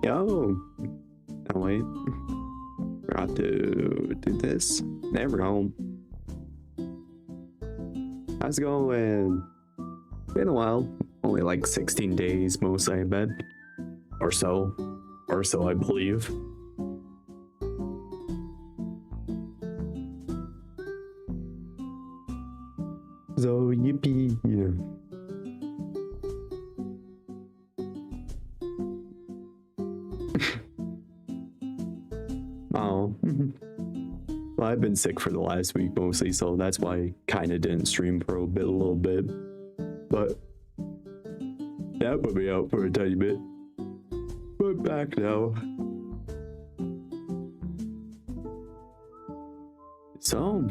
Yo. Oh, wait. Forgot to do this. There we go. How's it going? Been a while. Only like 16 days mostly, I bet. Or so. Or so, I believe. So, yippee. Yeah. Oh. Well, I've been sick for the last week mostly, so that's why I kind of didn't stream for a little bit. But that put me out for a tiny bit. But back now. So,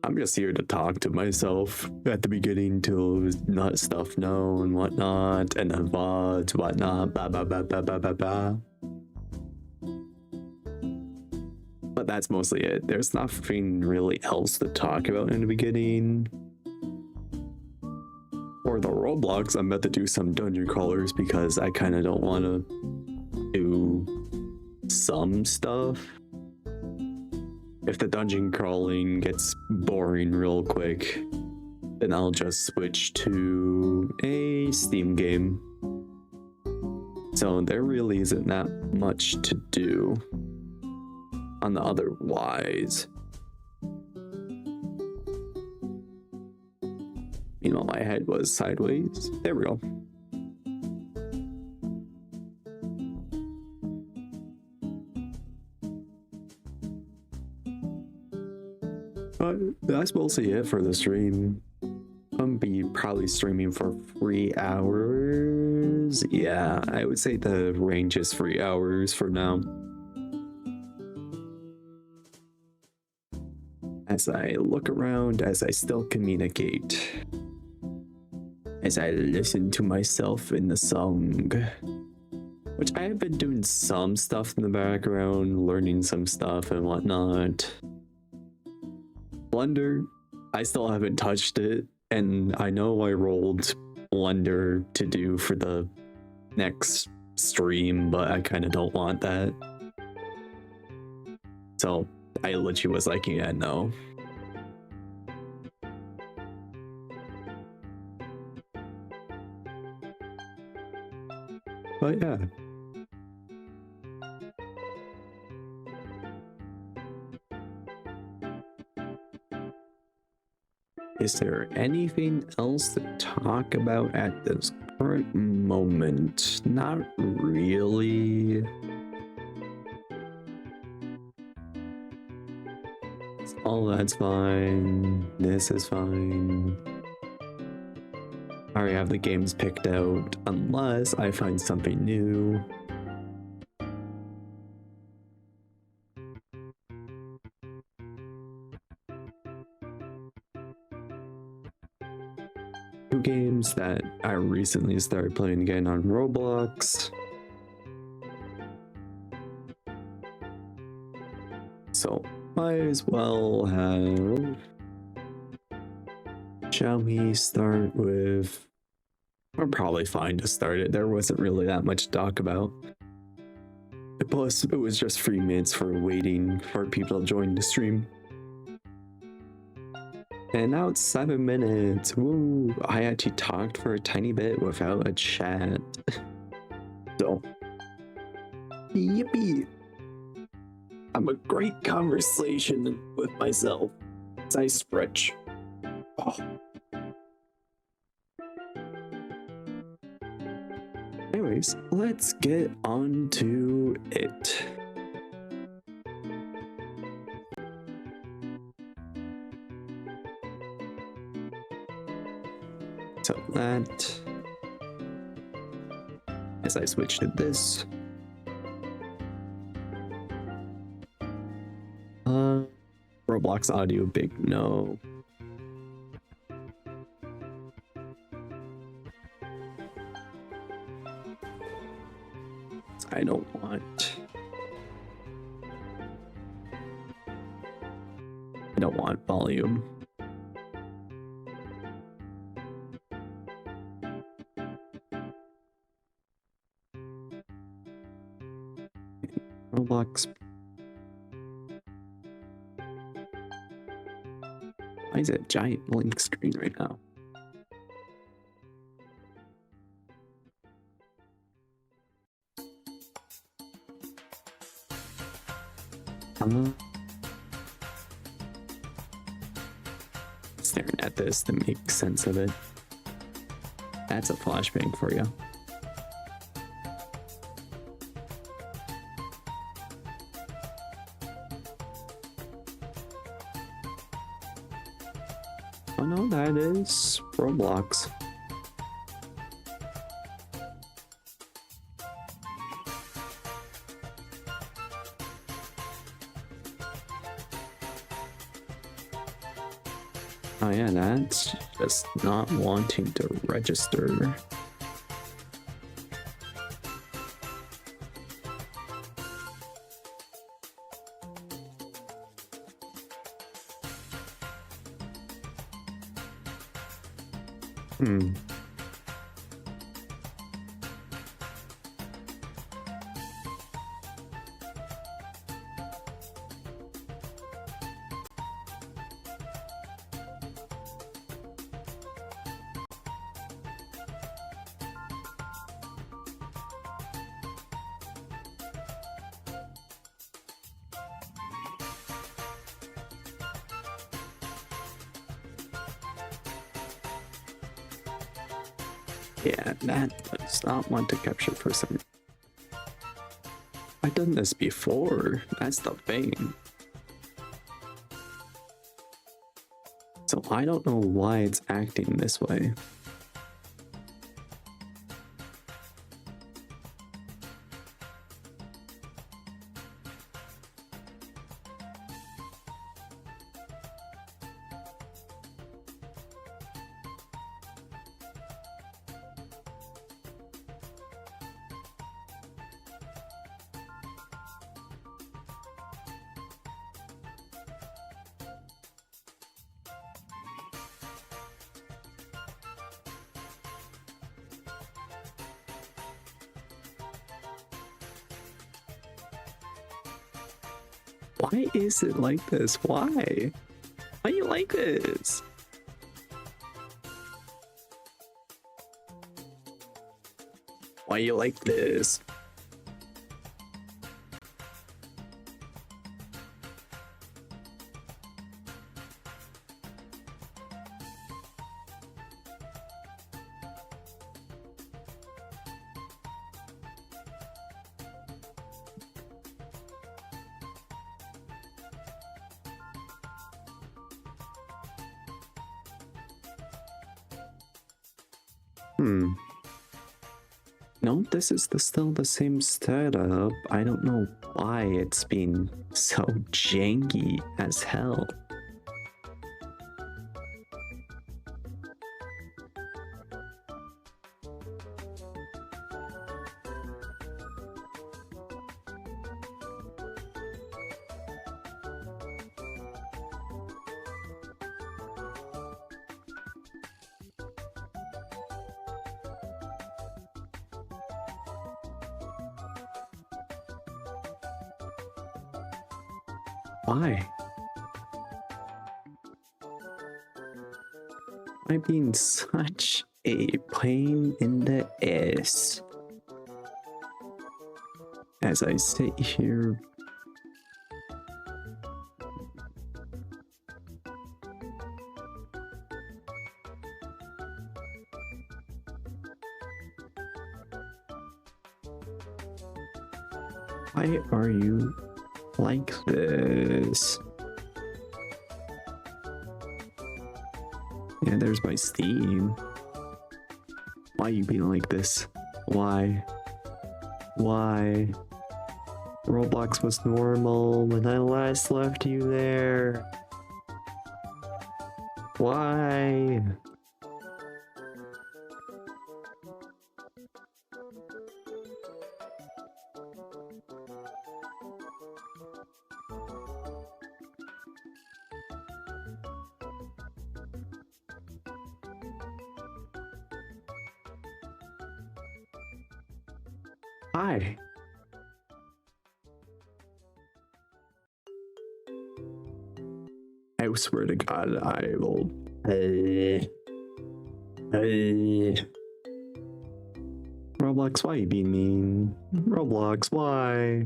I'm just here to talk to myself at the beginning to let stuff know and whatnot, and then Vods, whatnot, blah blah blah blah blah blah blah. But that's mostly it. There's nothing really else to talk about in the beginning. For the Roblox, I'm about to do some dungeon crawlers because I kind of don't want to do some stuff. If the dungeon crawling gets boring real quick, then I'll just switch to a Steam game. So there really isn't that much to do on the otherwise. You know, my head was sideways. There we go. But that's mostly it for the stream. I'm be probably streaming for 3 hours. Yeah, I would say the range is 3 hours for now. As I look around, as I still communicate, as I listen to myself in the song, which I have been doing some stuff in the background, learning some stuff and whatnot. Blender, I still haven't touched it, and I know I rolled Blender to do for the next stream, but I kind of don't want that. So I literally was like, yeah, no. But yeah. Is there anything else to talk about at this current moment? Not really. All that's fine. This is fine. I already have the games picked out, unless I find something new. Two games that I recently started playing again on Roblox. So might as well have. Shall we start with? We're probably fine to start it. There wasn't really that much to talk about. Plus, it was just 3 minutes for waiting for people to join the stream. And now it's 7 minutes. Woo! I actually talked for a tiny bit without a chat. So, yippee! I'm a great conversation with myself as I stretch. Oh. Anyways, let's get on to it. So that, as I switch to this, Roblox audio big no. I don't want volume. Roblox. Why is it a giant blink screen right now? Staring at this to make sense of it. That's a flashbang for you. Oh no, that is Roblox. Oh yeah, that's just not wanting to register. Yeah, that does not want to capture for some. I've done this before. That's the thing. So I don't know why it's acting this way. Why is it like this? Why? Why you like this? Why you like this? No, this is still the same setup. I don't know why it's been so janky as hell. Why? Am I being such a pain in the ass as I sit here? Why are you like this? Yeah, there's my Steam. Why you being like this? Why? Why? Roblox was normal when I last left you there. Why? Hi. swear to God, I will. Roblox, why you being mean? Roblox, why?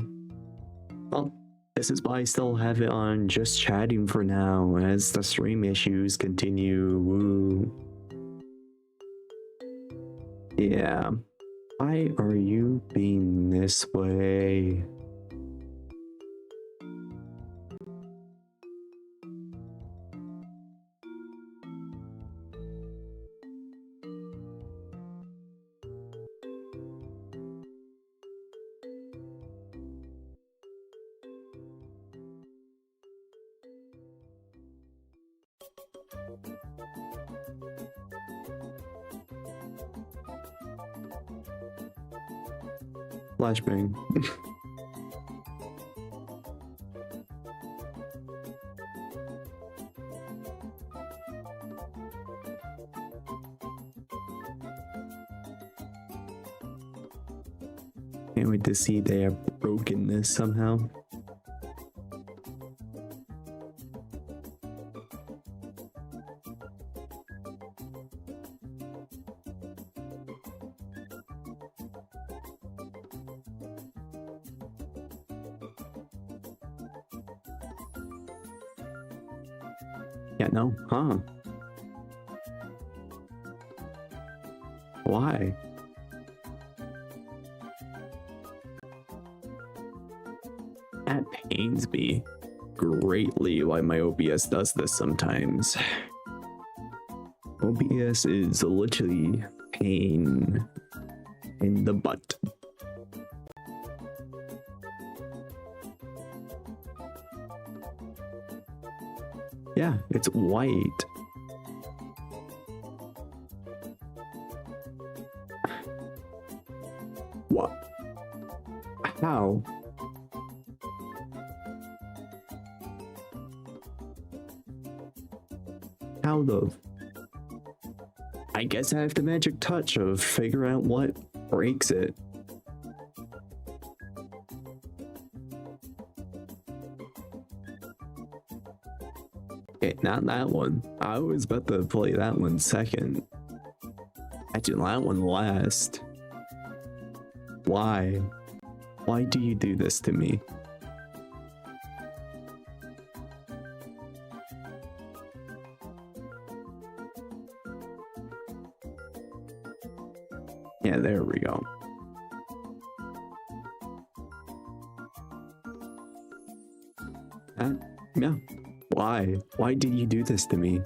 Well, this is why I still have it on just chatting for now, as the stream issues continue. Woo. Yeah. Why are you being this way? Flashbang. Can't wait to see they have broken this somehow. Yeah, no, huh? Why? That pains me greatly why my OBS does this sometimes. OBS is literally pain in the butt. Yeah, it's white. What? How? How the... I guess I have the magic touch of figure out what breaks it. Okay, not that one. I was about to play that one second. Actually, that one last. Why? Why do you do this to me? Yeah, there we go. Yeah. Why? Why did you do this to me?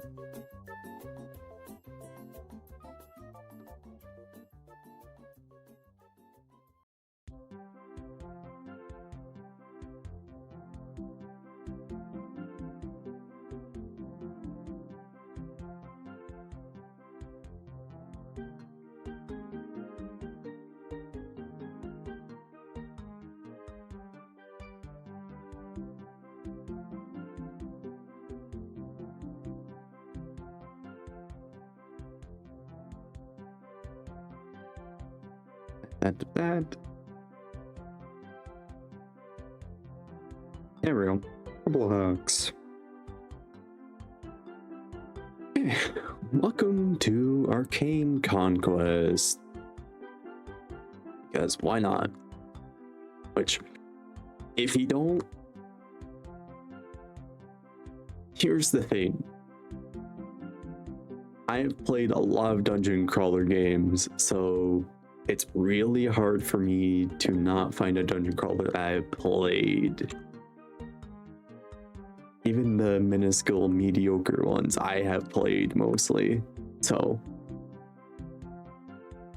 That. There we go. Roblox. Welcome to Arcane Conquest. Because why not? Which, if you don't... Here's the thing. I have played a lot of dungeon crawler games, so it's really hard for me to not find a dungeon crawler that I've played. Even the minuscule mediocre ones I have played mostly. So,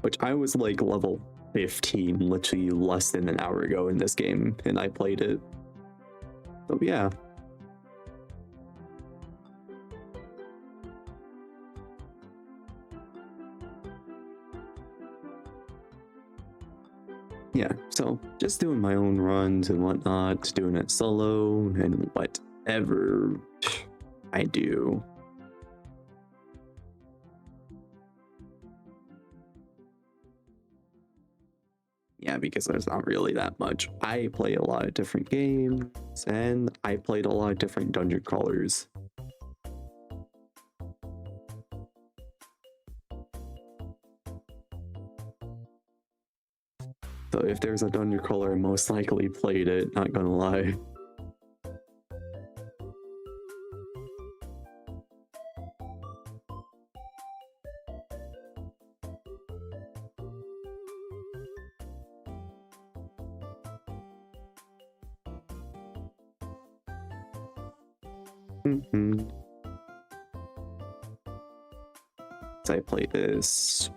which I was like level 15 literally less than an hour ago in this game, and I played it. So yeah. Yeah, so just doing my own runs and whatnot, doing it solo and whatever I do. Yeah, because there's not really that much. I play a lot of different games and I played a lot of different dungeon crawlers. So if there's a dungeon crawler, I most likely played it, not gonna lie. So I play this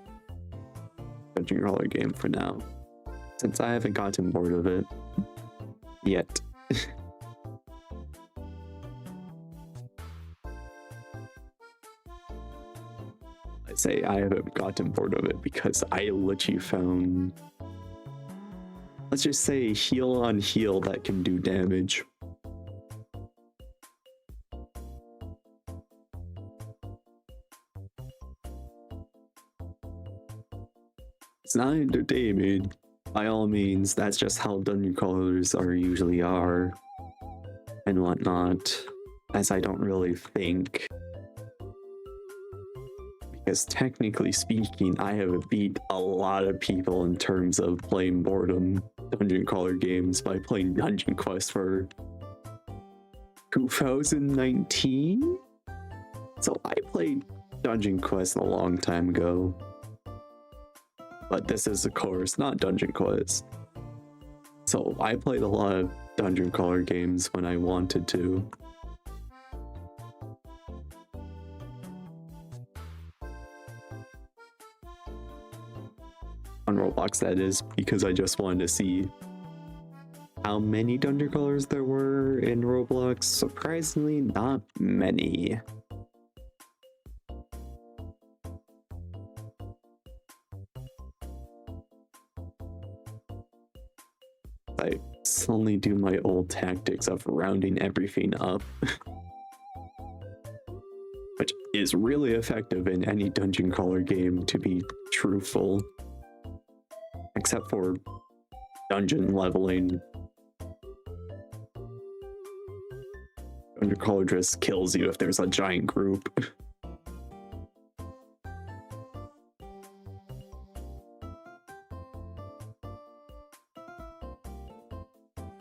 dungeon crawler game for now, since I haven't gotten bored of it yet. I say I haven't gotten bored of it because I literally found, let's just say, heal on heal that can do damage. It's not entertainment, by all means. That's just how dungeon crawlers usually are and whatnot, as I don't really think. Because technically speaking, I have beat a lot of people in terms of playing boredom dungeon crawler games by playing Dungeon Quest for 2019? So I played Dungeon Quest a long time ago. But this is, of course, not Dungeon Quest. So I played a lot of dungeon crawler games when I wanted to. On Roblox, that is, because I just wanted to see how many dungeon crawlers there were in Roblox. Surprisingly, not many. I suddenly do my old tactics of rounding everything up, which is really effective in any dungeon crawler game, to be truthful, except for dungeon leveling. Dungeon crawler just kills you if there's a giant group.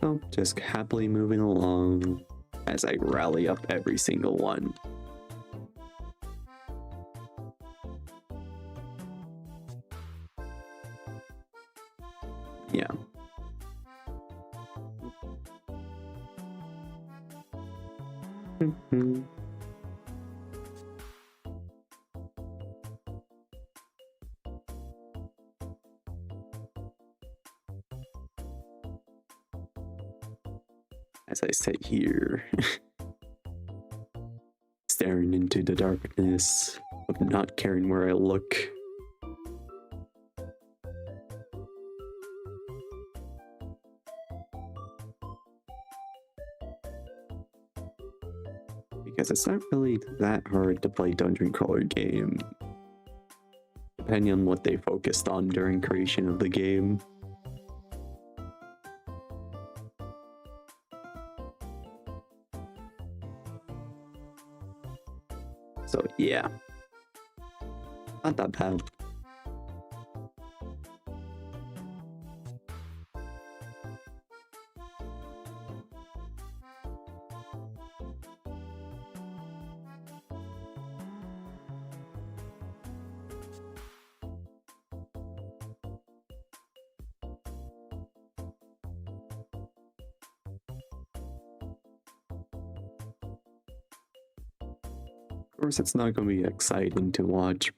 So, just happily moving along as I rally up every single one. Yeah. As I sit here, staring into the darkness of not caring where I look. Because it's not really that hard to play dungeon crawler game, depending on what they focused on during creation of the game. So yeah, not that bad. Of course, it's not going to be exciting to watch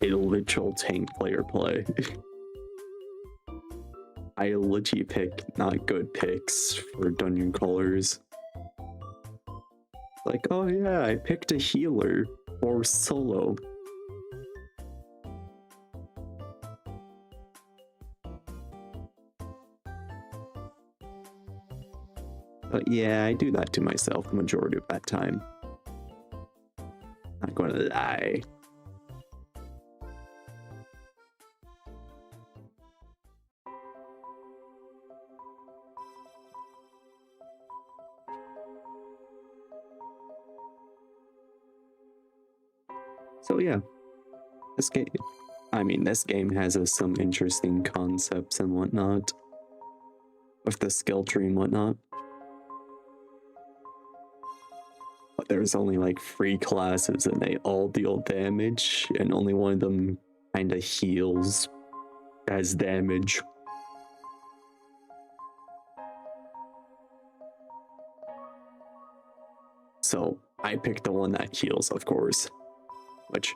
a literal tank player play. I literally pick not good picks for dungeon crawlers. Like, oh yeah, I picked a healer or solo. But yeah, I do that to myself the majority of that time. Not gonna lie. So yeah, this game, I mean, this game has some interesting concepts and whatnot. With the skill tree and whatnot. But there's only like 3 classes and they all deal damage, and only one of them kind of heals as damage. So I picked the one that heals, of course. Which,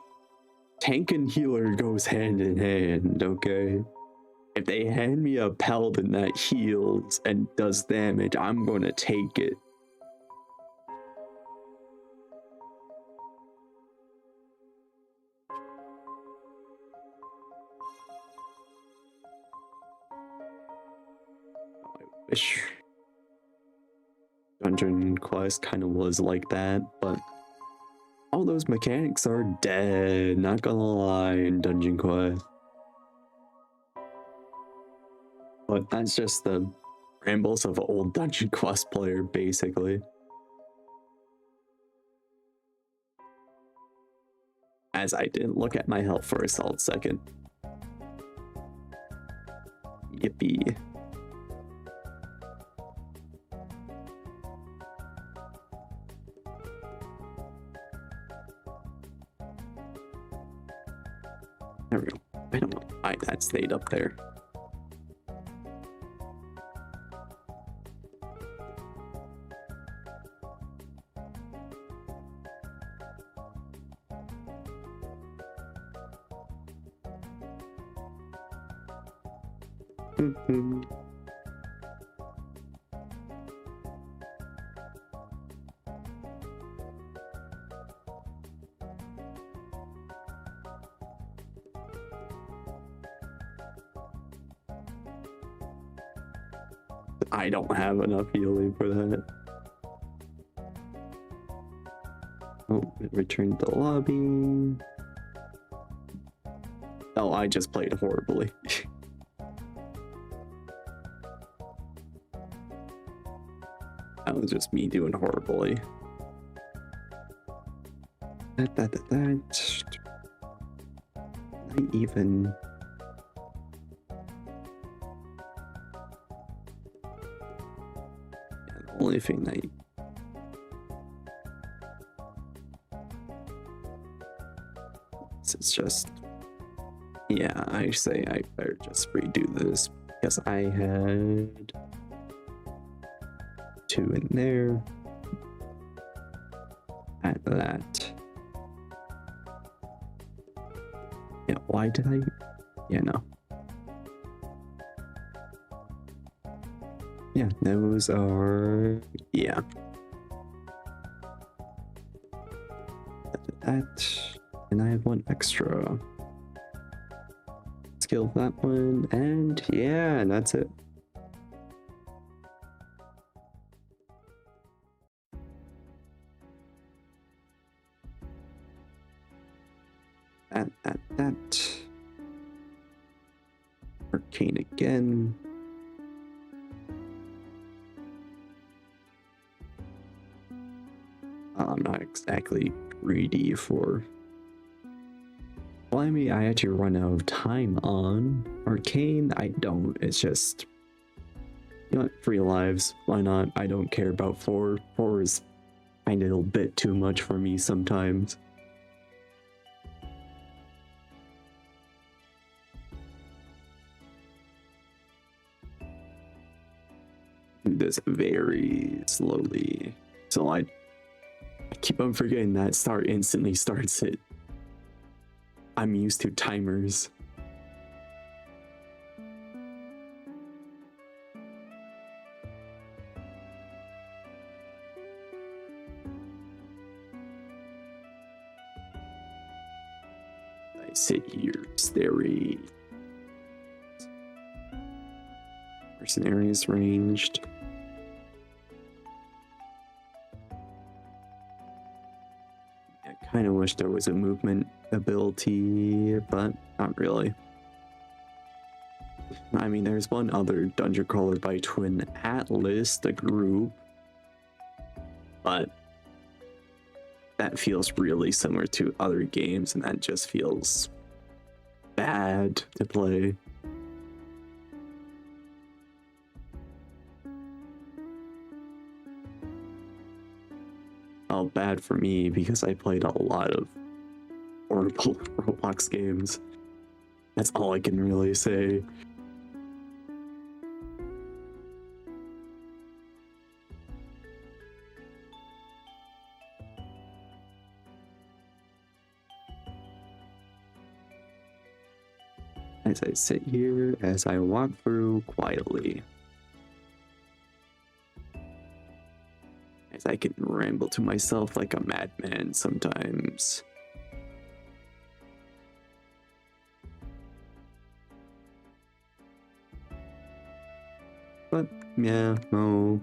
tank and healer goes hand in hand, okay? If they hand me a paladin that heals and does damage, I'm gonna take it. I wish Dungeon Quest kind of was like that, but all those mechanics are dead, not gonna lie, in Dungeon Quest. But that's just the rambles of an old Dungeon Quest player, basically. As I didn't look at my health for a solid second. Yippee. There we go. I don't know why that stayed up there. I don't have enough healing for that. Oh, it returned to the lobby. Oh, I just played horribly. That was just me doing horribly. Not even. The only thing that it's just, yeah, I say I better just redo this because I had 2 in there. At that. Yeah, why did I? Yeah, no. Yeah, those are, yeah. That, and I have 1 extra. Skill that one, and yeah, and that's it. That. Arcane again. I'm not exactly greedy for. Well, I mean, I actually run out of time on Arcane. I don't. It's just, you know what, 3 lives. Why not? I don't care about 4. 4 is kind of a bit too much for me sometimes. Do this very slowly. So I keep on forgetting that start instantly starts it. I'm used to timers. I sit here, staring. Mercenaries ranged. I kind of wish there was a movement ability, but not really. I mean, there's one other dungeon crawler by Twin Atlas, the group, but that feels really similar to other games, and that just feels bad to play. Oh, bad for me because I played a lot of horrible Roblox games. That's all I can really say. As I sit here, as I walk through quietly. As I can ramble to myself like a madman sometimes. But yeah, no,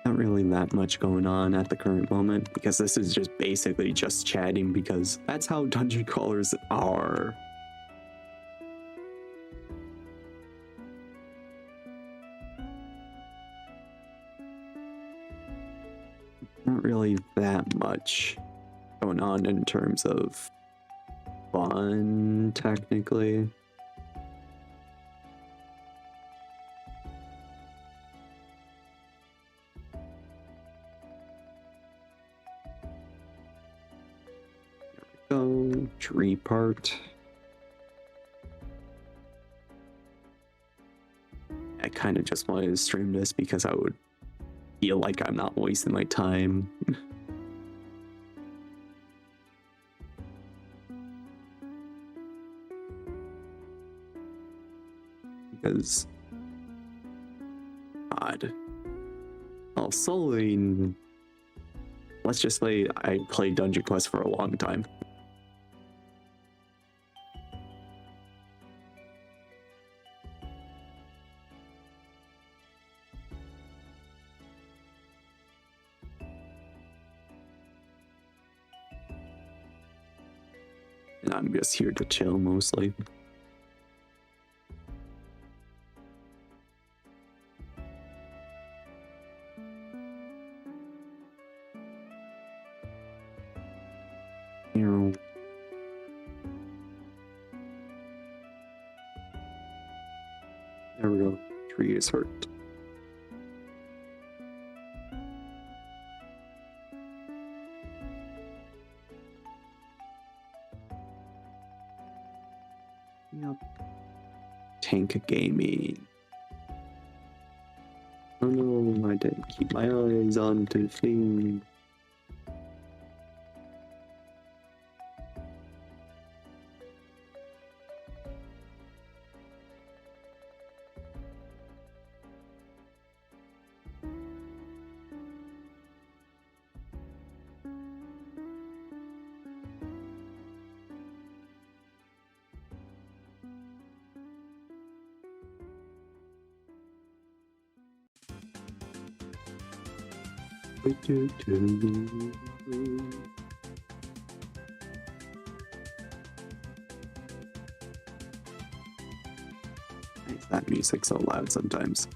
not really that much going on at the current moment because this is just basically just chatting because that's how dungeon crawlers are. Not really that much going on in terms of fun, technically. There we go, tree part. I kind of just wanted to stream this because I would feel like I'm not wasting my time. Because God. Well, soloing, let's just say I played Dungeon Quest for a long time. And I'm just here to chill mostly. There we go. Tree is hurt. Yep. Tank gaming. Oh no, I didn't keep my eyes on the thing. That music's so loud sometimes.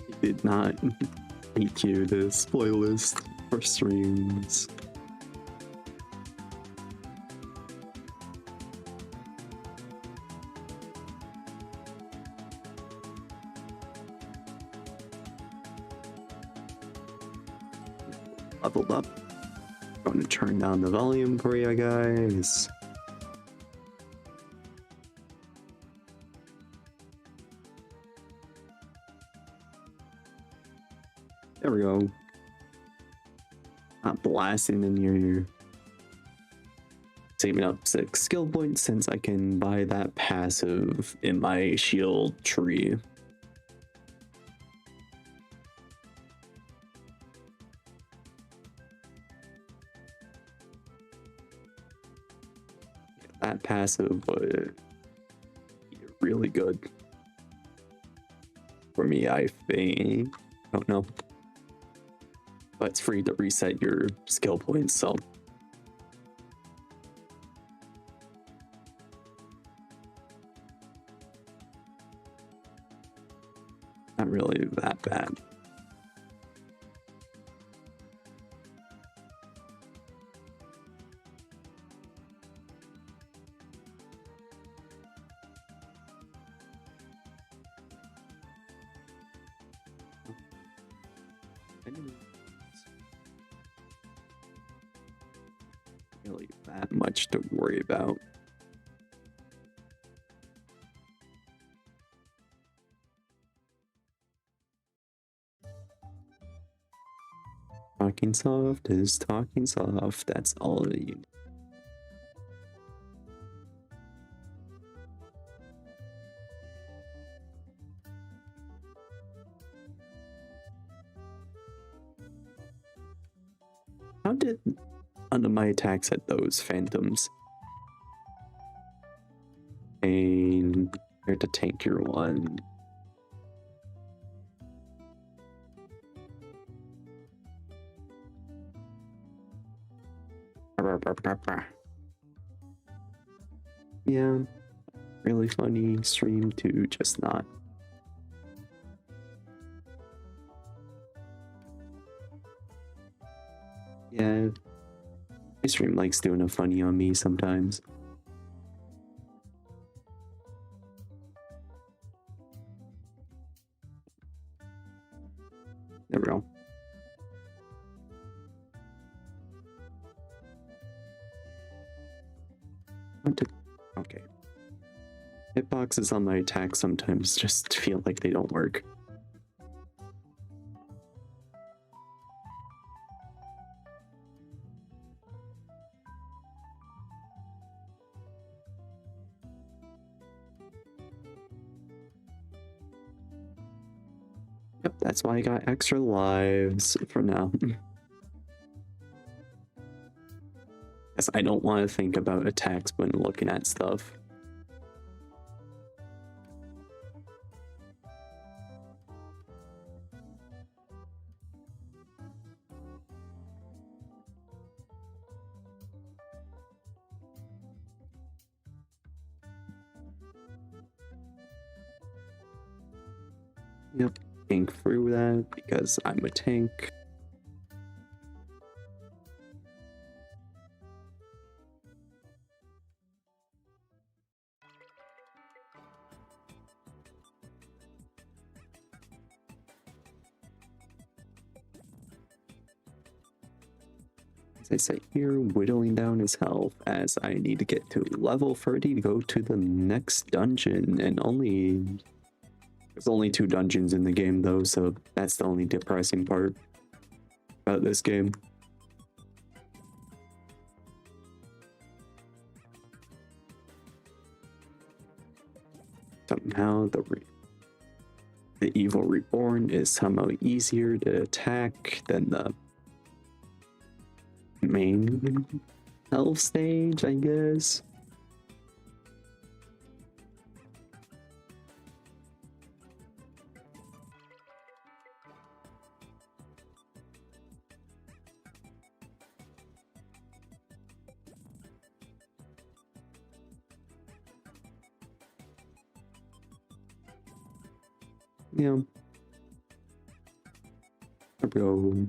I did not EQ this playlist for streams. Leveled up. Going to turn down the volume for you guys. There we go. Not blasting in your ear. Saving up 6 skill points since I can buy that passive in my shield tree. That passive would be really good for me, I think. I don't know. But it's free to reset your skill points, so. Not really that bad. Anyways, really that much to worry about. Talking soft is talking soft. That's all that you need. How did none of my attacks hit those phantoms? And here to tank your one. Yeah, really funny stream to just not. Yeah, my stream likes doing a funny on me sometimes. There we go. Okay. Hitboxes on my attack sometimes just feel like they don't work. Yep, that's why I got extra lives for now. Because I don't want to think about attacks when looking at stuff. Yep, tank through that because I'm a tank. As I say here, whittling down his health as I need to get to level 30 to go to the next dungeon, and there's only 2 dungeons in the game though, so that's the only depressing part about this game. Somehow the evil reborn is somehow easier to attack than the main health stage, I guess. Yeah. There we go.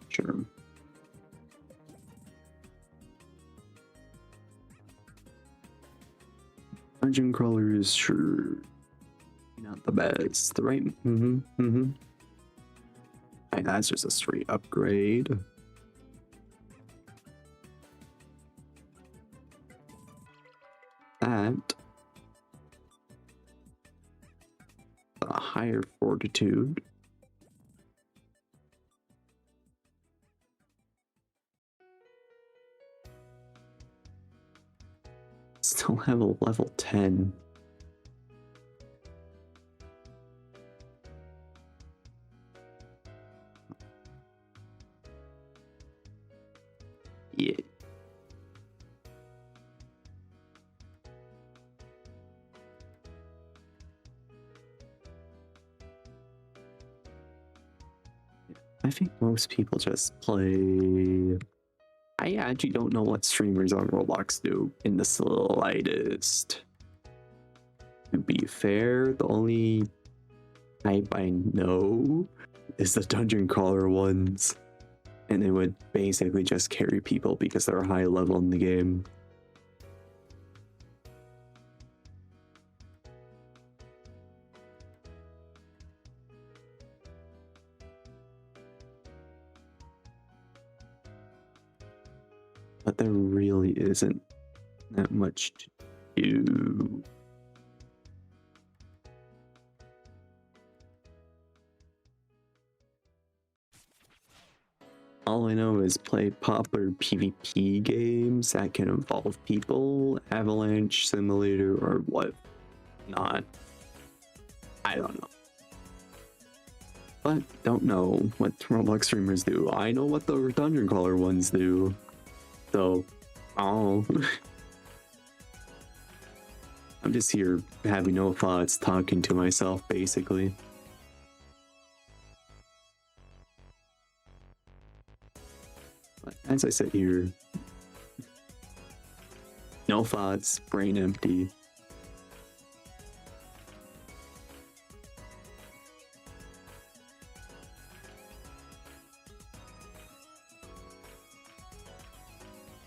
Sure. Dungeon crawler is sure not the best, right? And that's just a straight upgrade. That a higher fortitude. Still have a level 10. Yeah. I think most people just play. I actually don't know what streamers on Roblox do in the slightest. To be fair, the only type I know is the dungeon crawler ones. and it would basically just carry people because they're high level in the game. But there really isn't that much to do. All I know is play popular PvP games that can involve people, Avalanche Simulator, or what not. I don't know. But don't know what Roblox streamers do. I know what the Dungeon Crawler ones do. So, oh. I'm just here having no thoughts, talking to myself, basically. But as I sit here, no thoughts, brain empty.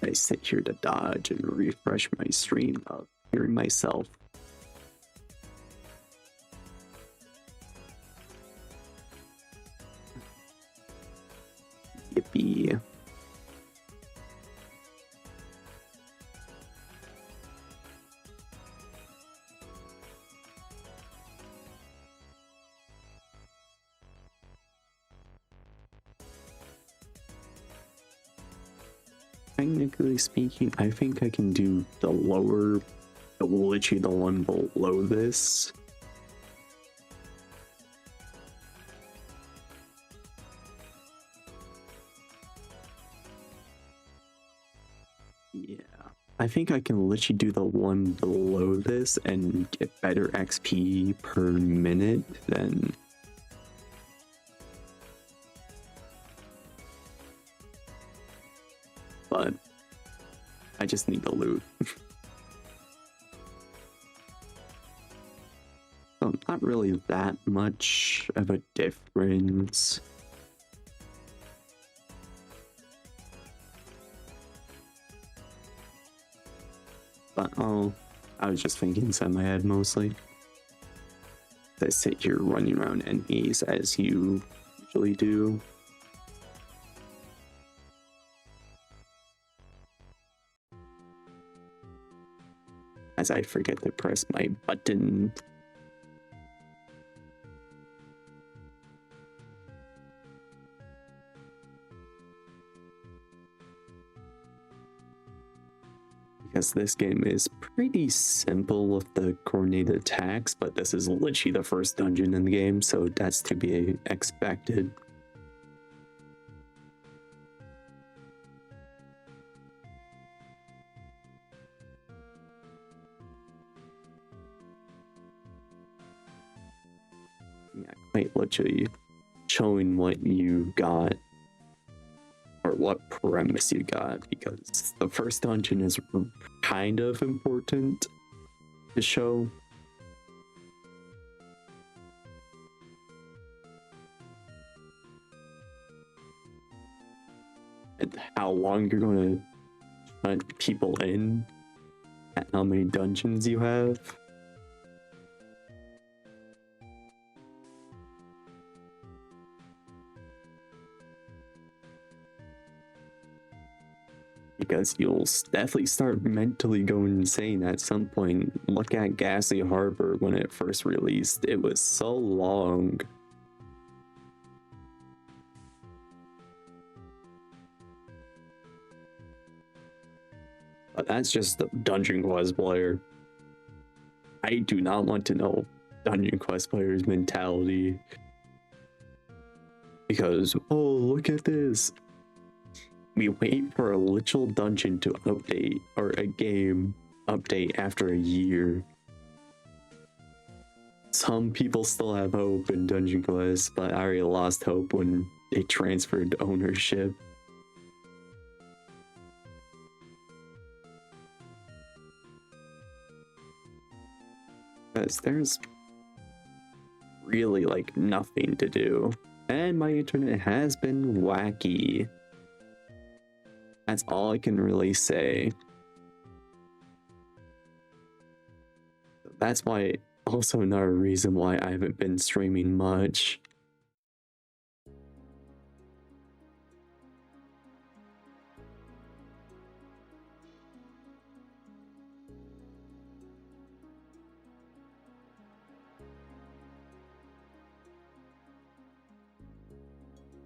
I sit here to dodge and refresh my stream of hearing myself. Yippee. Technically speaking, I think I can do the lower, literally the one below this. Yeah, I think I can literally do the one below this and get better XP per minute than... But I just need the loot. So not really that much of a difference. But oh, I was just thinking inside my head mostly. I sit here running around enemies as you usually do. As I forget to press my button. Because this game is pretty simple with the coordinated attacks, but this is literally the first dungeon in the game, so that's to be expected. Yeah, quite literally showing what you got or what premise you got, because the first dungeon is kind of important to show. And how long you're going to let people in, and how many dungeons you have. Because you'll definitely start mentally going insane at some point. Look at Ghastly Harbor when it first released. It was so long. But that's just the Dungeon Quest player. I do not want to know Dungeon Quest players' mentality. Because, oh, look at this. We wait for a literal dungeon to update, or a game update after a year. Some people still have hope in Dungeon Quest, but I already lost hope when they transferred ownership. Because there's really like nothing to do. And my internet has been wacky. That's all I can really say. That's why, also another reason why I haven't been streaming much.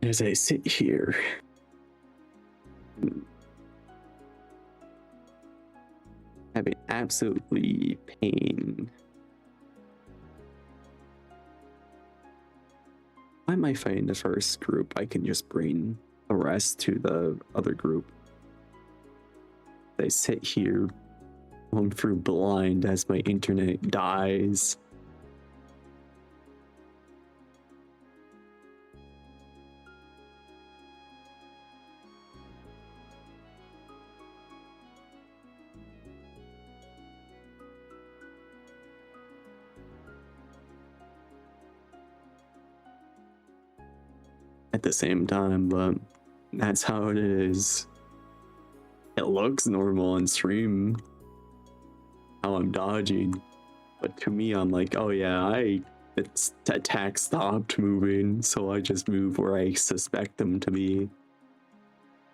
As I sit here, having absolutely pain. Why am I fighting the first group? I can just bring the rest to the other group. I sit here, going through blind as my internet dies. At the same time, but that's how it is. It looks normal on stream how I'm dodging, but to me I'm like, oh yeah, it's attack stopped moving, so I just move where I suspect them to be.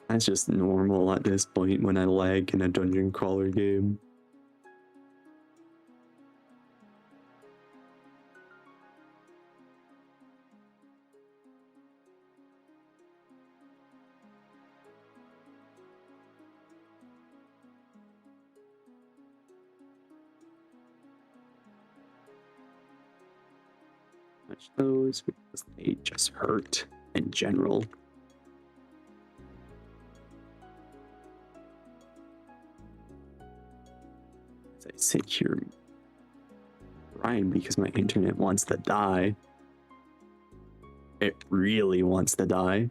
That's just normal at this point when I lag in a dungeon crawler game. Touch those because they just hurt in general. As I sit here crying because my internet wants to die. It really wants to die.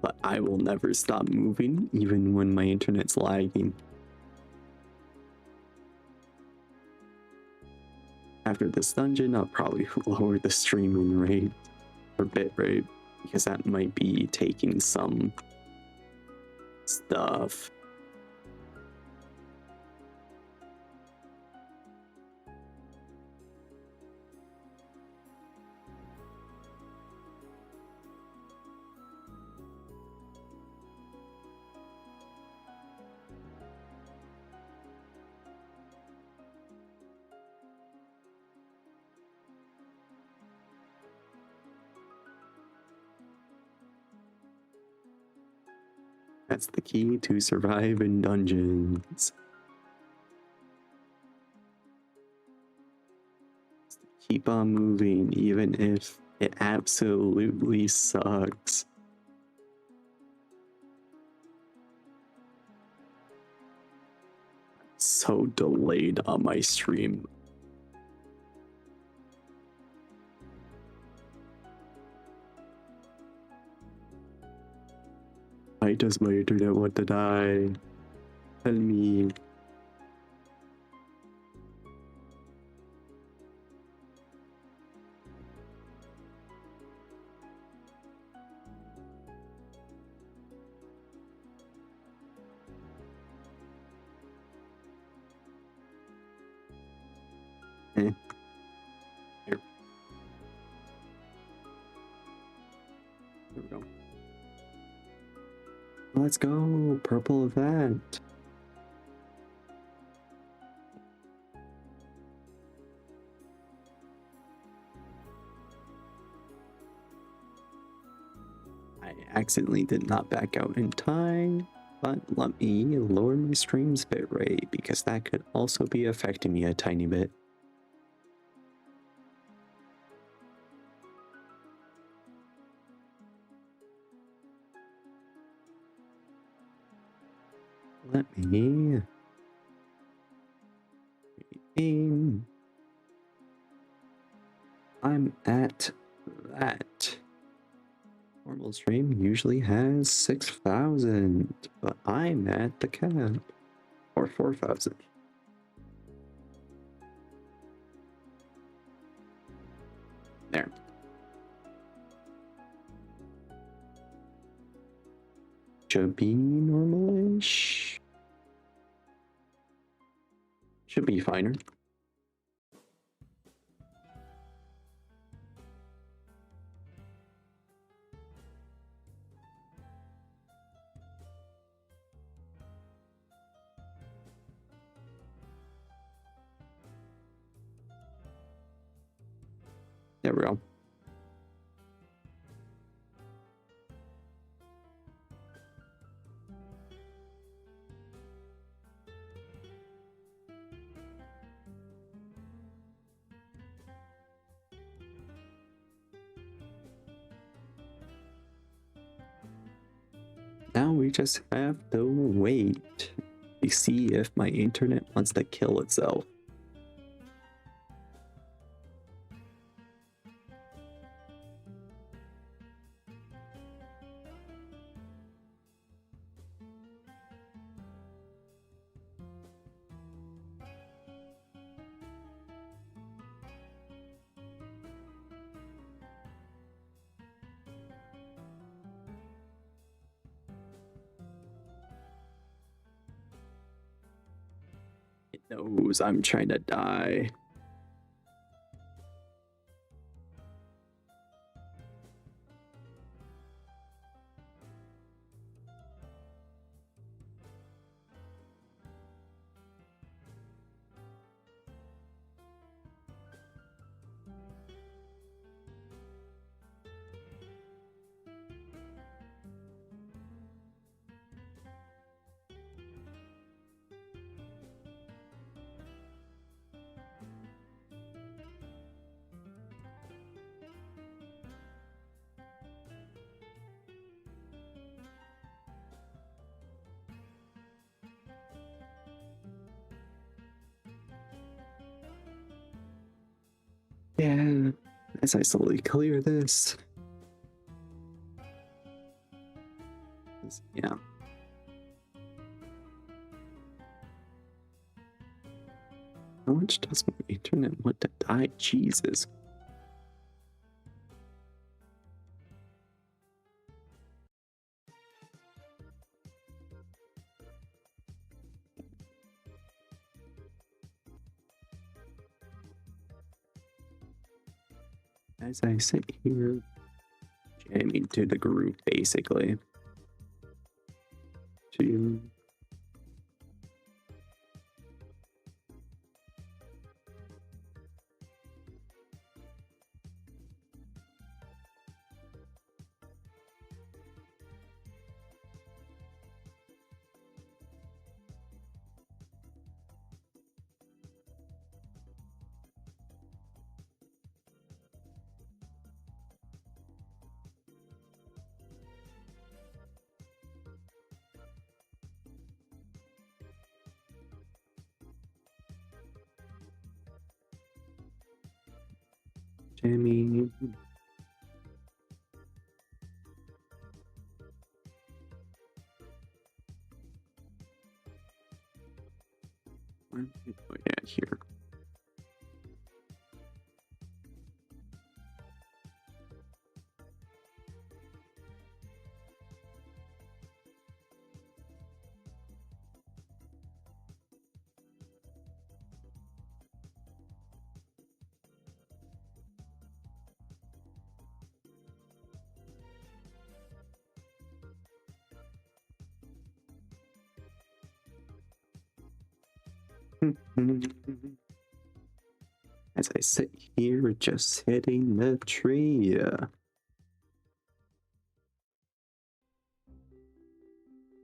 But I will never stop moving, even when my internet's lagging. After this dungeon, I'll probably lower the streaming rate or bit rate, because that might be taking some stuff. That's the key to survive in dungeons. Keep on moving, even if it absolutely sucks. So delayed on my stream. Why does my internet want to die? Tell me. Here. There we go. Let's go, purple event. I accidentally did not back out in time, but let me lower my stream's bitrate because that could also be affecting me a tiny bit. Let me aim. I'm at that. Normal stream usually has 6,000, but I'm at the cap, or 4,000. There. Should be normal-ish. Should be finer. There we go. Now we just have to wait to see if my internet wants to kill itself. It knows I'm trying to die. Yeah, as I slowly clear this. Yeah. How much does my internet want to die? Jesus. As I sit here jamming to the groove, basically. To jamming. Oh yeah, here. As I sit here just hitting the tree.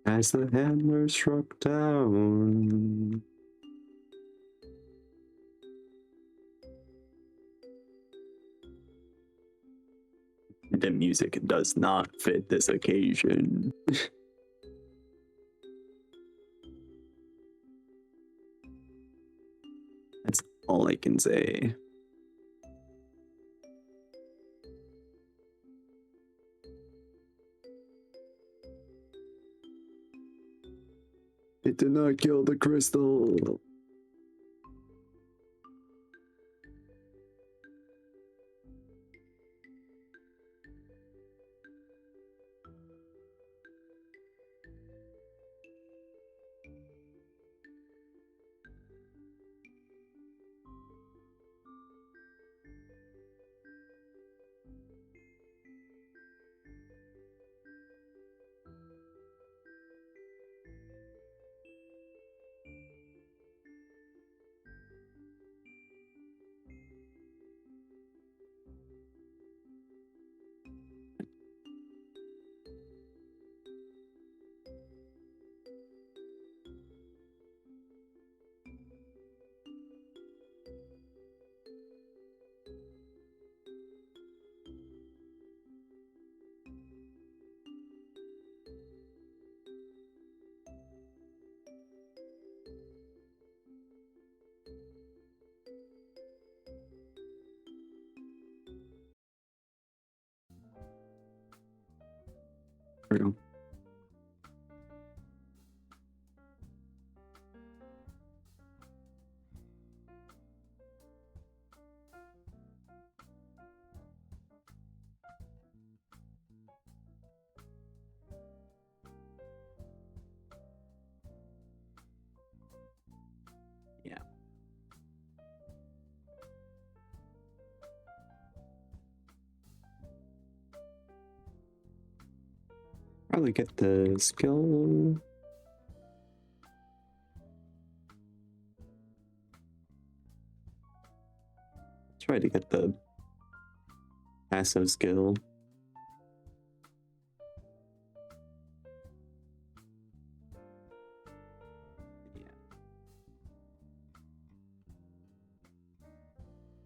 As the handler struck down. The music does not fit this occasion. That's all I can say. It did not kill the crystal. we go. Yeah. Probably get the skill. Try to get the passive skill.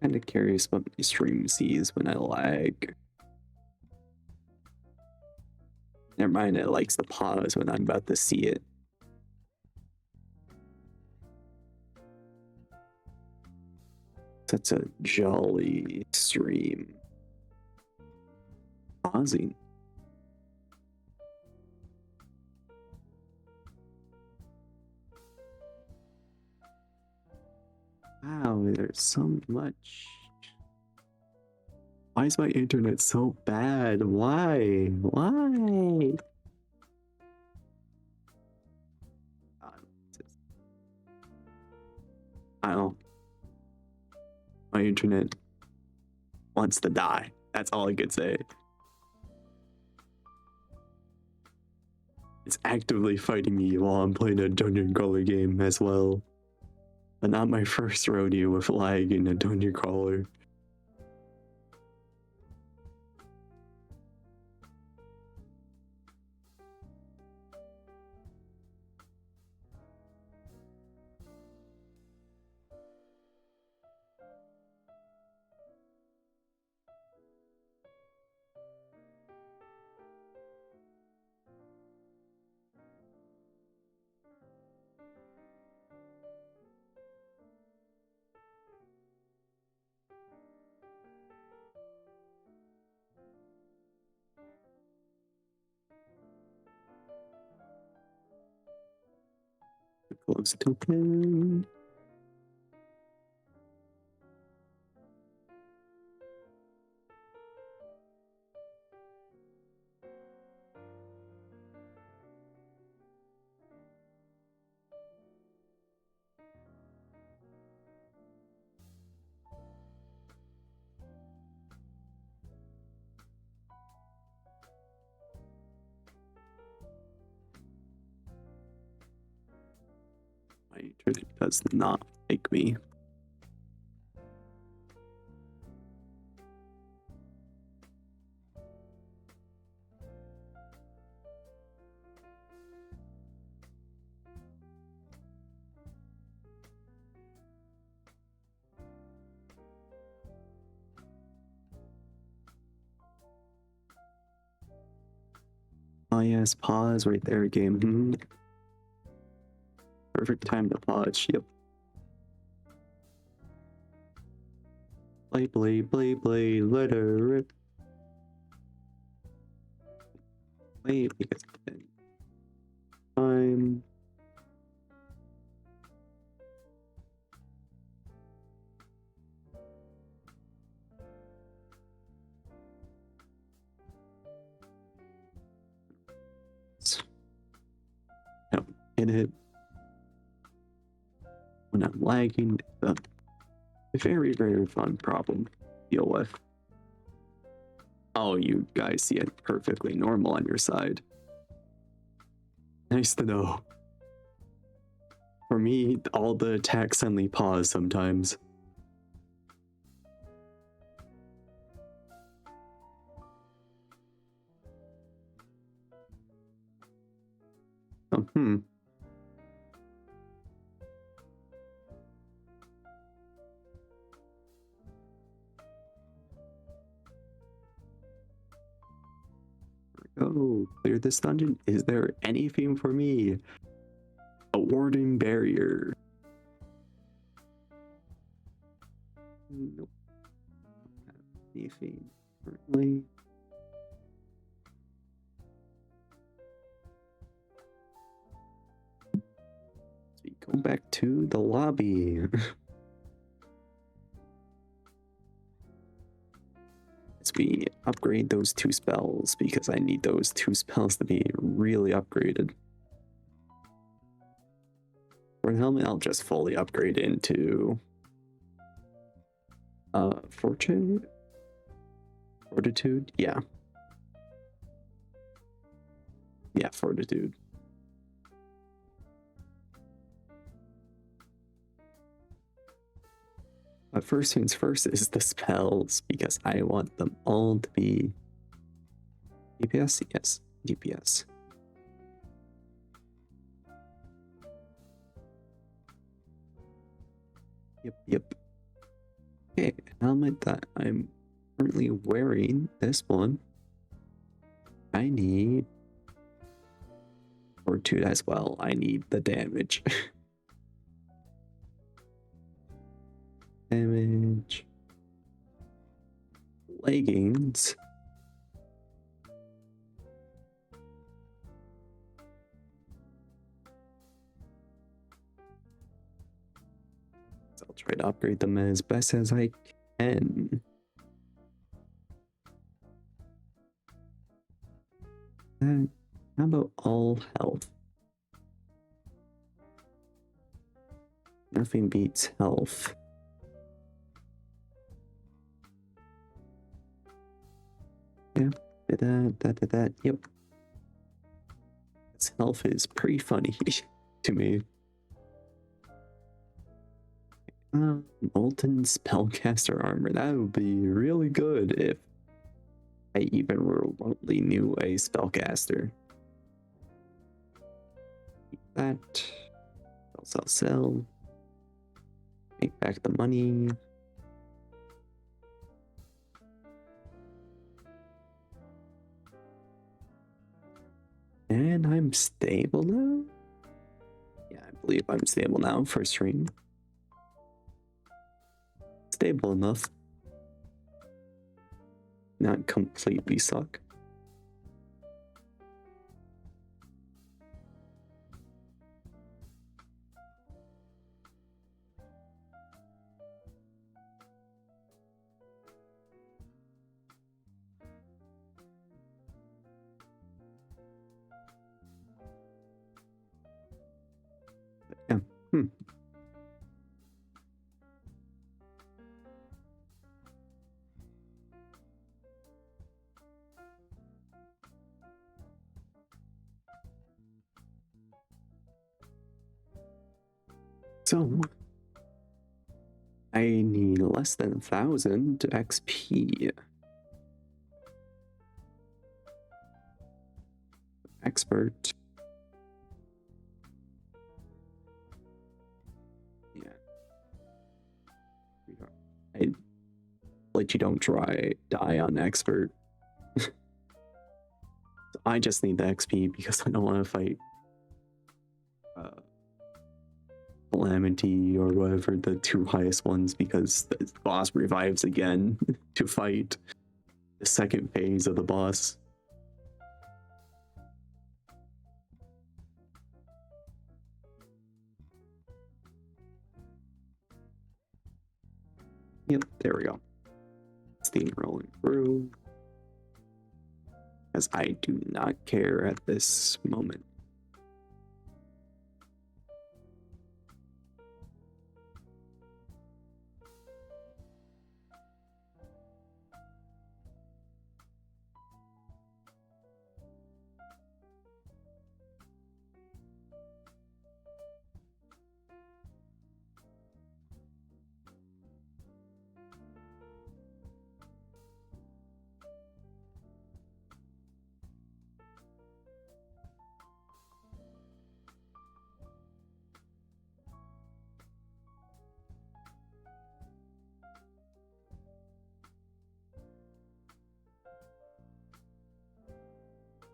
Kind of curious what my stream sees when I lag. Never mind, it likes to pause when I'm about to see it. Such a jolly stream. Pausing. Wow, there's so much. Why is my internet so bad? Why? Why? I don't know. My internet wants to die. That's all I could say. It's actively fighting me while I'm playing a dungeon crawler game as well. But not my first rodeo with lag in a dungeon crawler. Close token. My internet does not like me. Oh yes, pause right there, game. Perfect time to pause, yep. Play, let her rip. Wait, because time. Don't hit it. When I'm lagging, it's a very, very fun problem to deal with. Oh, you guys see it perfectly normal on your side. Nice to know. For me, all the attacks suddenly pause sometimes. Oh, Oh, clear this dungeon? Is there anything for me? A warden barrier. Nope. Don't have anything currently. go back to the lobby. As we upgrade those 2 spells, because I need those 2 spells to be really upgraded. For the helmet, I'll just fully upgrade into Fortitude? Yeah. Yeah, Fortitude. But first things first is the spells, because I want them all to be DPS. Yes, DPS. Yep. Okay, helmet that I'm currently wearing, this one, I need Fortitude as well. I need the damage. Damage. Leggings. So I'll try to upgrade them as best as I can. How about all health? Nothing beats health. Yeah, did that. Yep. This health is pretty funny to me. Molten Spellcaster Armor. That would be really good if I even remotely knew a spellcaster. That. Sell. Make back the money. And I'm stable now? Yeah, I believe I'm stable now for stream. Stable enough. Not completely suck. Yeah. So I need less than 1,000 XP. Expert. Yeah. I let you don't die on expert. I just need the XP because I don't want to fight Calamity or whatever, the 2 highest ones, because the boss revives again to fight the 2nd phase of the boss. Yep, there we go. Steam rolling through. As I do not care at this moment.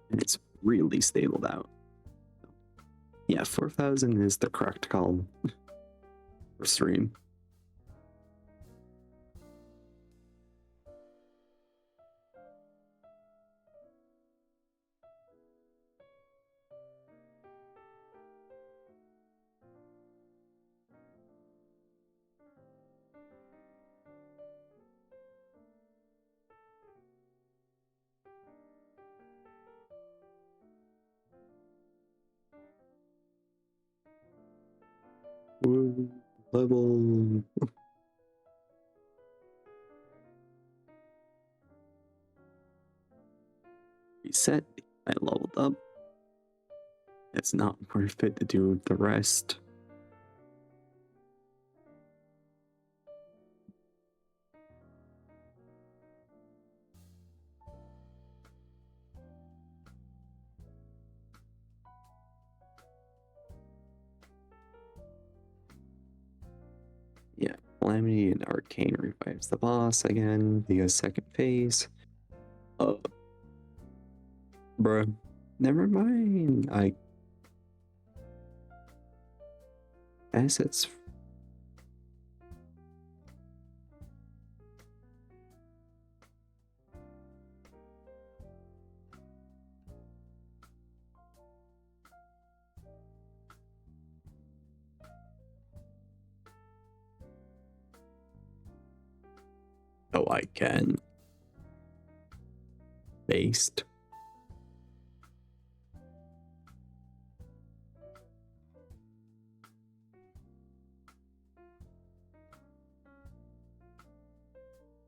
And it's really stable out. Yeah, 4,000 is the correct call for stream. Woo, level. Reset. I leveled up. It's not worth it to do the rest. Yeah, Calamity and Arcane revives the boss again via second phase. Bruh, never mind. I guess it's. Oh, I can. Based.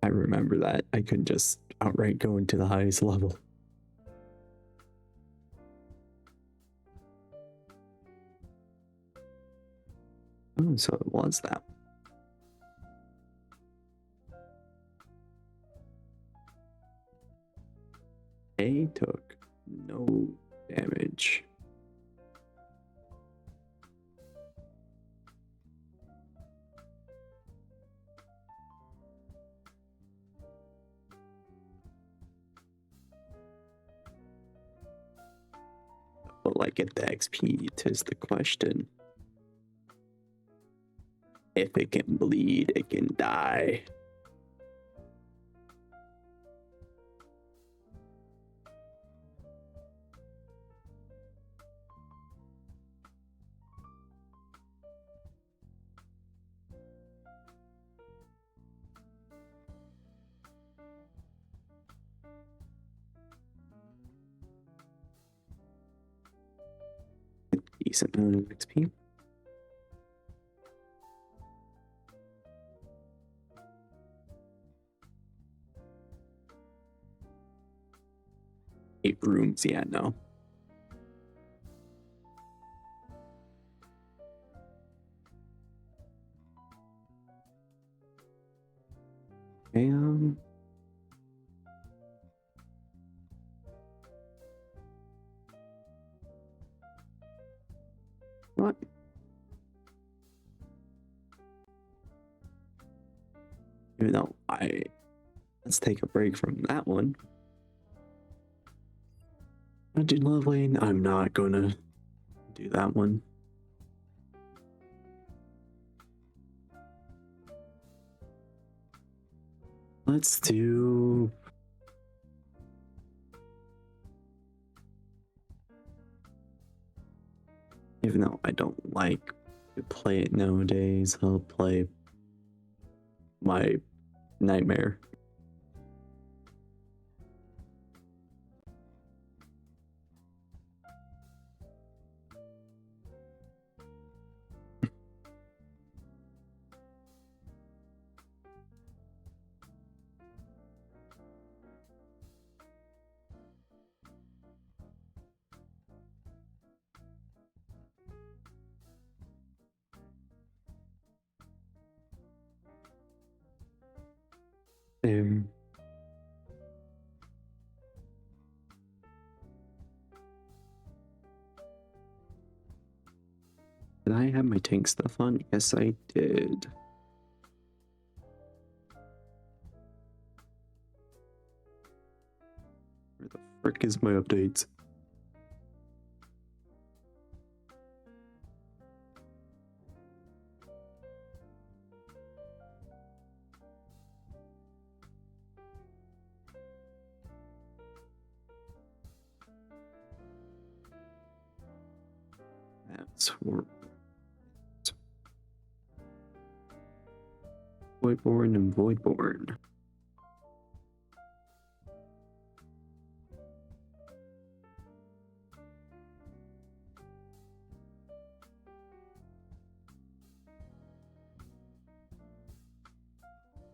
I remember that. I couldn't just outright go into the highest level. Oh, so it was that. A took no damage. Will I get the XP? Tis the question. If it can bleed, it can die. Decent amount of XP. Eight rooms, yeah, no. And what? Even though let's take a break from that one. Dungeon leveling, I'm not gonna do that one. Let's do. Even though I don't like to play it nowadays, I'll play my Nightmare. Um, did I have my tank stuff on? Yes, I did. Where the frick is my updates? That's Voidborn and Voidborn.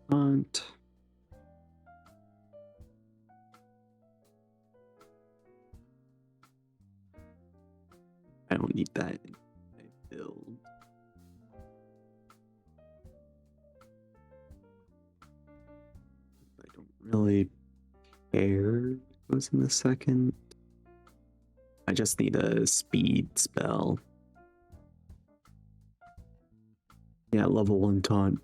font. I don't need that in my build. I don't really care what goes in the second. I just need a speed spell. Yeah, level 1 taunt.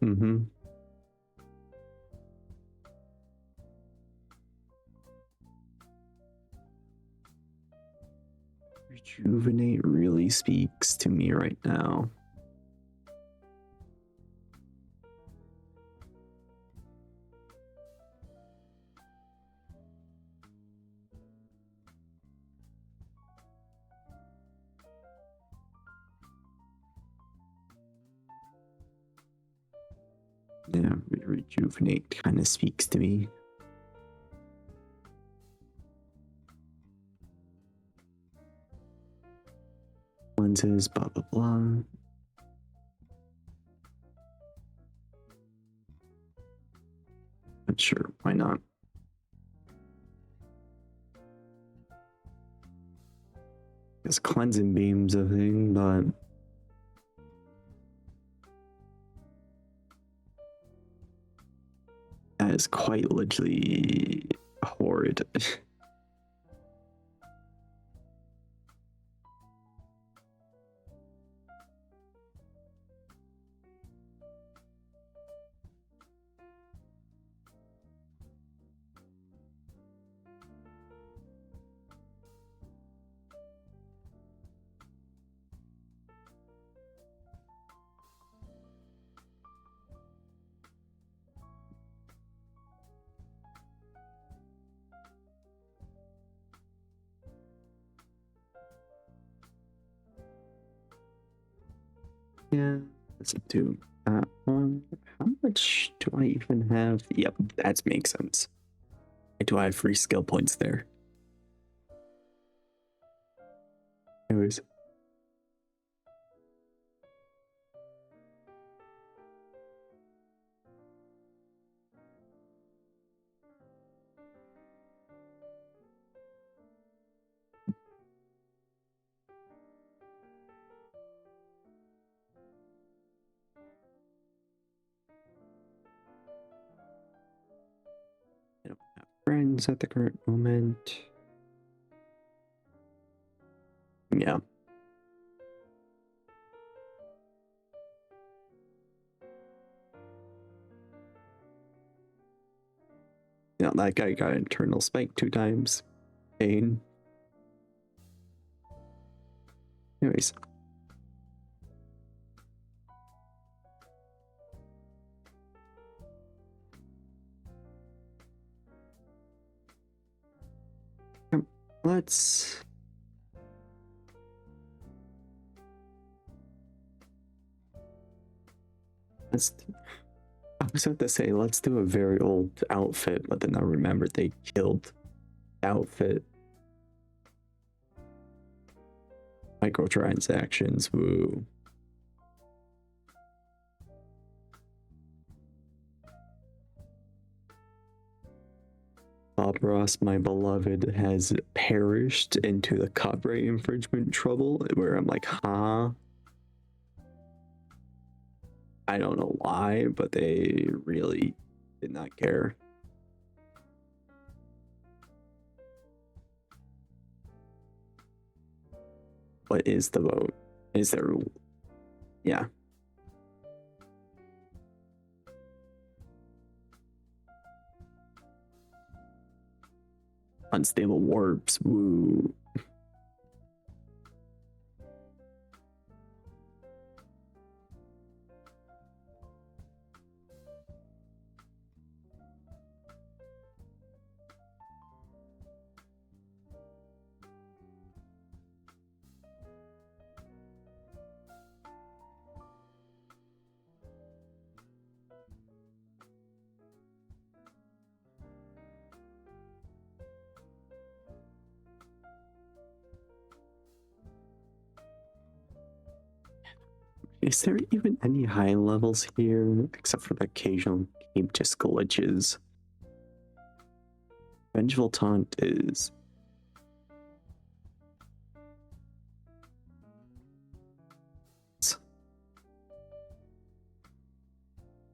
Rejuvenate really speaks to me right now. Yeah, rejuvenate kind of speaks to me. Lenses, blah blah blah. But sure, why not? It's cleansing beams a thing, but that is quite literally horrid. Yeah, let's do that one. How much do I even have? Yep, that makes sense. Do I have free skill points there? Anyways. I don't have friends at the current moment. Yeah. You know, that guy got internal spike 2 times. Pain. Anyways. Let's I was about to say, let's do a very old outfit, but then I remembered they killed the outfit. Microtransactions, woo. Bob Ross, my beloved, has perished into the copyright infringement trouble, where I'm like, huh? I don't know why, but they really did not care. What is the vote? Is there... Yeah. Unstable warps, woo. Is there even any high levels here except for the occasional game just glitches? Vengeful Taunt is...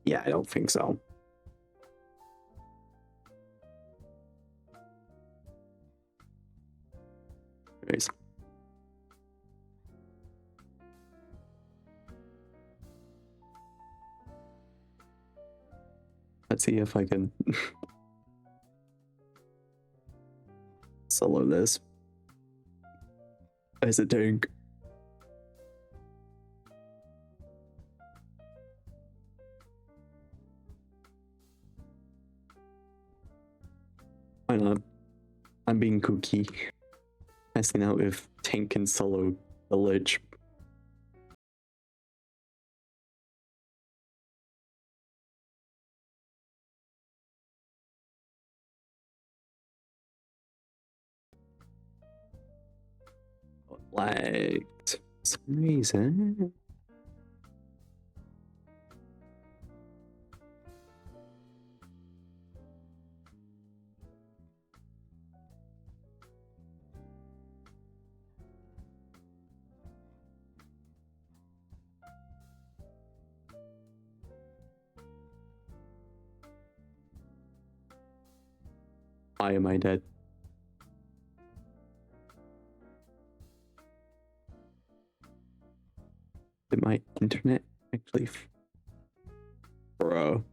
Yeah, I don't think so. Anyways. Let's see if I can solo this as a tank. Why not? I'm being kooky. Testing out if tank can solo the Lich. Lagged for some reason. Why am I dead? Did my internet actually... Bro.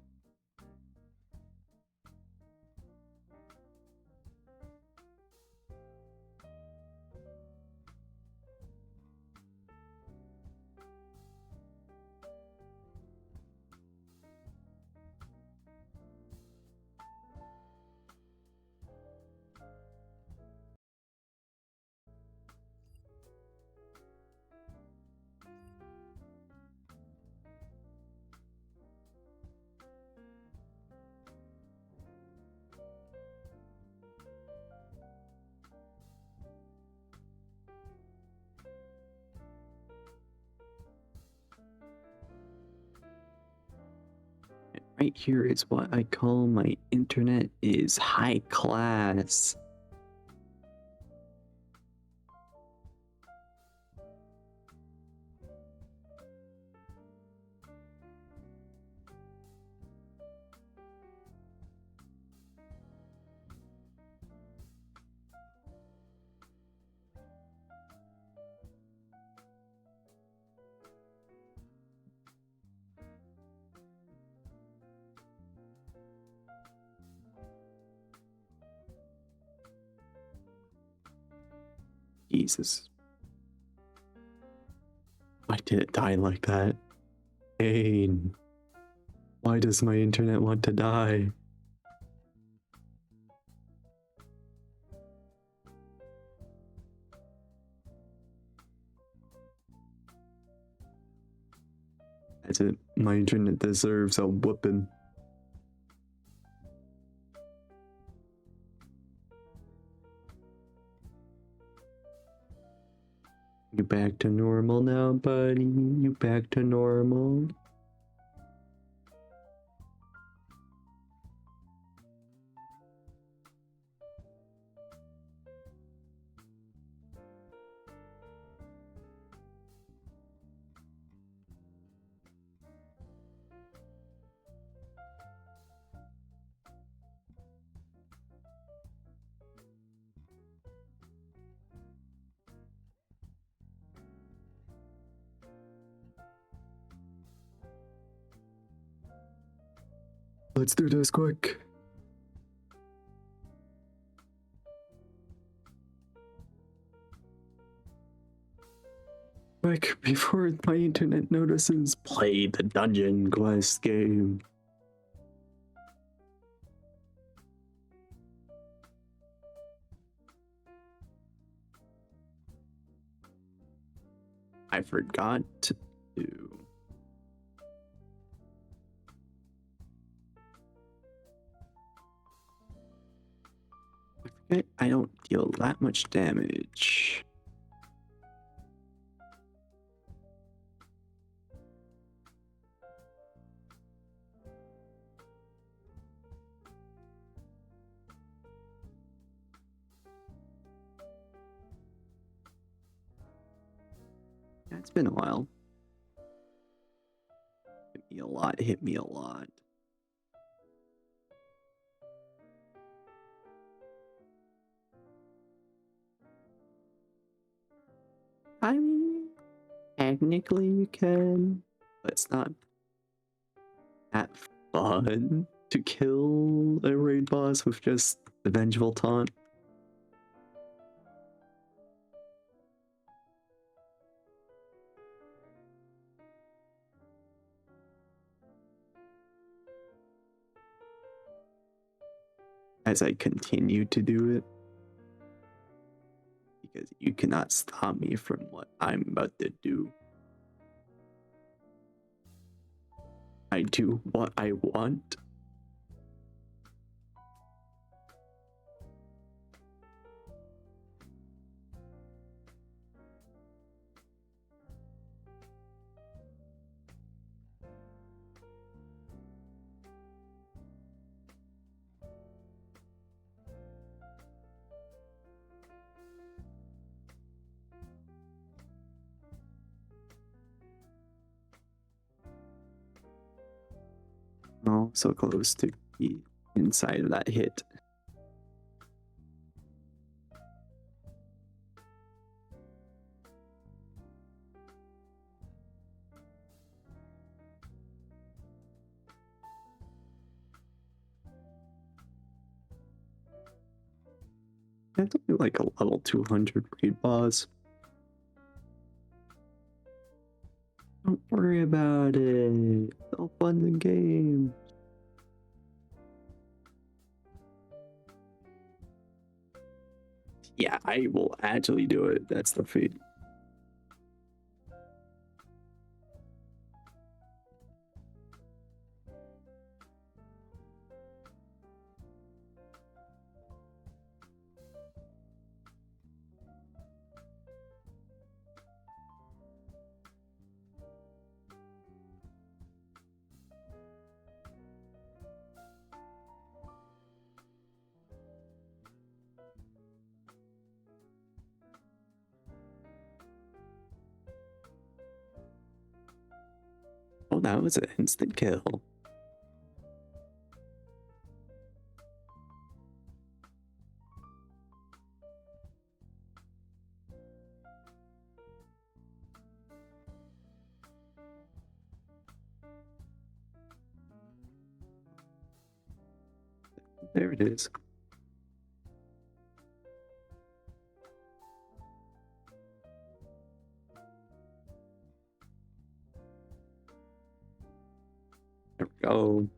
Right here is what I call my internet is high class. Jesus. Why did it die like that? Pain. Why does my internet want to die? That's it. My internet deserves a whooping. You back to normal now, buddy? You back to normal? Let's do this quick. Quick, before my internet notices, play the Dungeon Quest game. I forgot to do. I don't deal that much damage. It's been a while. Hit me a lot, hit me a lot. I mean, technically you can, but it's not that fun to kill a raid boss with just the vengeful taunt. As I continue to do it, because you cannot stop me from what I'm about to do. I do what I want. Oh, so close to be inside of that hit. I have to do like a level 200 raid boss. Don't worry about it. It's all fun and games. Yeah, I will actually do it. That's the feat. Oh, that was an instant kill. There it is. There we go.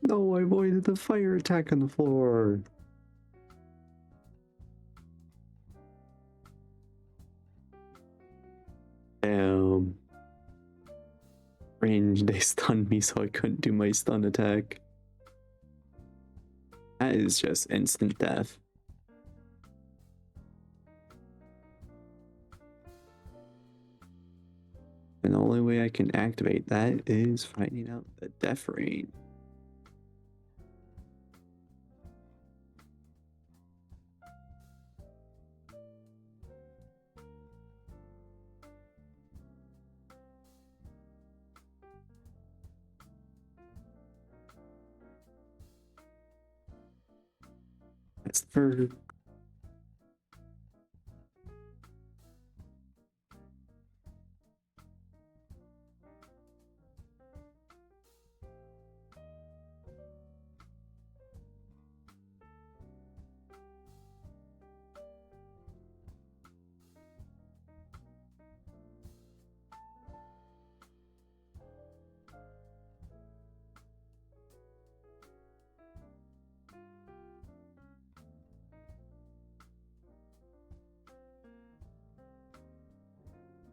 No, I avoided the fire attack on the floor. Damn. Range, they stunned me so I couldn't do my stun attack. That is just instant death. And the only way I can activate that is finding out the death range. That's for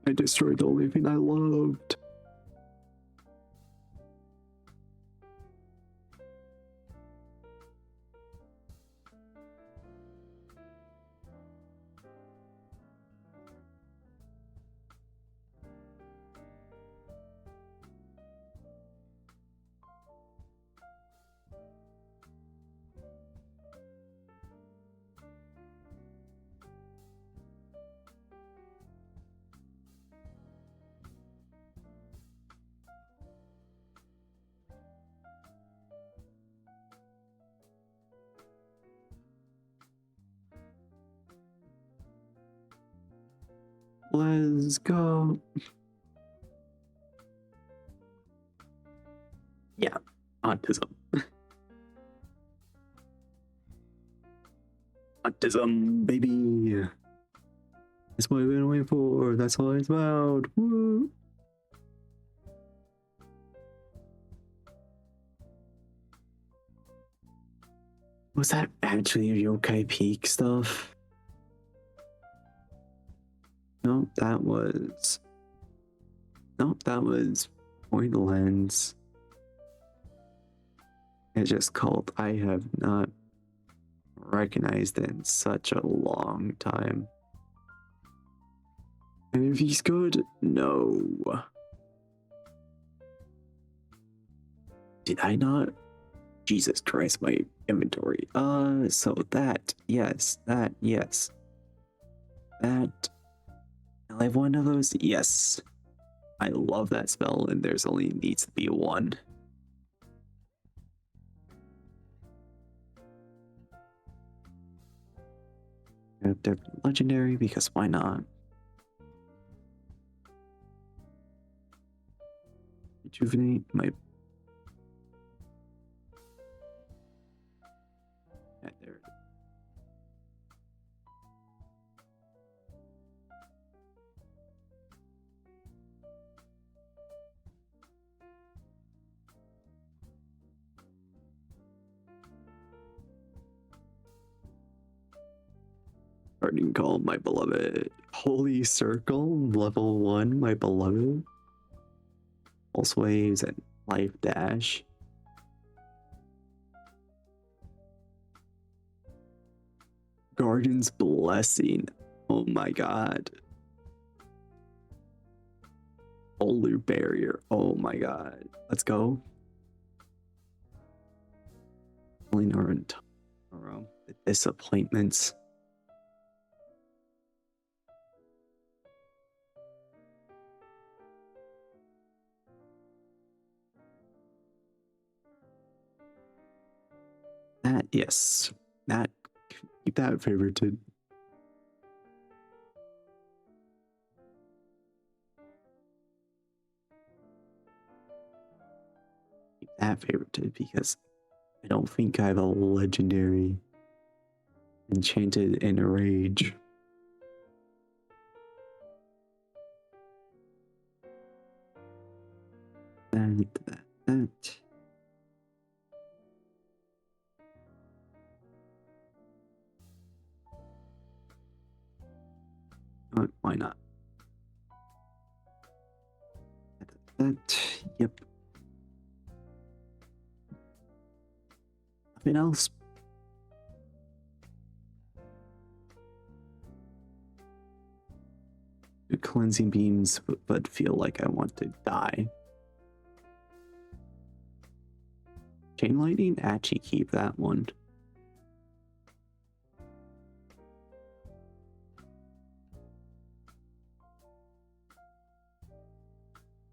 I destroyed the only thing I loved. Let's go. Yeah, autism. Autism, baby. That's what we've been waiting for. That's all it's about. Woo. Was that actually yokai peak stuff? Nope, that was point lens. It's just called I have not recognized it in such a long time. And if he's good, no. Did I not? Jesus Christ, my inventory. So that, yes, that, yes. That. I have one of those, yes. I love that spell, and there's only needs to be one. They're legendary because why not? Rejuvenate my. Yeah, there. Guardian Call, my beloved. Holy Circle, level 1, my beloved. Pulse Waves and Life Dash. Guardian's Blessing. Oh my god. Polar Barrier. Oh my god. Let's go. The disappointments. That, yes. That, keep that favorited. Keep that favorited because I don't think I have a legendary Enchanted Enrage. That. Why not? That. Yep. Nothing else. Cleansing beams, but feel like I want to die. Chain lightning, actually keep that one.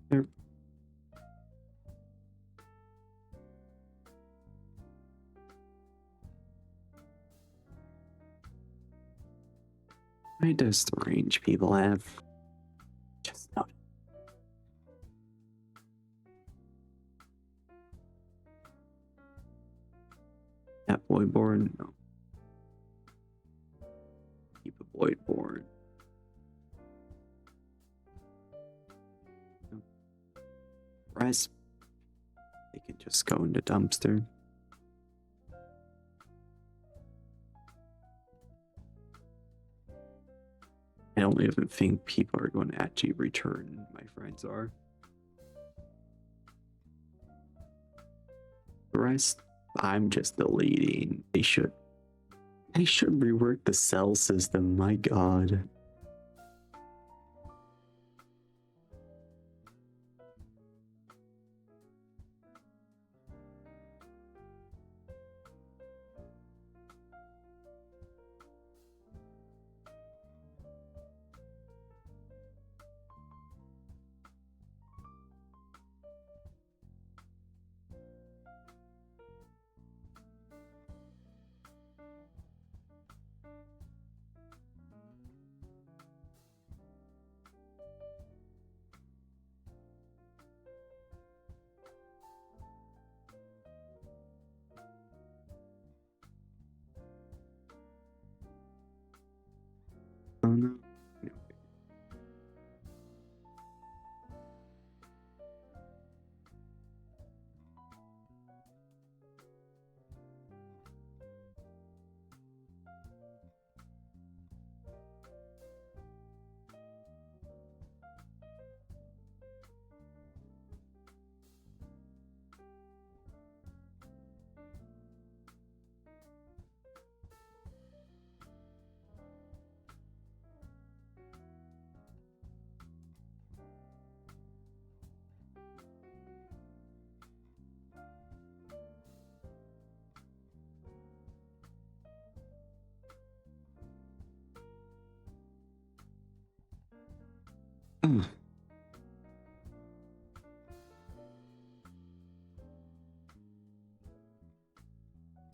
There. Why does the range people have? Just not. That Voidborn? No. Keep a Voidborn. No. Rest. They can just go into dumpster. I don't even think people are going to actually return. My friends are. The rest, I'm just deleting. They should rework the cell system. My god.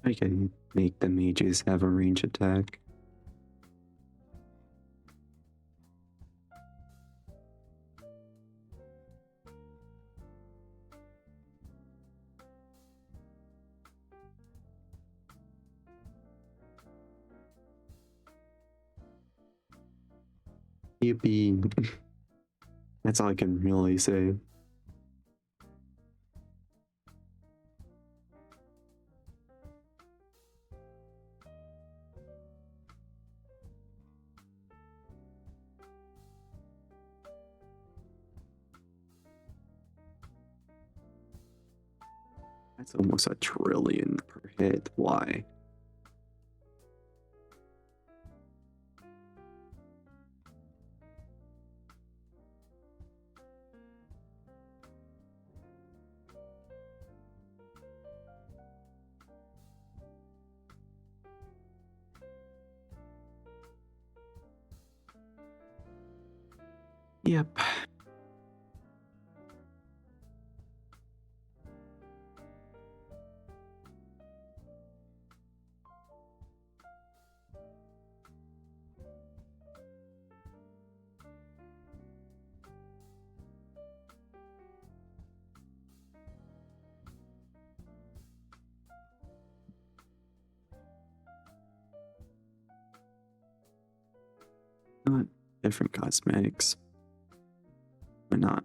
I can make the mages have a range attack. Yippee. That's all I can really say. That's almost a trillion per hit. Why? Yep. Not different cosmetics. Why not?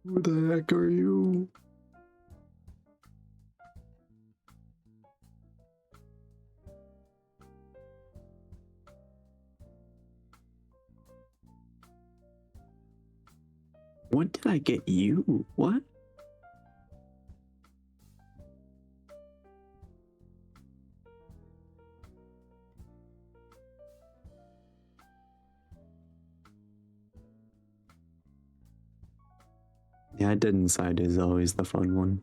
Who the heck are you? When did I get you? What? Yeah, dead inside is always the fun one.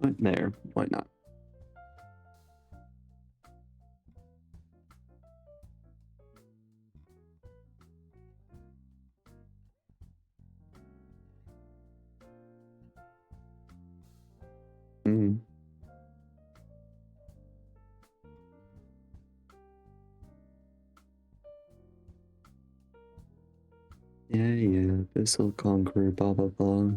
But there, why not? Mm. Yeah, this'll conquer, blah blah blah.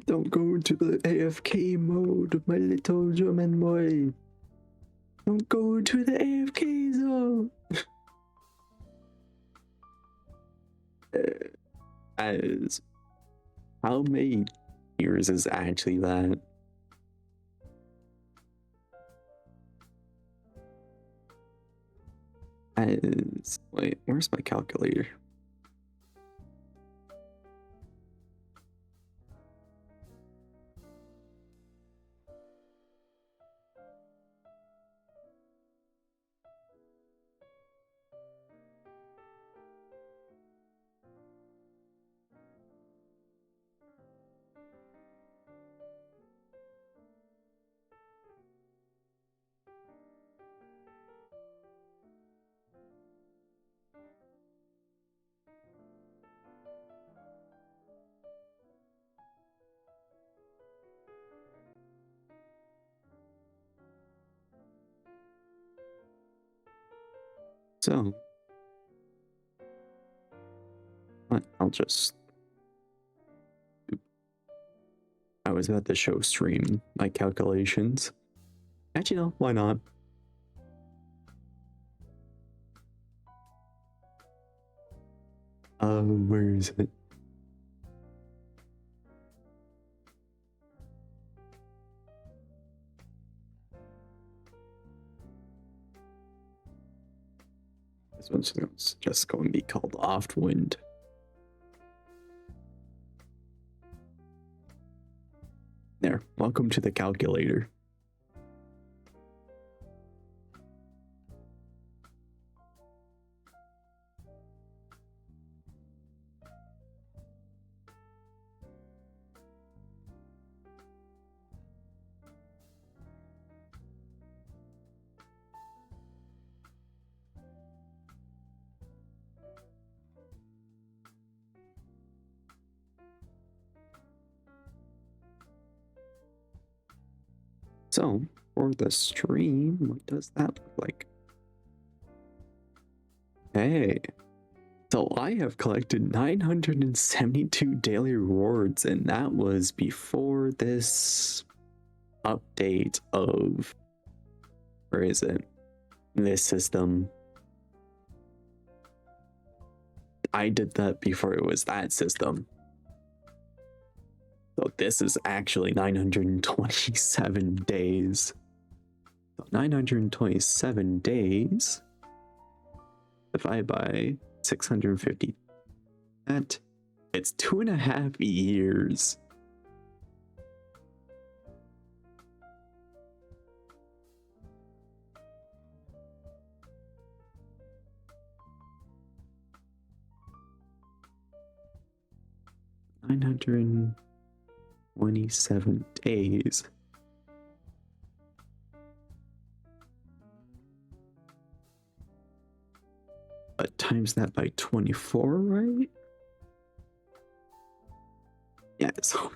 Don't go into the AFK mode, my little German boy. Don't go to the AFK zone. As how many years is actually that? As wait, where's my calculator? So, I'll just. I was about to show stream my calculations. Actually, no, why not? Where is it? This one's just going to be called Offwind. There, welcome to the calculator. So, for the stream, what does that look like? Hey, so I have collected 972 daily rewards, and that was before this update of, where is it? This system. I did that before it was that system. So this is actually 927 days. So 927 days divided by 650. That it's 2.5 years. $927 days. But times that by 24, right? Yeah, so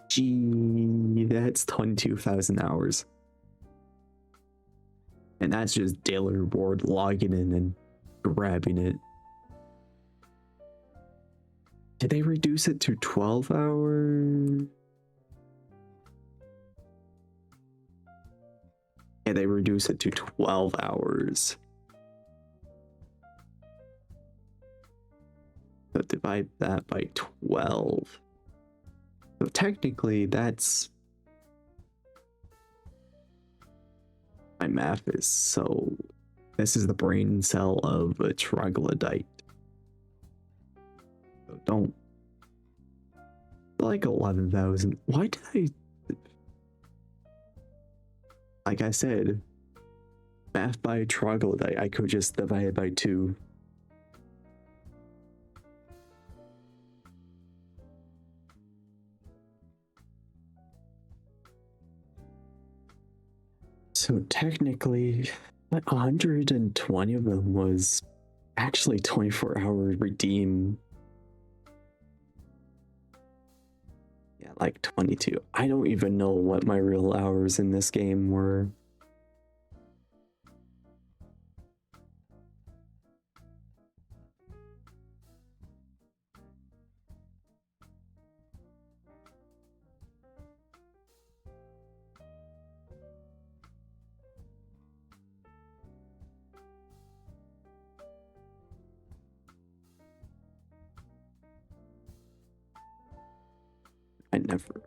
gee, that's 22,000 hours. And that's just daily reward logging in and grabbing it. Did they reduce it to 12 hours? Yeah, they reduce it to 12 hours. So divide that by 12. So technically that's... My math is so... This is the brain cell of a troglodyte. So don't... Like 11,000. Why did I... Like I said, math by a troglodyte, I could just divide it by 2. So technically, 120 of them was actually 24-hour redeem. Yeah, like 22. I don't even know what my real hours in this game were. I never.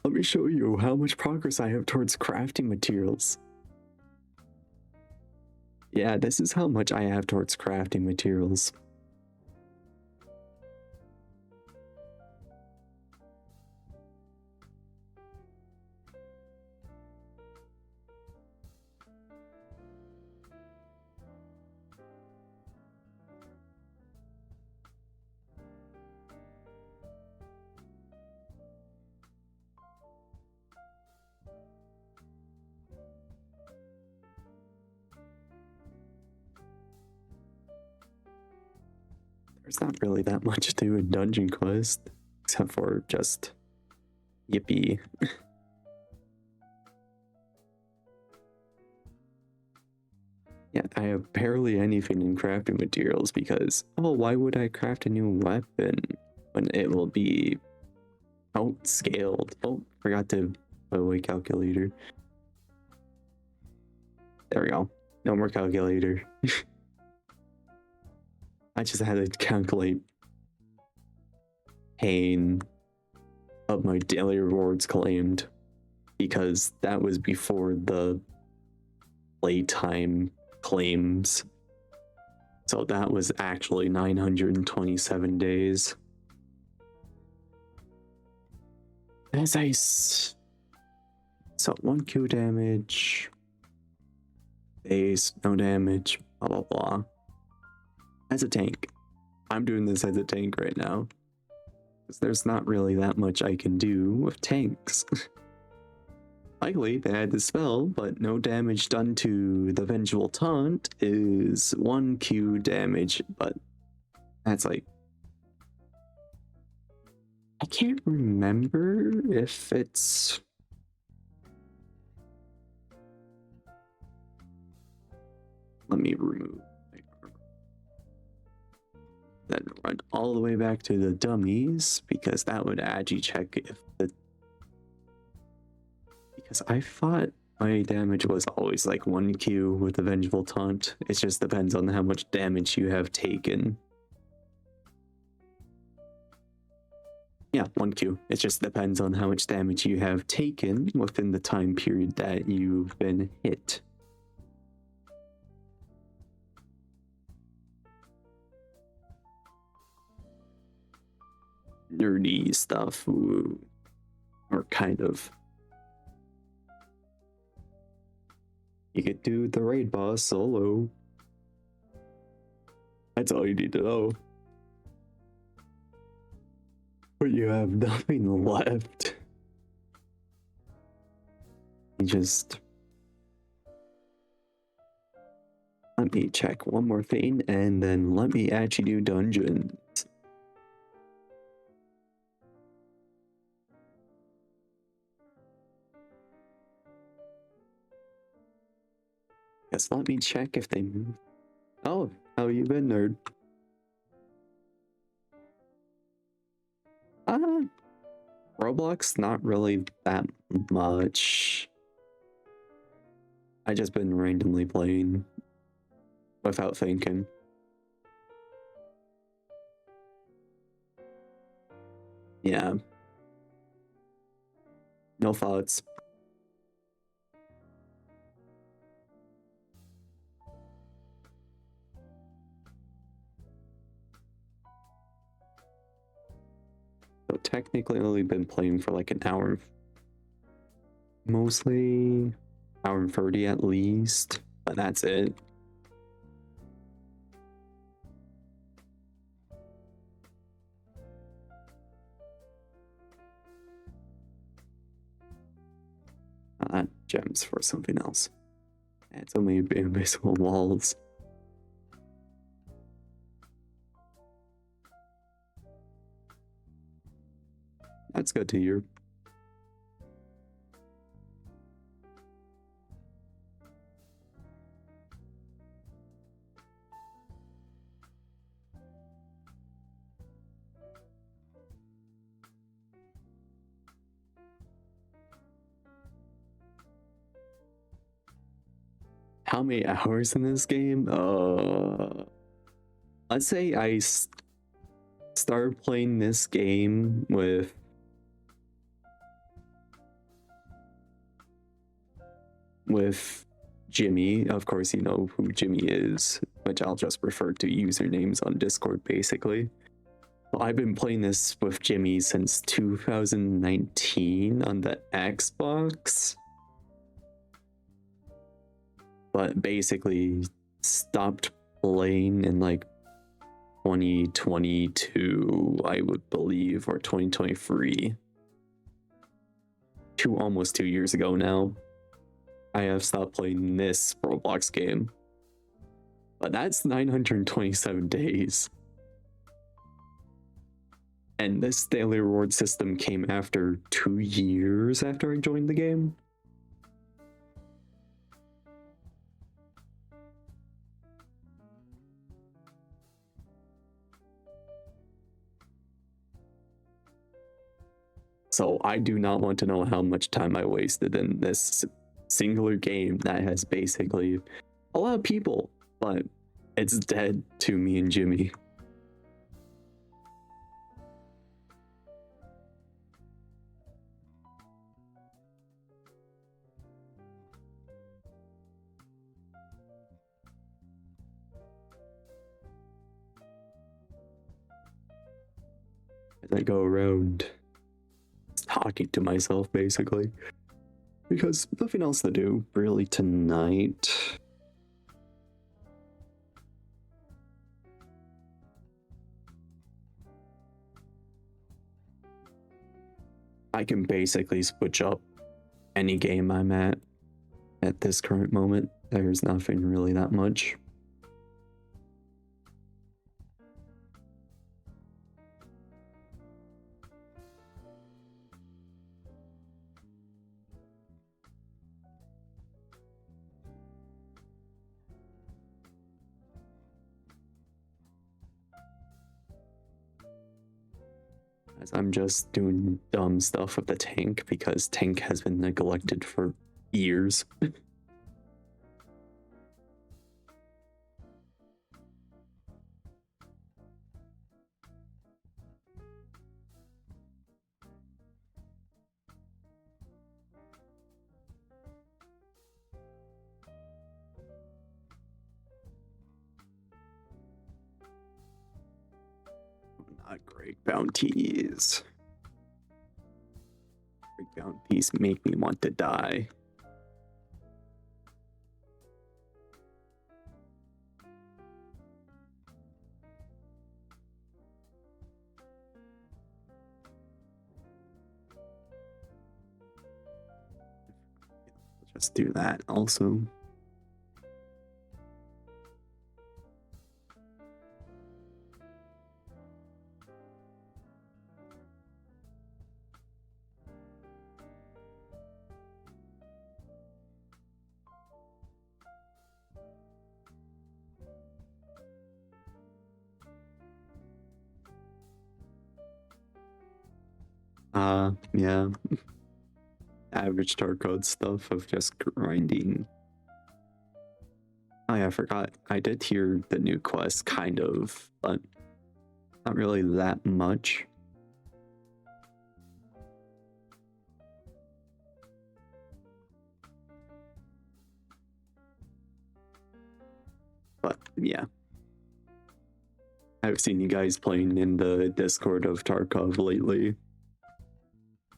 Let me show you how much progress I have towards crafting materials. Yeah, this is how much I have towards crafting materials. There's not really that much to do in Dungeon Quest, except for just yippee. Yeah, I have barely anything in crafting materials because, oh, why would I craft a new weapon when it will be outscaled? Oh, forgot to put away calculator. There we go. No more calculator. I just had to calculate pain of my daily rewards claimed because that was before the playtime claims. So that was actually 927 days. As so 1Q damage, base, no damage, blah blah blah. As a tank, I'm doing this as a tank right now, because there's not really that much I can do with tanks. Likely they had the spell, but no damage done to the Vengeful Taunt is 1Q damage, but that's like, I can't remember if it's, let me remove, then run all the way back to the dummies, because that would actually check if the, because I thought my damage was always like 1Q with the Vengeful Taunt. It just depends on how much damage you have taken. Yeah, 1Q. It just depends on how much damage you have taken within the time period that you've been hit. Nerdy stuff, ooh, or kind of. You could do the raid boss solo. That's all you need to know. But you have nothing left. You just... Let me check one more thing, and then let me actually do dungeons. Yes, let me check if they move. Oh, how you been, nerd? Roblox, not really that much. I just been randomly playing without thinking. Yeah. No thoughts. So technically I've only been playing for like an hour. Mostly hour and 30 at least, but that's it. Gems for something else. It's only invisible walls. That's good to hear. How many hours in this game? Let's say I started playing this game with Jimmy. Of course, you know who Jimmy is, which I'll just refer to usernames on Discord basically. Well, I've been playing this with Jimmy since 2019 on the Xbox, but basically stopped playing in like 2022, I would believe, or 2023. Almost 2 years ago now, I have stopped playing this Roblox game. But that's 927 days. And this daily reward system came after 2 years after I joined the game. So I do not want to know how much time I wasted in this singular game that has basically a lot of people, but it's dead to me and Jimmy. as I go around talking to myself, basically. Because nothing else to do, really, tonight. I can basically switch up any game I'm at this current moment. There's nothing really that much. As I'm just doing dumb stuff with the tank because tank has been neglected for years. Not great bounties. Great bounties make me want to die. Just do that also. Yeah. Average Tarkov stuff of just grinding. Oh yeah, I forgot. I did hear the new quest, kind of, but not really that much. But yeah. I've seen you guys playing in the Discord of Tarkov lately.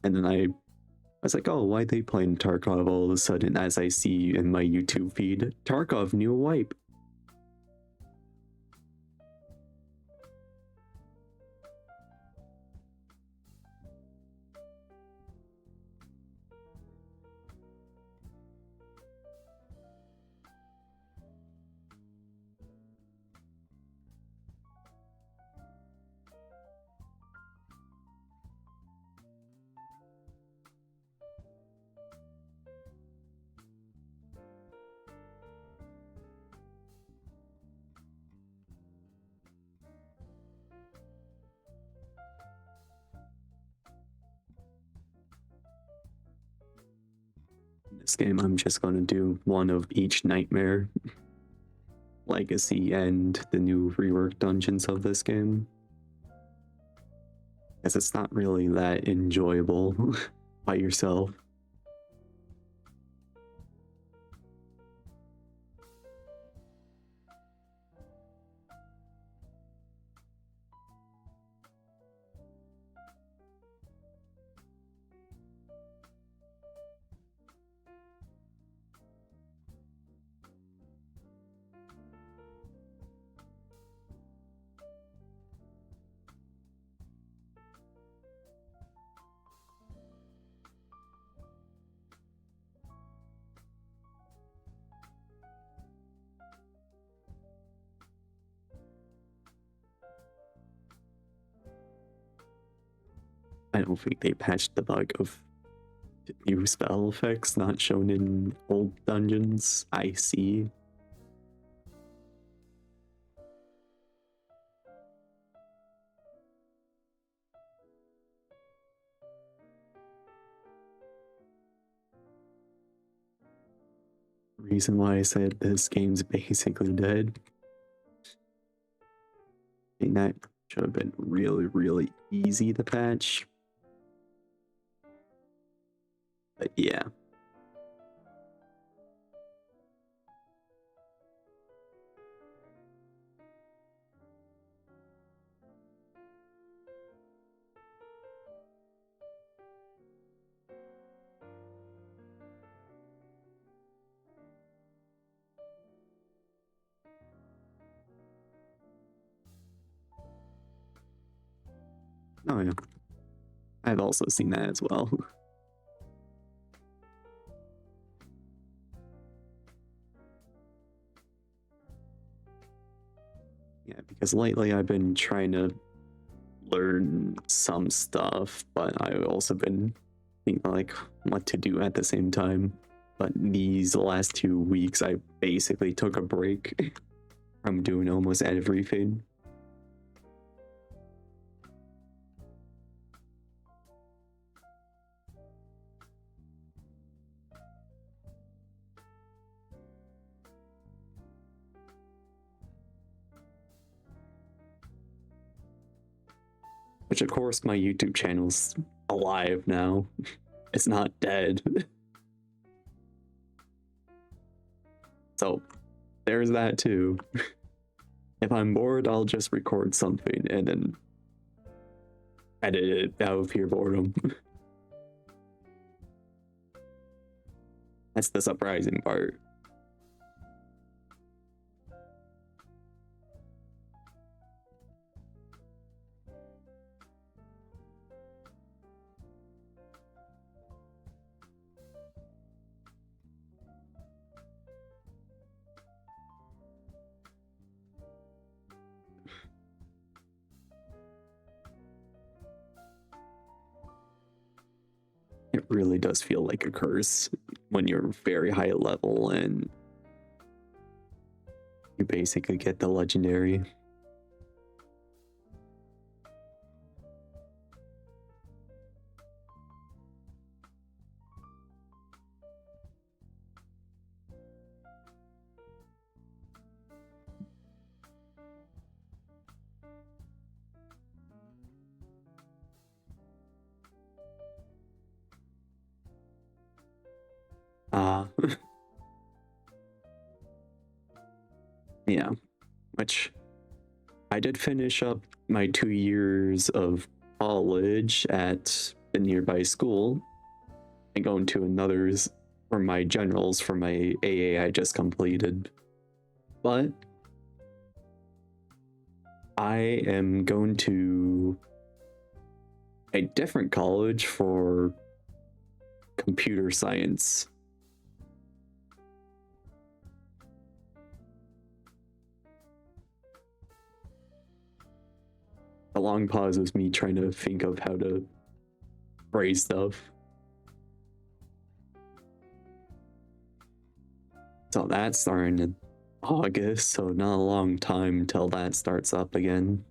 And then I was like, oh, why are they playing Tarkov all of a sudden as I see in my YouTube feed? Tarkov new wipe. This game, I'm just gonna do one of each nightmare, legacy, and the new reworked dungeons of this game. Because it's not really that enjoyable by yourself. I don't think they patched the bug of new spell effects not shown in old dungeons. I see. Reason why I said this game's basically dead. I think that should have been really easy to patch. But yeah. Oh yeah, I've also seen that as well. Yeah, because lately I've been trying to learn some stuff, but I've also been thinking like what to do at the same time. But these last 2 weeks, I basically took a break from doing almost everything. Which of course my YouTube channel's alive now. It's not dead. So there's that too. If I'm bored, I'll just record something and then edit it out of pure boredom. That's the surprising part. It really does feel like a curse when you're very high level and you basically get the legendary. Yeah, which I did finish up my 2 years of college at the nearby school and going to another's for my generals for my AA I just completed. But I am going to a different college for computer science. A long pause was me trying to think of how to phrase stuff. So that's starting in August, so not a long time until that starts up again.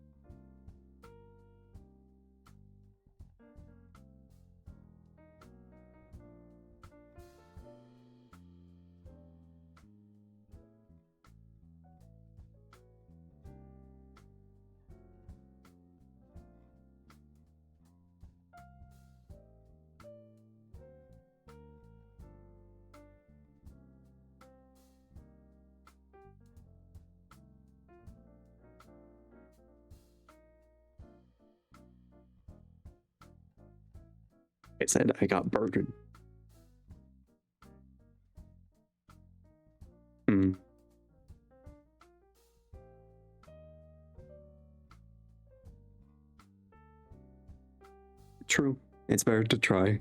I said I got burgered. True. It's better to try.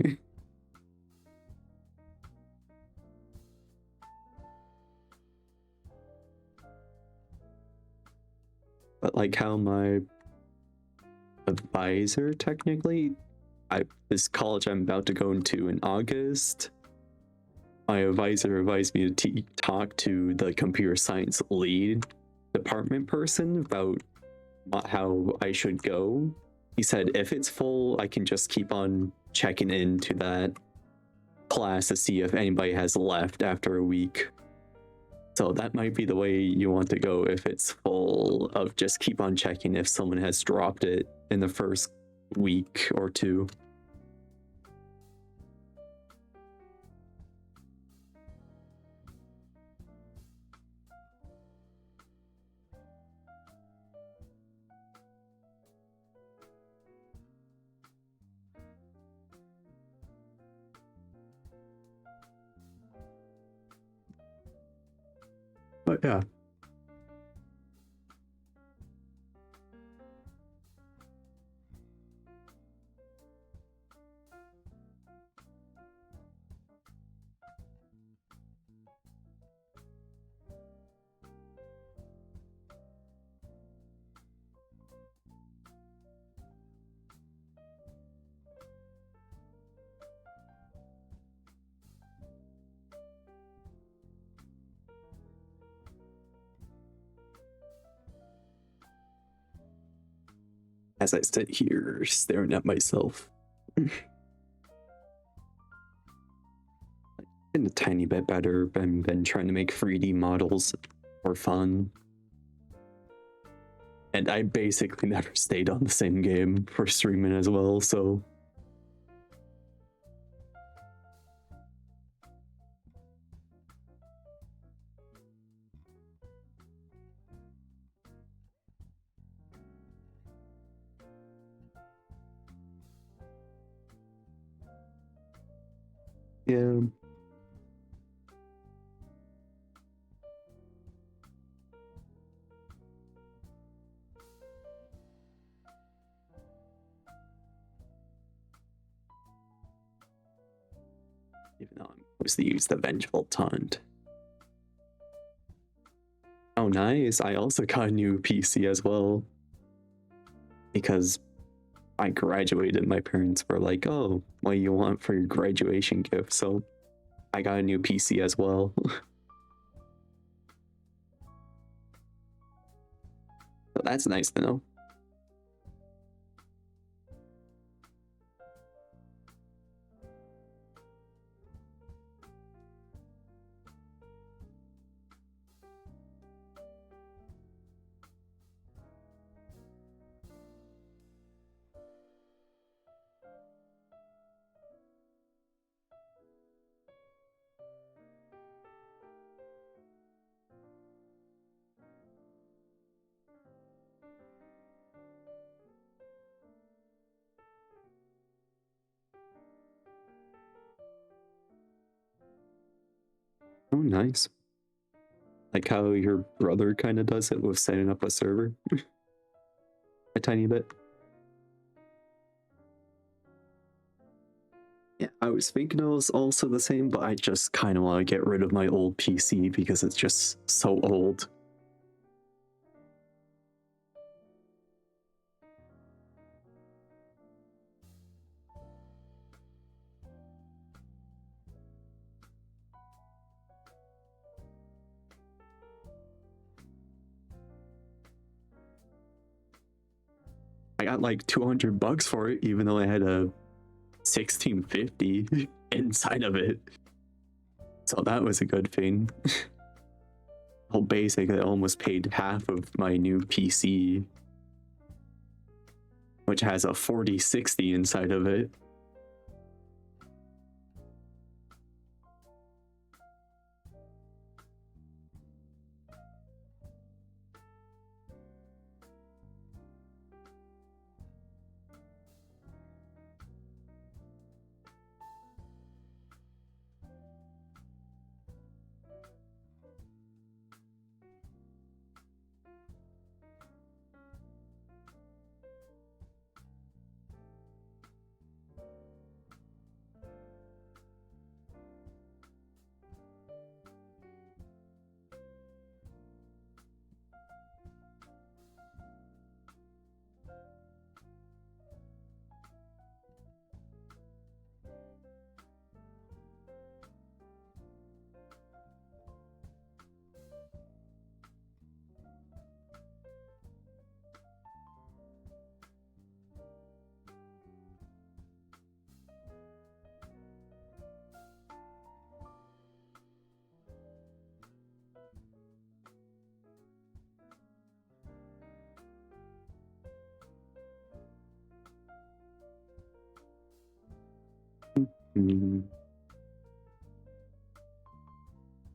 But like how my advisor technically, this college I'm about to go into in August, my advisor advised me to talk to the computer science lead department person about how I should go. He said if it's full, I can just keep on checking into that class to see if anybody has left after a week. So that might be the way you want to go if it's full, of just keep on checking if someone has dropped it in the first week or two. But yeah. as I sit here staring at myself. Been a tiny bit better, been trying to make 3D models for fun. And I basically never stayed on the same game for streaming as well, so... Yeah. Even though I'm supposed to use the Vengeful Taunt. Oh, nice. I also got a new PC as well. Because I graduated, my parents were like, oh, what do you want for your graduation gift? So I got a new PC as well. So that's nice to know. Oh, nice. Like how your brother kind of does it with setting up a server. A tiny bit. Yeah, I was thinking it was also the same, but I just kind of want to get rid of my old PC because it's just so old. I got like $200 for it, even though I had a 1650 inside of it. So that was a good thing. Well, basically, I almost paid half of my new PC, which has a 4060 inside of it.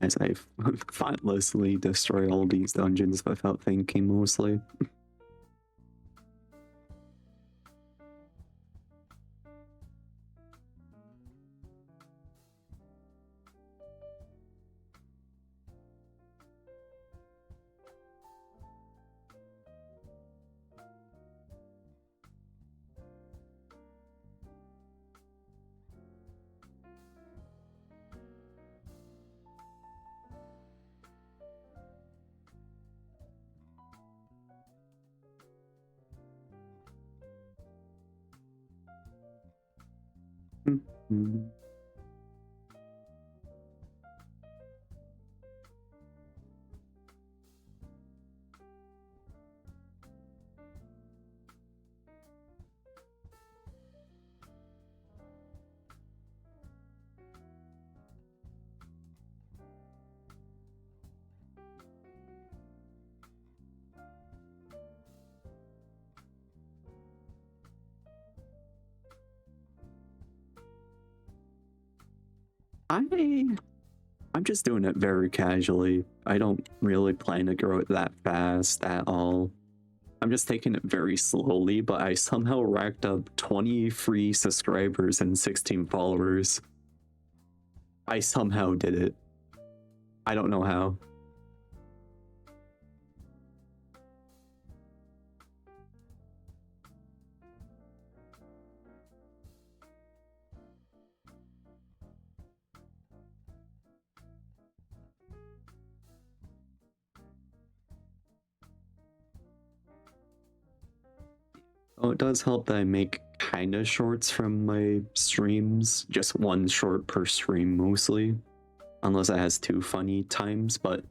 As I thoughtlessly destroy all these dungeons without thinking mostly. I'm just doing it very casually. I don't really plan to grow it that fast at all. I'm just taking it very slowly, but I somehow racked up 20 free subscribers and 16 followers. I somehow did it. I don't know how. Oh, it does help that I make kinda shorts from my streams. Just one short per stream mostly. Unless it has 2 funny times, but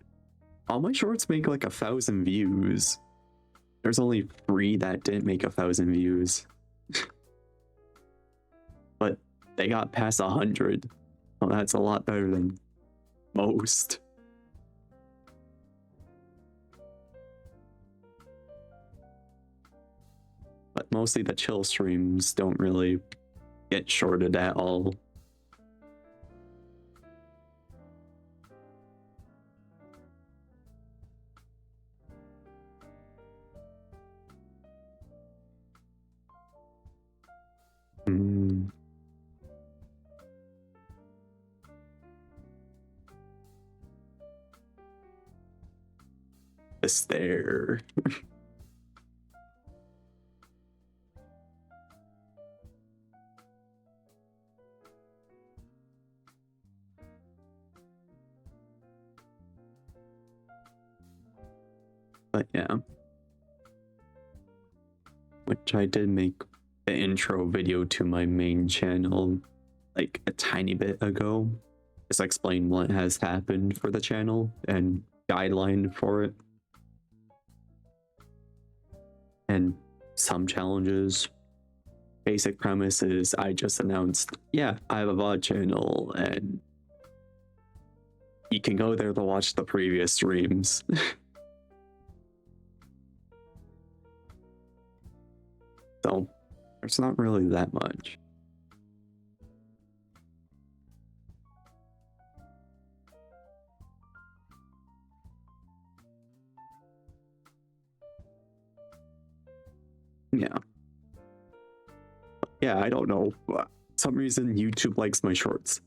all my shorts make like 1,000 views. There's only 3 that didn't make 1,000 views. But they got past 100. Well, that's a lot better than most. But mostly the chill streams don't really get shorted at all. The stare. But yeah. Which I did make the intro video to my main channel like a tiny bit ago. Just explain what has happened for the channel and guideline for it. And some challenges. Basic premise is I just announced, yeah, I have a VOD channel and you can go there to watch the previous streams. So there's not really that much. Yeah. Yeah, I don't know. For some reason YouTube likes my shorts.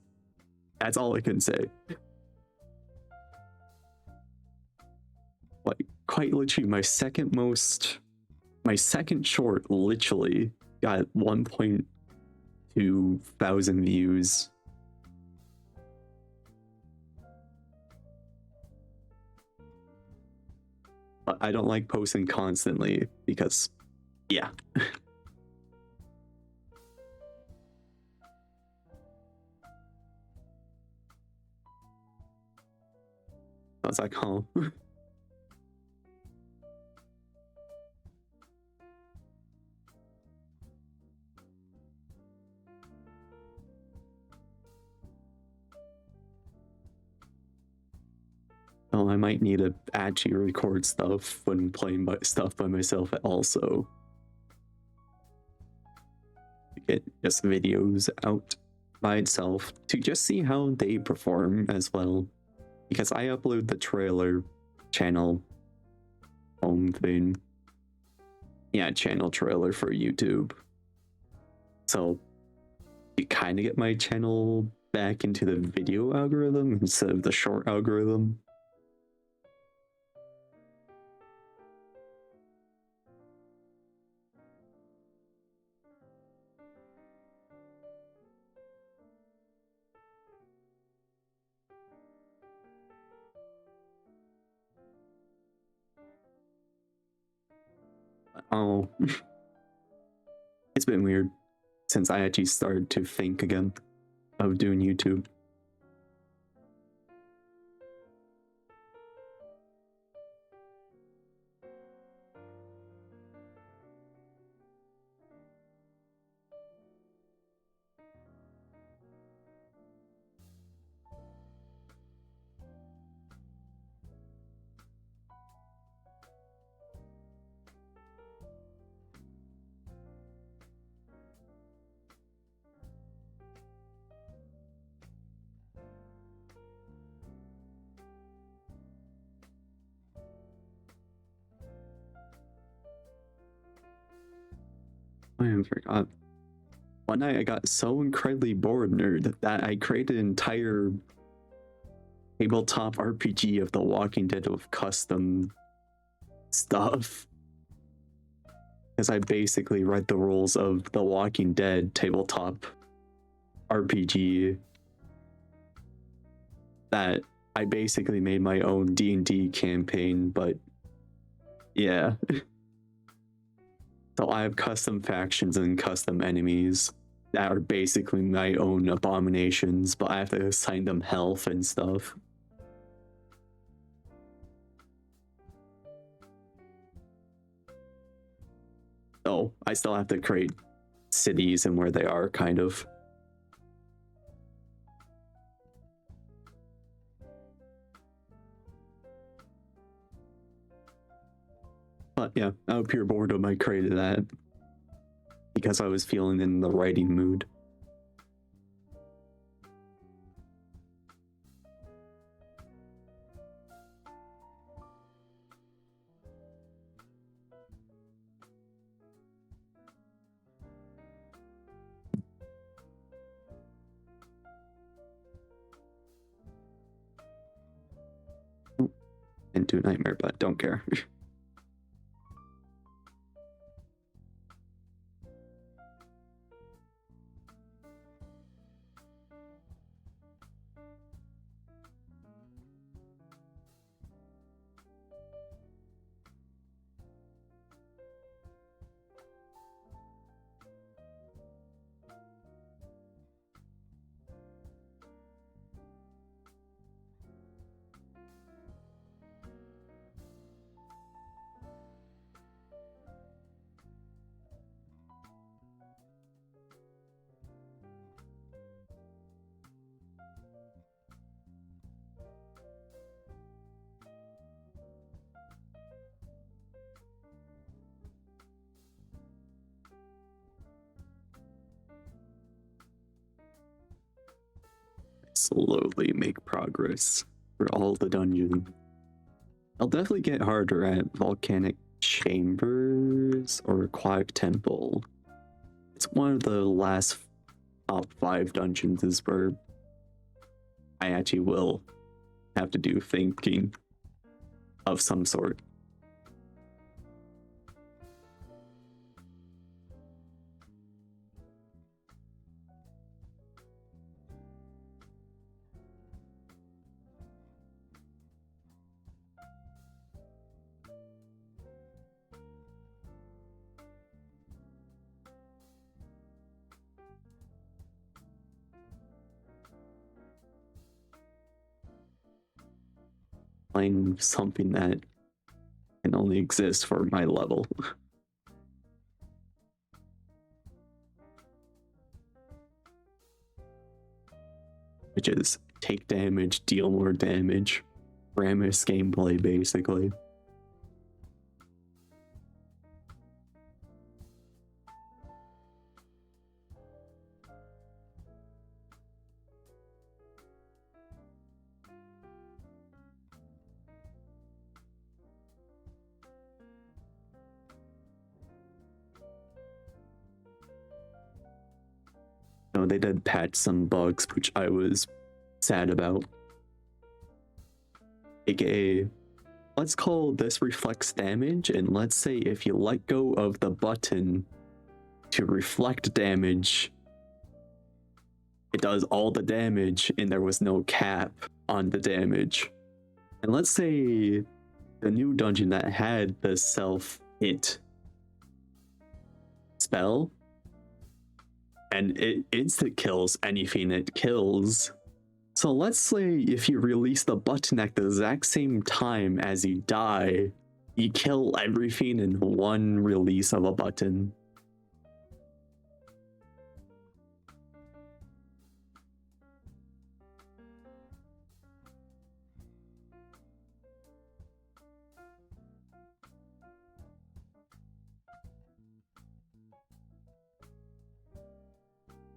That's all I can say. Like, quite literally, my second short literally got 1.2 thousand views. But I don't like posting constantly because, yeah. I was like, huh? Oh, I might need to actually record stuff when playing stuff by myself also. Get just videos out by itself to just see how they perform as well. Because I upload the trailer channel home thing. Yeah, channel trailer for YouTube. So you kind of get my channel back into the video algorithm instead of the short algorithm. Oh, it's been weird since I actually started to think again of doing YouTube. I forgot. One night I got so incredibly bored, nerd, that I created an entire tabletop RPG of The Walking Dead with custom stuff. Because I basically read the rules of The Walking Dead tabletop RPG that I basically made my own D&D campaign, but yeah. So I have custom factions and custom enemies that are basically my own abominations, but I have to assign them health and stuff. So I still have to create cities and where they are, kind of. But yeah, out of pure boredom, I created that because I was feeling in the writing mood. Into a nightmare, but don't care. Slowly make progress for all the dungeons. I'll definitely get harder at volcanic chambers or aquatic temple. It's one of the last top 5 dungeons is where I actually will have to do thinking of some sort. Find something that can only exist for my level. Which is take damage, deal more damage. Ramus gameplay, basically. No, they did patch some bugs, which I was sad about. AKA, let's call this reflects damage, and let's say if you let go of the button to reflect damage, it does all the damage and there was no cap on the damage. And let's say the new dungeon that had the self-hit spell, and it instant kills anything it kills. So let's say if you release the button at the exact same time as you die, you kill everything in one release of a button.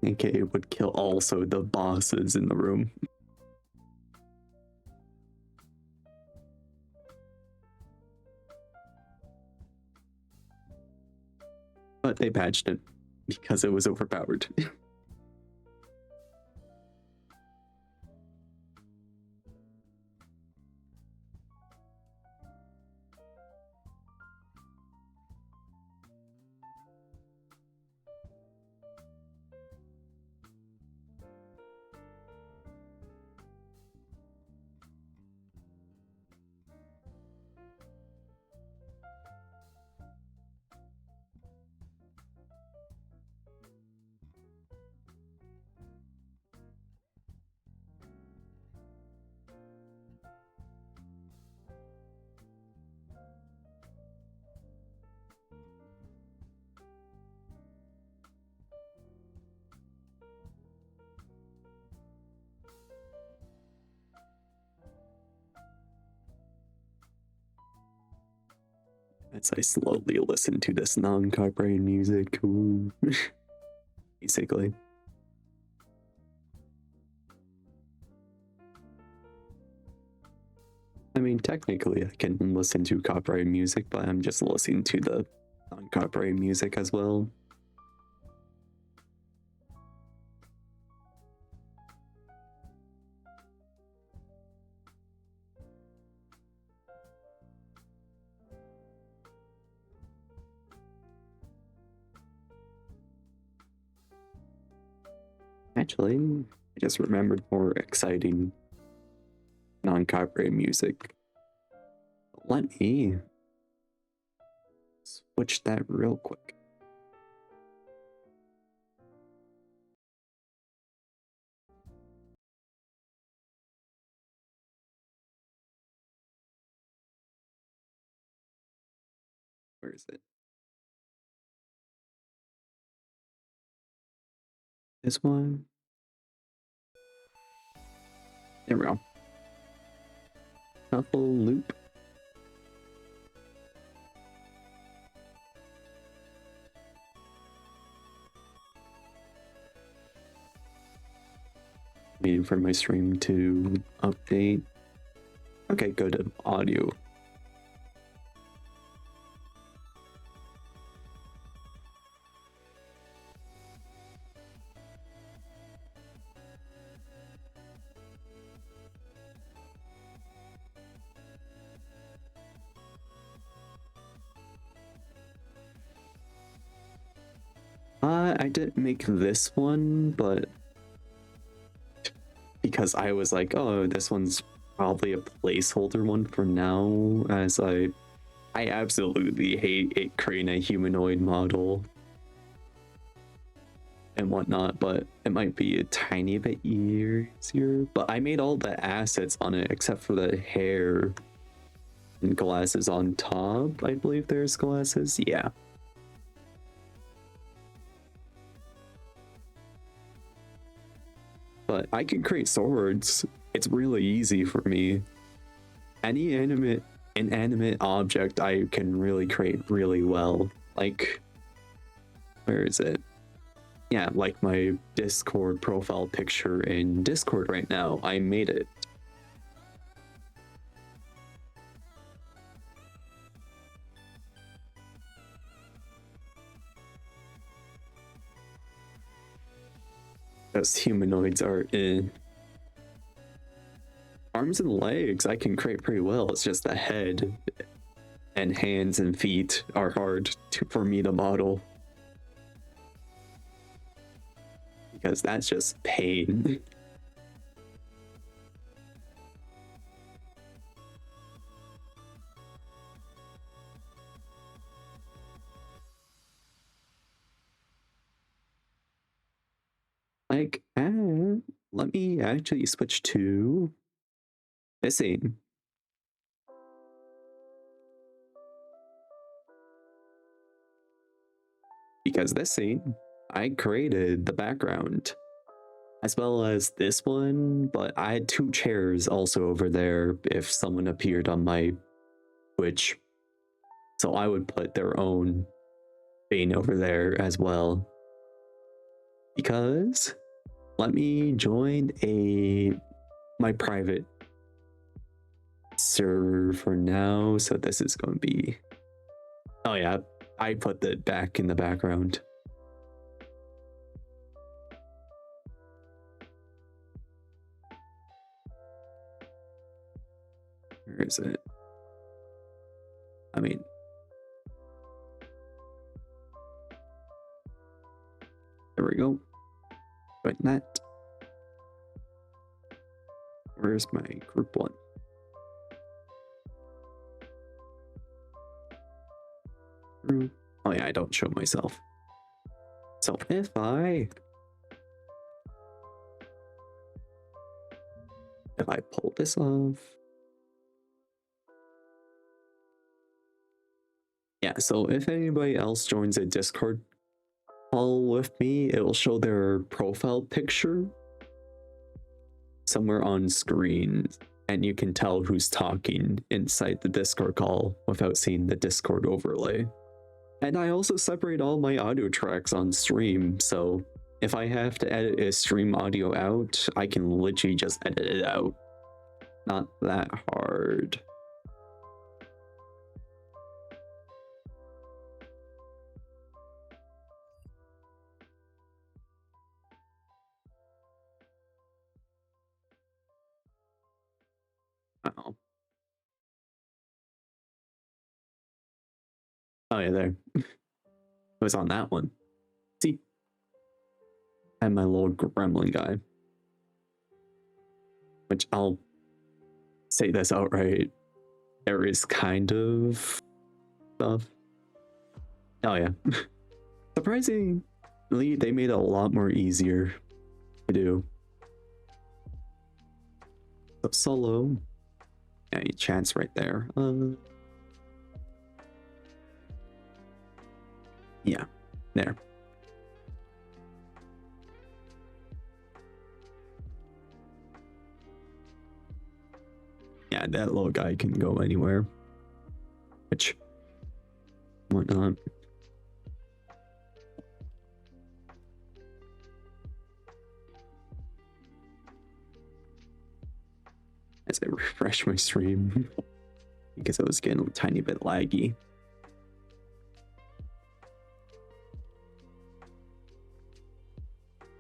Okay, it would kill also the bosses in the room. But they patched it. because it was overpowered. As I slowly listen to this non-copyrighted music, ooh. Basically. I mean, technically I can listen to copyrighted music, but I'm just listening to the non-copyrighted music as well. Actually, I just remembered more exciting non-copyrighted music. Let me switch that real quick. Where is it? This one? There we go. Shuffle loop. Waiting for my stream to update. Okay, go to audio. I didn't make this one, but because I was like, oh, this one's probably a placeholder one for now, as I absolutely hate it creating a humanoid model and whatnot, but it might be a tiny bit easier. But I made all the assets on it except for the hair and glasses on top. I believe there's glasses. Yeah. But I can create swords. It's really easy for me. Any inanimate object I can really create really well. Like, where is it? Yeah, like my Discord profile picture in Discord right now. I made it. Those humanoids are in. Arms and legs I can create pretty well. It's just the head and hands and feet are hard for me to model. Because that's just pain. Like, let me actually switch to this scene. Because this scene, I created the background as well as this one, but I had two chairs also over there if someone appeared on my Twitch. So I would put their own thing over there as well. Because let me join my private server for now. So this is going to be, oh yeah, I put that back in the background. Where is it? I mean, there we go. But that. Where's my group one? Group. Oh yeah, I don't show myself. So if I pull this off. Yeah, so if anybody else joins a Discord call with me, it will show their profile picture somewhere on screen, and you can tell who's talking inside the Discord call without seeing the Discord overlay. And I also separate all my audio tracks on stream, so if I have to edit a stream audio out, I can literally just edit it out. Not that hard. Uh-oh. Oh yeah, there. It was on that one. See? And my little gremlin guy. Which I'll say this outright. There is kind of stuff. Oh yeah. Surprisingly, they made it a lot more easier to do. So solo. Yeah, chance right there. Yeah, there. Yeah, that little guy can go anywhere. Which, whatnot. As I refresh my stream, because it was getting a tiny bit laggy.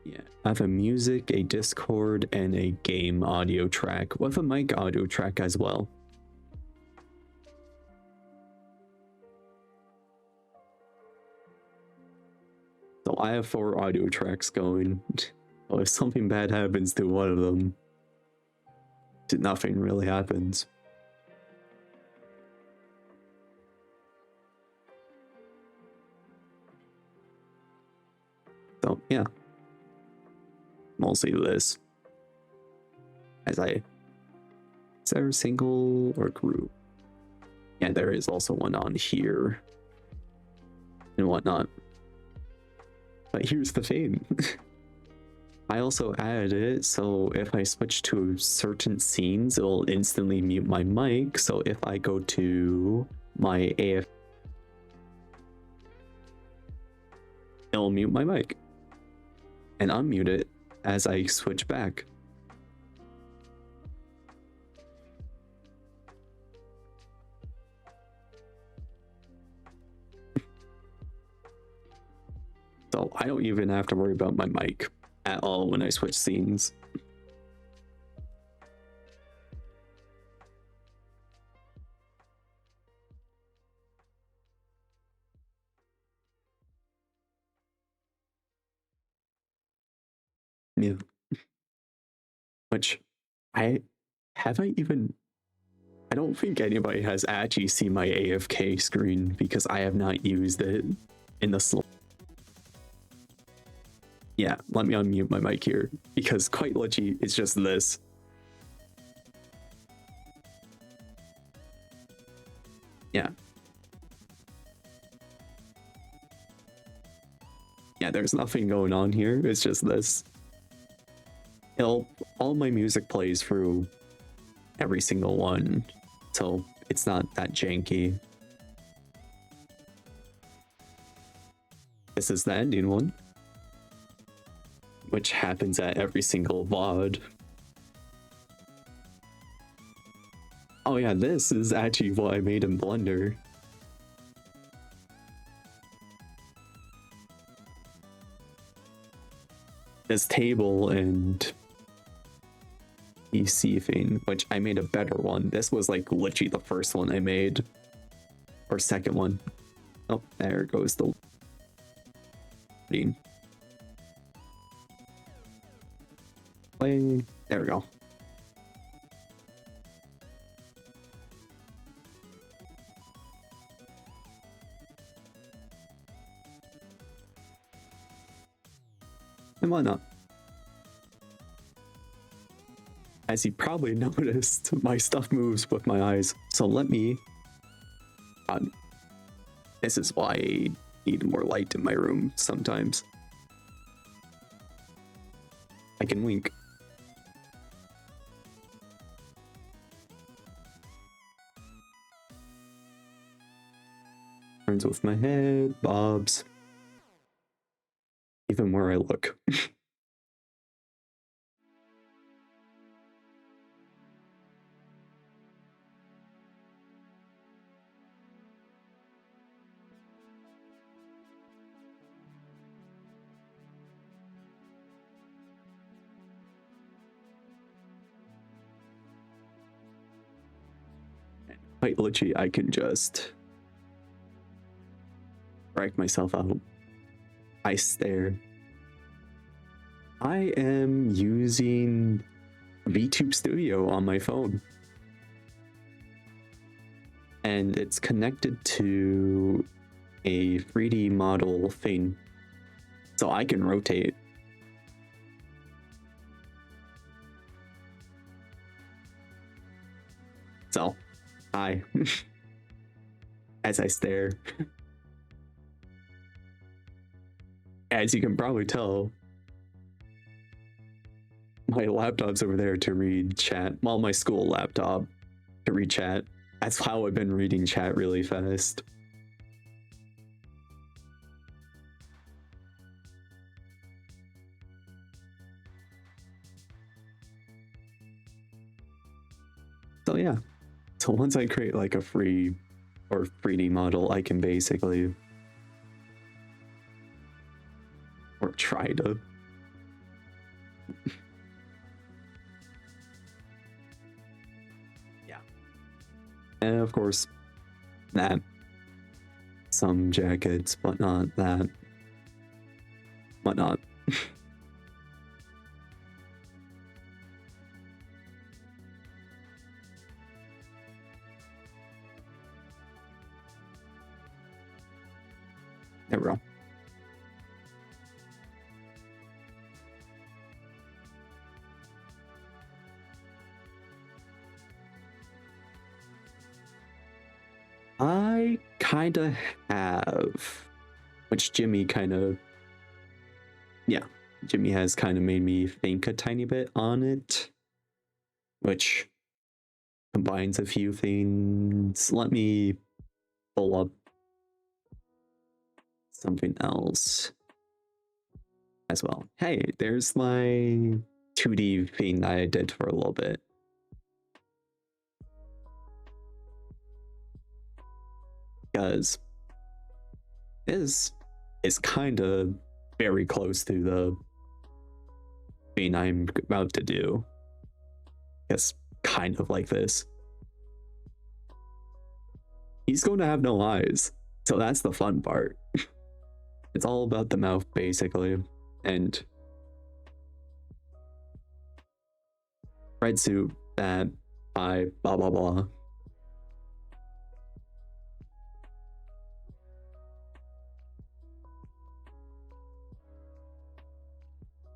Yeah, I have a music, a Discord, and a game audio track with a mic audio track as well. So I have 4 audio tracks going. So if something bad happens to one of them, nothing really happens. So yeah. Mostly this. Is there a single or group? Yeah, there is also one on here. And whatnot. But here's the thing. I also added it, so if I switch to certain scenes, it'll instantly mute my mic. So if I go to my AF, it'll mute my mic and unmute it as I switch back. So I don't even have to worry about my mic at all when I switch scenes. Yeah. Which I don't think anybody has actually seen my AFK screen because I have not used it in the Yeah, let me unmute my mic here because quite literally it's just this. Yeah. Yeah, there's nothing going on here. It's just this. All my music plays through every single one, so it's not that janky. This is the ending one, which happens at every single VOD. Oh yeah, this is actually what I made in Blender. This table and PC thing, which I made a better one. This was like literally the first one I made, or second one. Oh, there goes the play. There we go. And why not? As you probably noticed, my stuff moves with my eyes. So let me... this is why I need more light in my room sometimes. I can wink. Turns with my head, bobs. Even where I look. Quite literally, I can just break myself out. I stare. I am using VTube Studio on my phone. And it's connected to a 3D model thing. So I can rotate. So, hi. As I stare. As you can probably tell, my laptop's over there to read chat. Well, my school laptop to read chat. That's how I've been reading chat really fast. So yeah. So once I create like a free or 3D model, I can basically, or try to, yeah. And of course, that, some jackets, whatnot, that, whatnot. There we go. I kinda have, which Jimmy kinda, yeah, Jimmy has kind of made me think a tiny bit on it, which combines a few things. Let me pull up something else as well. Hey, there's my 2D thing that I did for a little bit. Because this is kind of very close to the thing I'm about to do. It's kind of like this. He's going to have no eyes, so that's the fun part. It's all about the mouth, basically. And red suit, that, I, blah, blah, blah.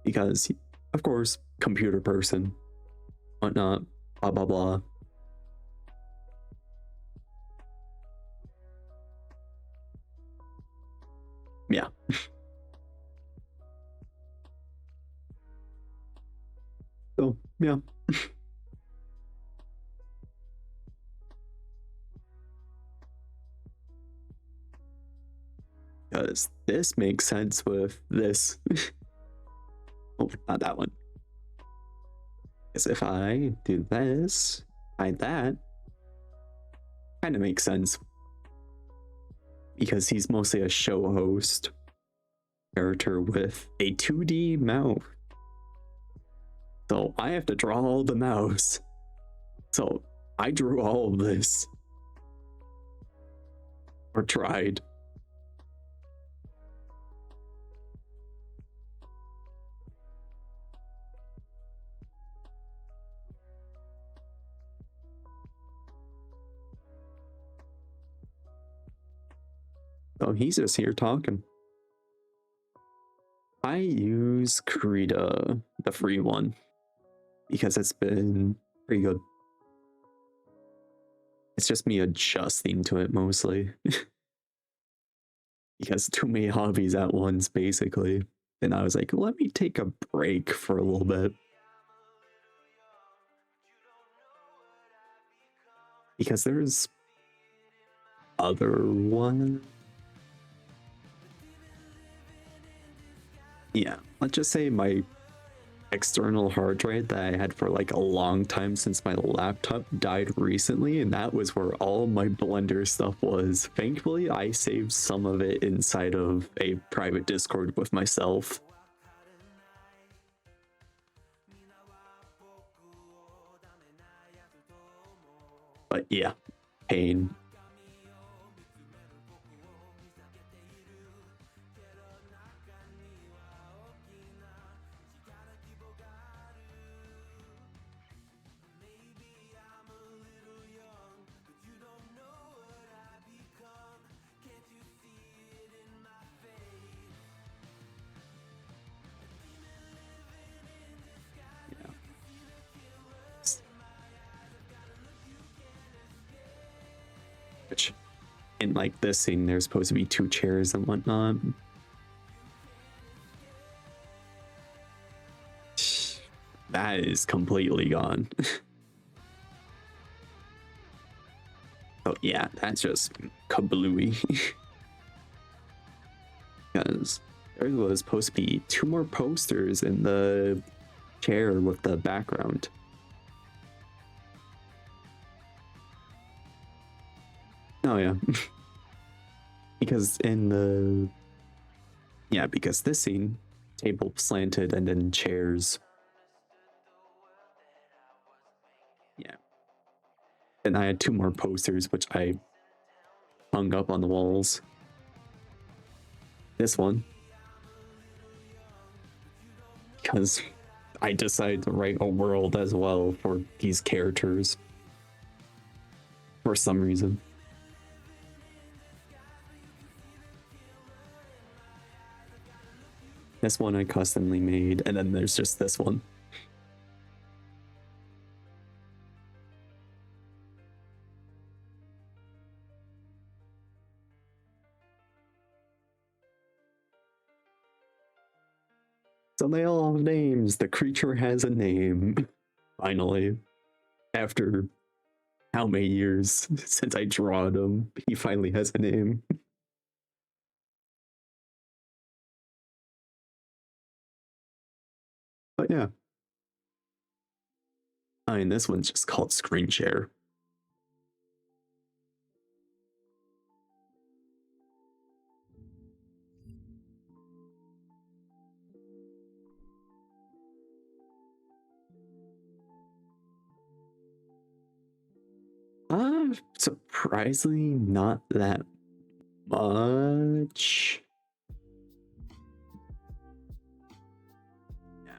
Because, of course, computer person, whatnot, blah, blah, blah. Yeah. So, yeah. Because this makes sense with this. Oh, not that one. Because if I do this, hide that, kind of makes sense. Because he's mostly a show host character with a 2D mouth. So I have to draw all the mouse. So I drew all of this. Or tried. So he's just here talking. I use Krita, the free one, because it's been pretty good. It's just me adjusting to it mostly. Because too many hobbies at once, basically. And I was like, let me take a break for a little bit. Because there's other one. Yeah, let's just say my external hard drive that I had for like a long time since my laptop died recently, and that was where all my Blender stuff was. Thankfully, I saved some of it inside of a private Discord with myself. But yeah, pain. Which, in like this scene, there's supposed to be 2 chairs and whatnot. That is completely gone. Oh yeah, that's just kablooey. Because there was supposed to be 2 more posters in the chair with the background. Oh yeah. Because in the... Yeah, because this scene, table slanted and then chairs. Yeah. And I had 2 more posters, which I hung up on the walls. This one. Because I decided to write a world as well for these characters. For some reason. This one I customly made, and then there's just this one. So they all have names. The creature has a name. Finally. After how many years since I drawed him, he finally has a name. But yeah. I mean, this one's just called Screen Share. Surprisingly, not that much. Yeah.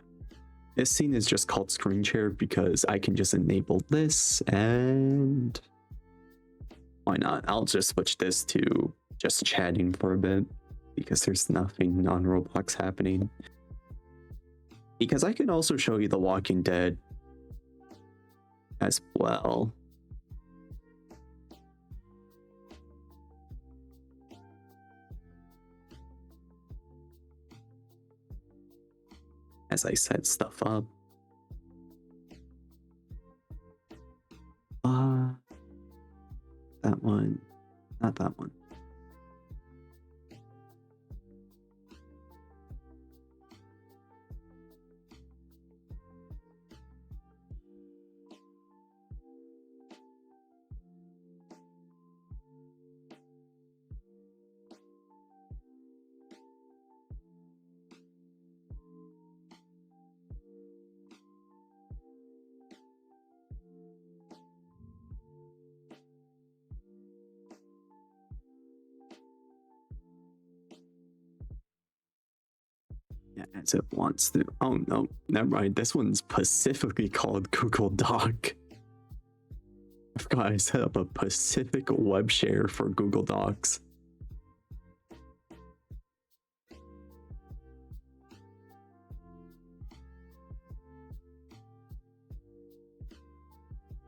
This scene is just called Screen Share because I can just enable this, and why not? I'll just switch this to just chatting for a bit because there's nothing on Roblox happening. Because I can also show you The Walking Dead as well. As I set stuff up. That one, not that one. as it wants to. Oh no, never mind. This one's specifically called Google Doc. I forgot I set up a specific web share for Google Docs.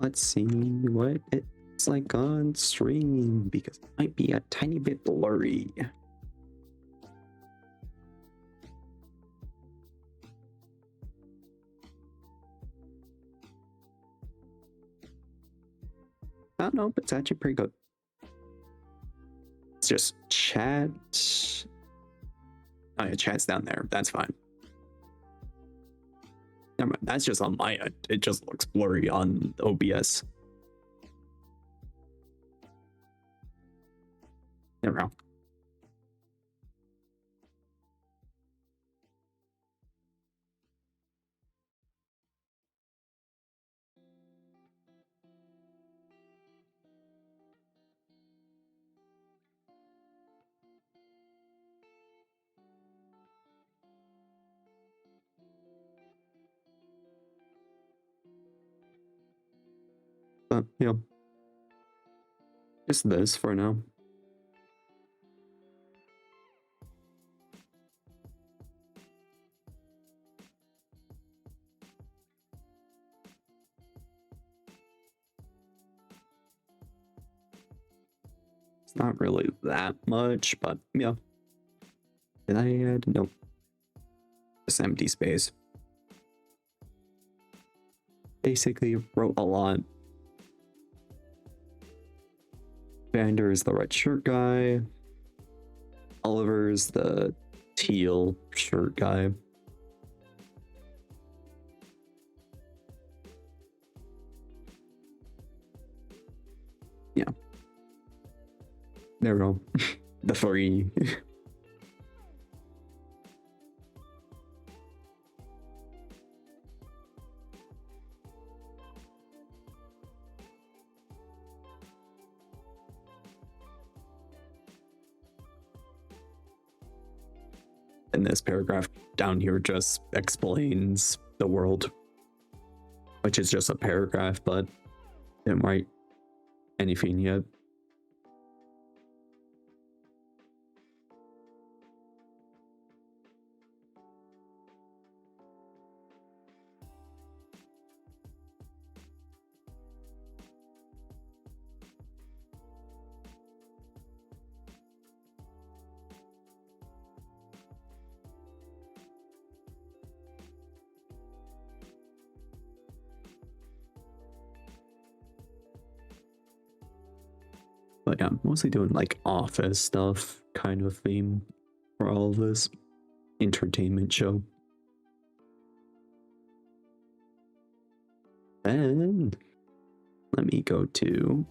Let's see what it's like on stream because it might be a tiny bit blurry. I don't know, but it's actually pretty good. It's just chat. Oh yeah, chat's down there. That's fine. Never mind. That's just on my end. It just looks blurry on OBS. There we go. But yeah, just this for now. It's not really that much, but yeah. Did I add? Nope. Just empty space. Basically wrote a lot. Vander is the red shirt guy. Oliver's the teal shirt guy. Yeah. There we go. The three. And this paragraph down here just explains the world, which is just a paragraph, but didn't write anything yet. But yeah, I'm mostly doing like office stuff kind of theme for all of this entertainment show. And let me go to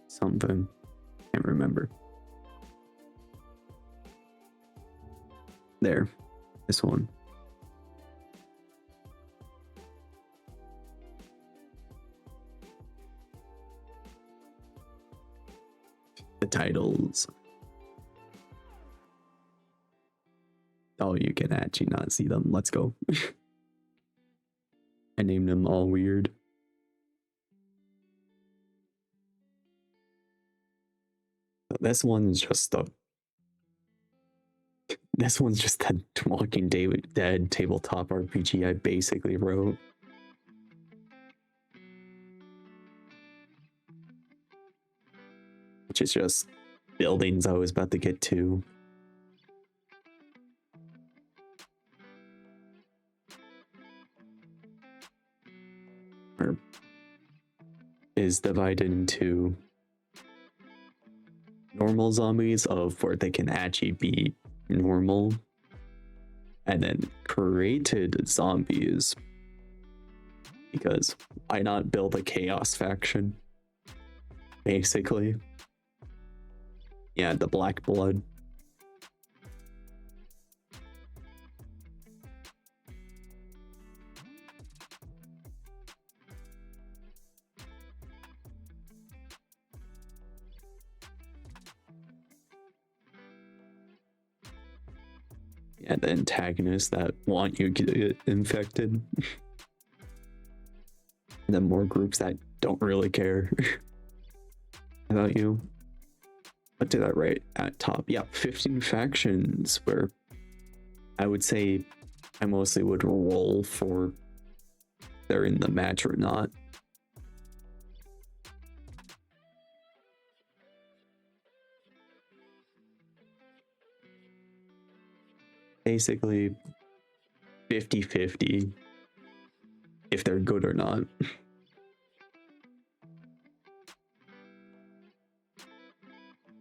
something. Can't remember. There, this one. The titles. Oh, you can actually not see them. Let's go. I named them all weird. This one's just a. This one's just a Walking Dead tabletop RPG I basically wrote. Which is just buildings I was about to get to. Or is divided into normal zombies of where they can actually be normal, and then created zombies, because why not build a chaos faction, basically. Yeah, the Black Blood. Yeah, the antagonists that want you to get infected. And then more groups that don't really care about you. What did I write at top? Yeah, 15 factions, where I would say I mostly would roll for they're in the match or not. Basically 50-50 if they're good or not.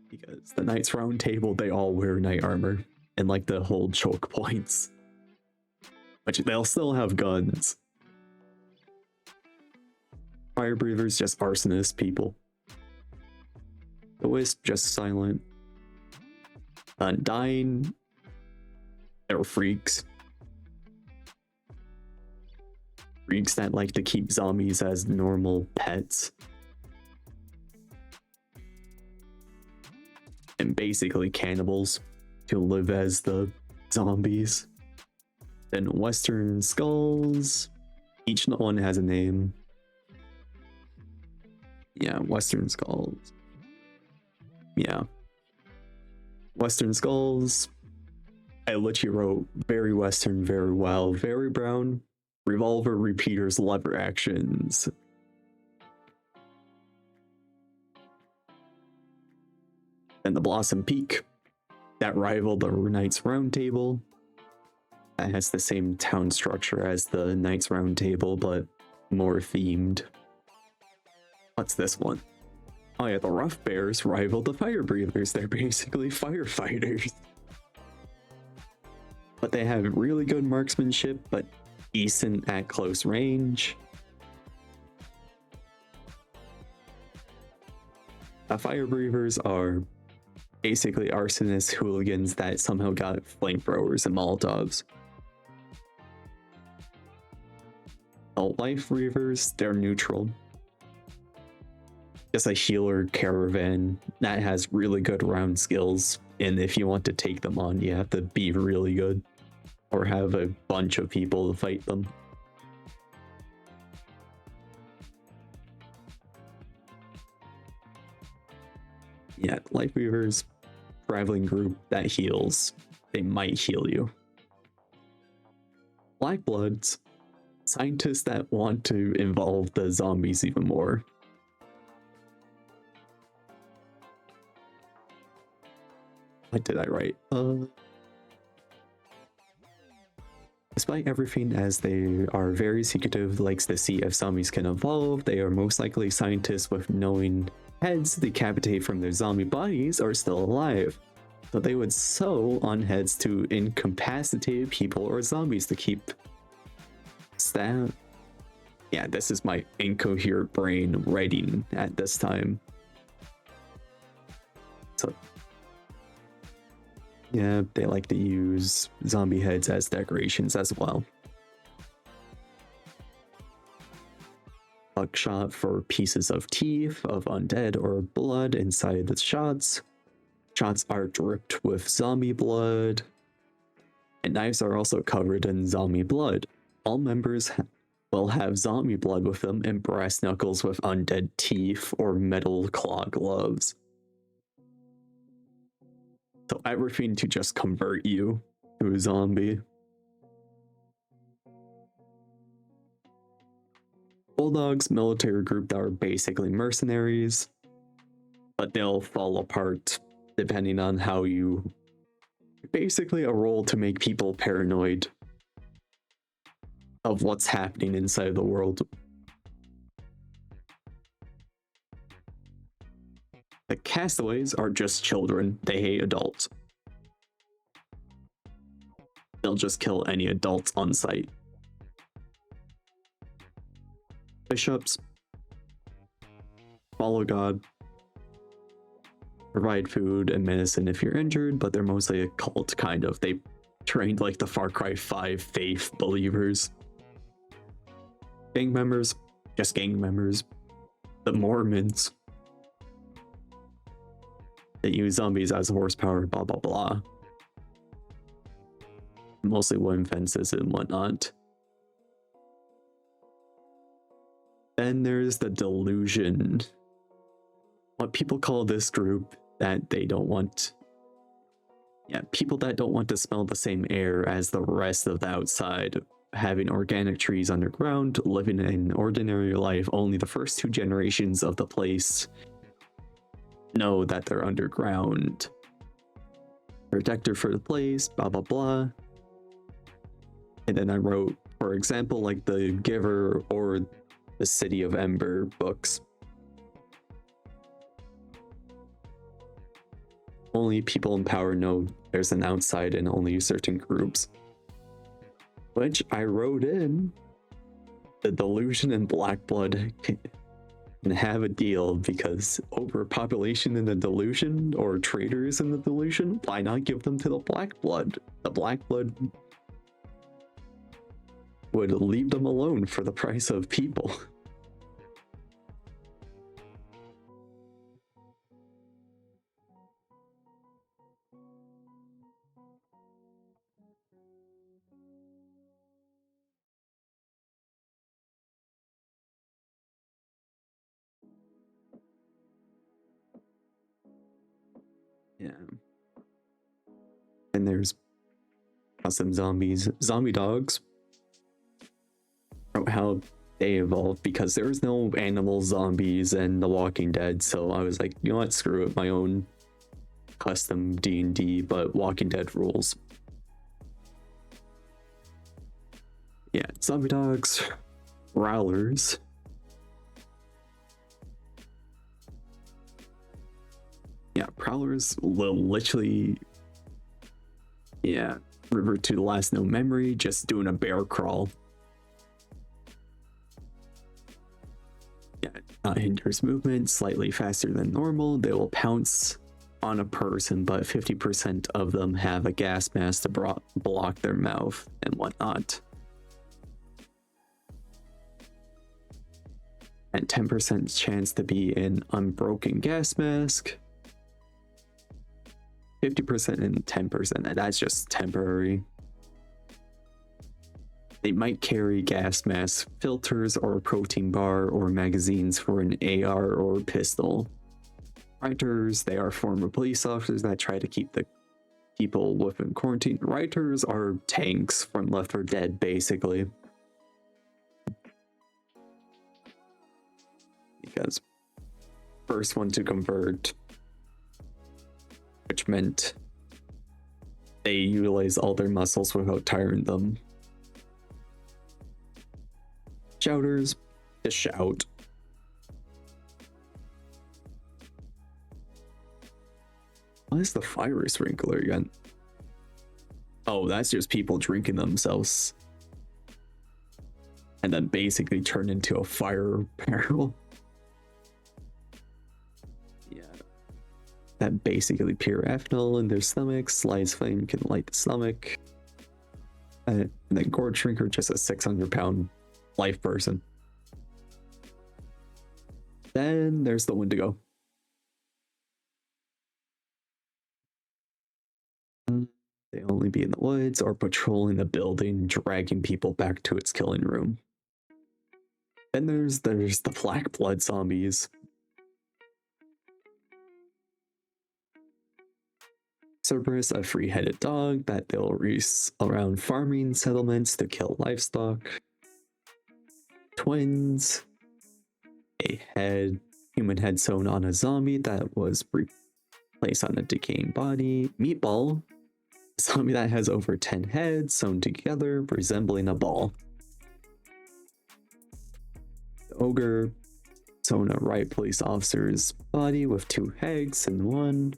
Because the Knights Round Table, they all wear knight armor and like the whole choke points. Which they'll still have guns. Fire Breathers, just arsonist people. The Wisp, just silent. Undying, they're freaks. Freaks that like to keep zombies as normal pets. And basically cannibals to live as the zombies. Then Western Skulls, each one has a name. Yeah, Western Skulls. Yeah. Western Skulls, I literally wrote very Western, very well, very brown, revolver, repeaters, lever actions. And the Blossom Peak, that rival the Knights Round Table. That has the same town structure as the Knights Round Table, but more themed. What's this one? Oh yeah, the Rough Bears rival the Fire Breathers. They're basically firefighters. But they have really good marksmanship, but decent at close range. The Fire Breathers are basically arsonist hooligans that somehow got flamethrowers and molotovs. Life Reavers, they're neutral. Just a healer caravan that has really good round skills, and if you want to take them on, you have to be really good or have a bunch of people to fight them. Yeah, Life Weavers, traveling group that heals. They might heal you. Black Bloods, scientists that want to involve the zombies even more. What did I write? Despite everything, as they are very secretive, likes to see if zombies can evolve, they are most likely scientists with knowing heads decapitated from their zombie bodies are still alive. So they would sew on heads to incapacitate people or zombies to keep stab. Yeah, this is my incoherent brain writing at this time. So yeah, they like to use zombie heads as decorations as well. Buckshot for pieces of teeth of undead or blood inside the shots. Shots are dripped with zombie blood. And knives are also covered in zombie blood. All members will have zombie blood with them and brass knuckles with undead teeth or metal claw gloves. So everything to just convert you to a zombie. Bulldogs, military group that are basically mercenaries, but they'll fall apart depending on how you... Basically a role to make people paranoid of what's happening inside the world. The castaways are just children. They hate adults. They'll just kill any adults on sight. Bishops follow God, provide food and medicine if you're injured, but they're mostly a cult, kind of. They trained like the Far Cry 5 faith believers. Gang members, just gang members. The Mormons, that use zombies as horsepower, blah blah blah. mostly wooden fences and whatnot. Then there's the delusion. What people call this group that they don't want. Yeah, people that don't want to smell the same air as the rest of the outside, having organic trees underground, living an ordinary life. Only the first 2 generations of the place know that they're underground. Protector for the place, blah blah blah. And then I wrote, for example, like the Giver or the City of Ember books. Only people in power know there's an outside and only certain groups. Which I wrote in. The Delusion and Black Blood can have a deal, because overpopulation in the Delusion or traitors in the Delusion, why not give them to the Black Blood? The Black Blood would leave them alone for the price of people. Yeah. And there's custom zombies. Zombie dogs. How they evolved, because there was no animal zombies in The Walking Dead, so I was like, you know what, screw it, my own custom D&D, but Walking Dead rules. Yeah, zombie dogs, prowlers. Yeah, prowlers will literally, yeah, revert to the last known memory, just doing a bear crawl. Yeah, hinders movement slightly faster than normal. They will pounce on a person, but 50% of them have a gas mask to block their mouth and whatnot. And 10% chance to be an unbroken gas mask. 50% and 10%, and that's just temporary. They might carry gas mask filters or a protein bar or magazines for an AR or pistol. Writers, they are former police officers that try to keep the people within quarantine. Writers are tanks from Left 4 Dead, basically. Because first one to convert, which meant they utilize all their muscles without tiring them. Shouters, to shout. What is the fire sprinkler again? Oh, that's just people drinking themselves and then basically turn into a fire barrel. Yeah, that basically pure ethanol in their stomach. Slides flame can light the stomach. And then gourd shrinker, just a 600-pound life person. Then there's the Wendigo. They only be in the woods or patrolling the building, dragging people back to its killing room. Then there's the Black Blood zombies. Cerberus, a free-headed dog that they'll race around farming settlements to kill livestock. Twins, a human head sewn on a zombie that was replaced on a decaying body. Meatball, a zombie that has over 10 heads sewn together, resembling a ball. The ogre, sewn a right police officer's body with 2 heads and one.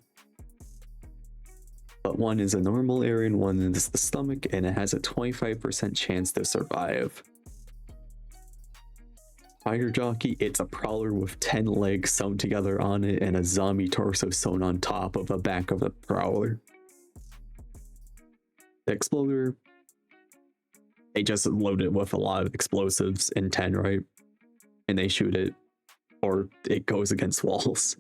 But one is a normal area and one is the stomach, and it has a 25% chance to survive. Fire jockey, it's a prowler with 10 legs sewn together on it and a zombie torso sewn on top of the back of the prowler. The exploder, they just load it with a lot of explosives in 10, right? And they shoot it, or it goes against walls.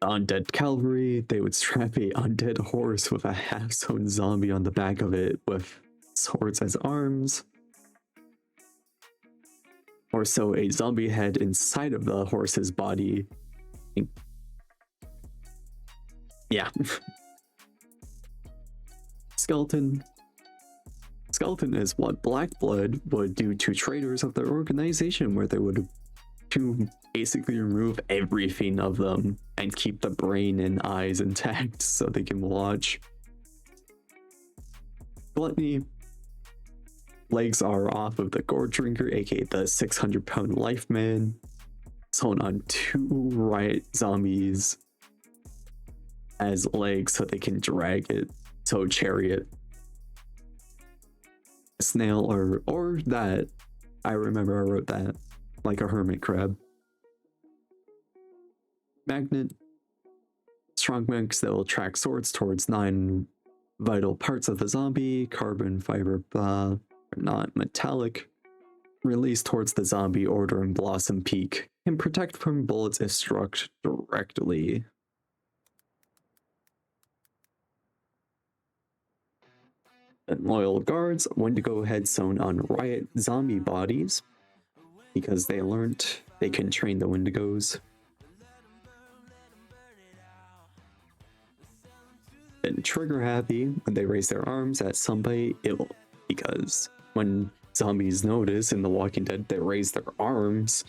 undead cavalry, they would strap a undead horse with a half-sewn zombie on the back of it with swords as arms, or sew a zombie head inside of the horse's body. Yeah. Skeleton is what Black Blood would do to traitors of their organization, where they would to basically remove everything of them and keep the brain and eyes intact so they can watch. Gluttony. Legs are off of the Gore Drinker, aka the 600-pound Life Man, sewn on 2 riot zombies as legs so they can drag it. So chariot. A snail or that. I remember I wrote that. Like a hermit crab. Magnet. Strong magnets that will track swords towards 9 vital parts of the zombie. Carbon, fiber, blah. Not metallic. Release towards the zombie order and Blossom Peak. Can protect from bullets if struck directly. And loyal guards, Wendigo head sewn on riot zombie bodies, because they learned they can train the Wendigos. And trigger happy when they raise their arms at somebody ill, because when zombies notice in The Walking Dead they raise their arms,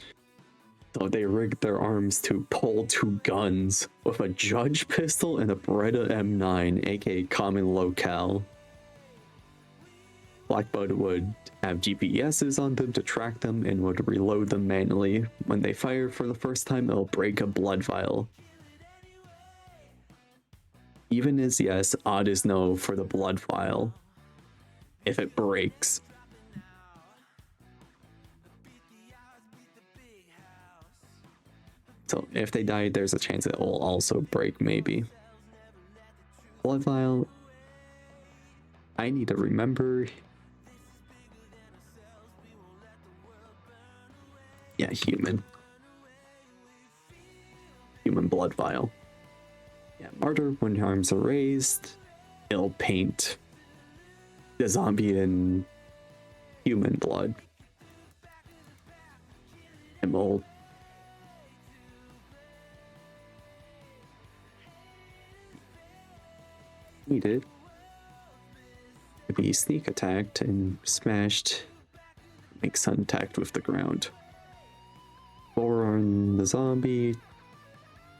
so they rig their arms to pull 2 guns with a Judge pistol and a Beretta M9, aka common locale. Blackbud would have GPSs on them to track them and would reload them manually. When they fire for the first time, it'll break a blood vial. Even is yes, odd is no for the blood vial. If it breaks. So if they die, there's a chance it will also break, maybe. Blood vial. I need to remember. Yeah, human blood vial. Yeah, martyr, when arms are raised, it'll paint the zombie in human blood. And we'll need it to be sneak attacked and smashed, make contact with the ground. 4 on the zombie,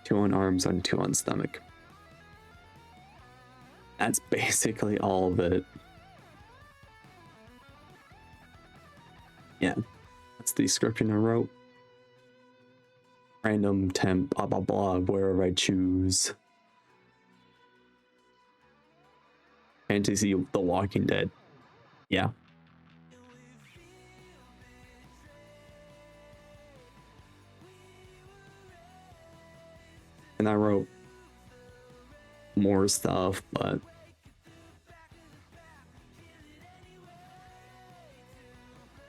2 on arms and 2 on stomach. That's basically all of it. Yeah, that's the description I wrote. Random temp, blah blah blah, wherever I choose. Fantasy The Walking Dead. Yeah. And I wrote more stuff, but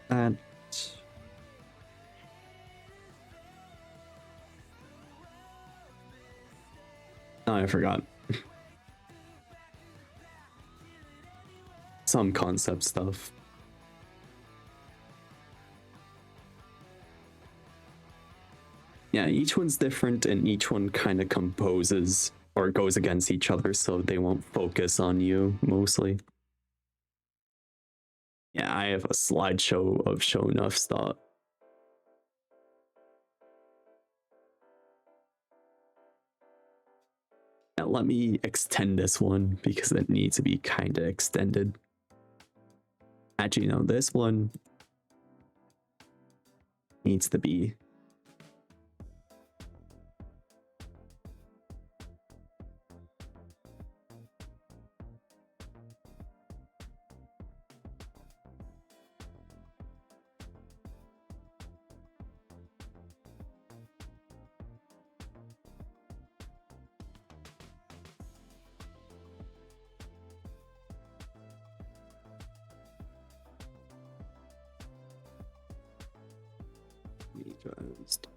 that I forgot. Some concept stuff. Yeah, each one's different and each one kind of composes or goes against each other, so they won't focus on you mostly. Yeah, I have a slideshow of show enough stuff. Now let me extend this one because it needs to be kind of extended. Actually, no, this one needs to be just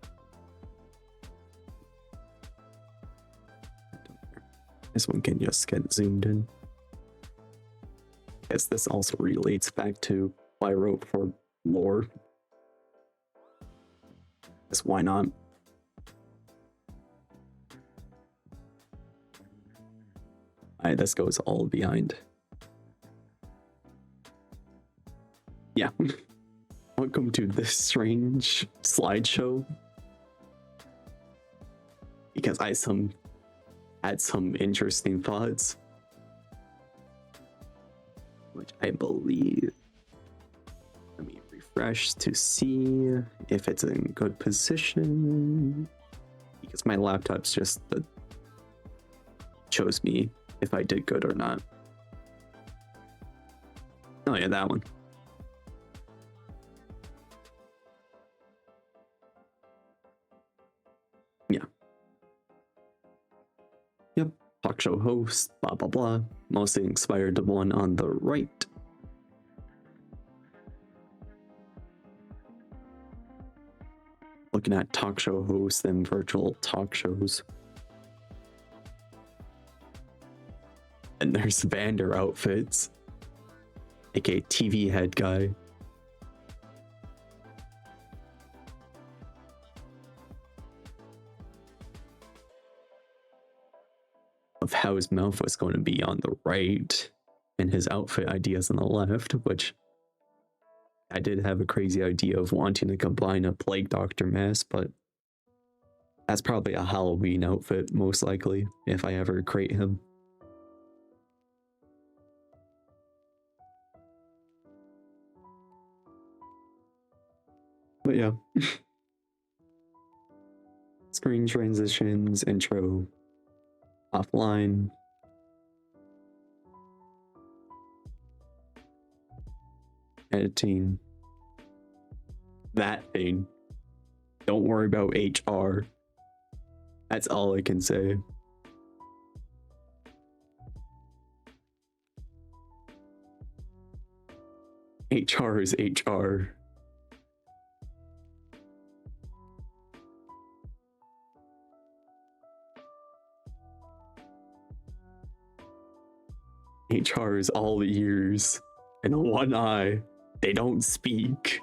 This one can just get zoomed in. Guess this also relates back to what I wrote for lore. Guess why not? Alright, this goes all behind. Yeah. Welcome to this strange slideshow. Because I had some interesting thoughts. Which I believe. Let me refresh to see if it's in good position. Because my laptop's just shows me if I did good or not. Oh yeah, that one. Yeah. Yep. Talk show host, blah blah blah. Mostly inspired the one on the right. Looking at talk show hosts and virtual talk shows. And there's Vander outfits, aka TV head guy. Of how his mouth was going to be on the right and his outfit ideas on the left, which I did have a crazy idea of wanting to combine a plague doctor mask, but that's probably a Halloween outfit, most likely, if I ever create him. But yeah. Screen transitions, intro, offline. Editing. That thing. Don't worry about HR. That's all I can say. HR is HR. HR is all ears and one eye. They don't speak.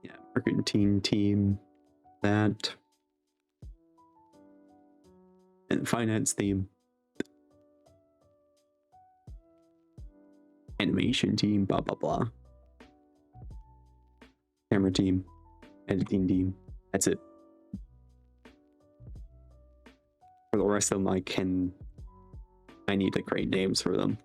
Yeah, marketing team, that. And finance team. Animation team, blah blah blah. Camera team, editing team. That's it. For the rest of them, I need to create names for them.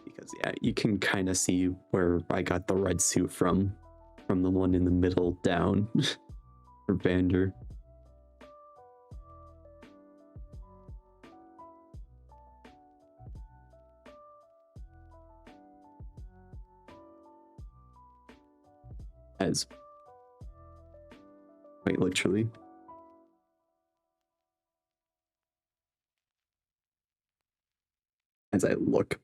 Because yeah, you can kind of see where I got the red suit from the one in the middle down for Vander. As quite literally. As I look.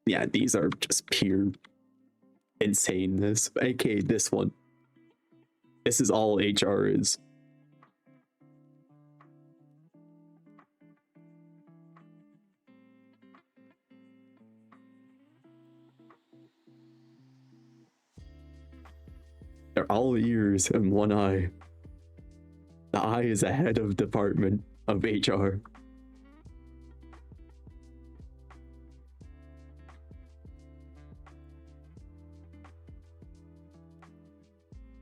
Yeah, these are just pure insaneness. aka this one. This is all HR is. They're all ears and one eye. The eye is a head of department of HR.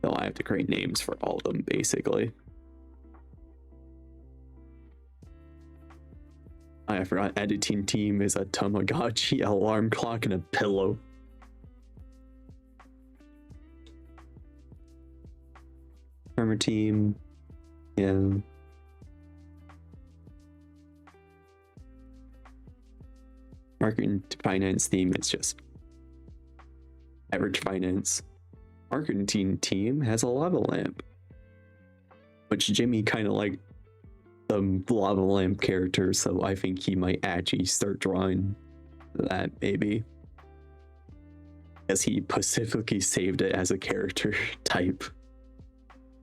So I have to create names for all of them, basically. I forgot editing team is a Tamagotchi, alarm clock, and a pillow. Camera team, yeah. Marketing to finance team, it's just Average finance Argentine team has a lava lamp, which Jimmy kind of like the lava lamp character, so I think he might actually start drawing that, maybe, as he specifically saved it as a character type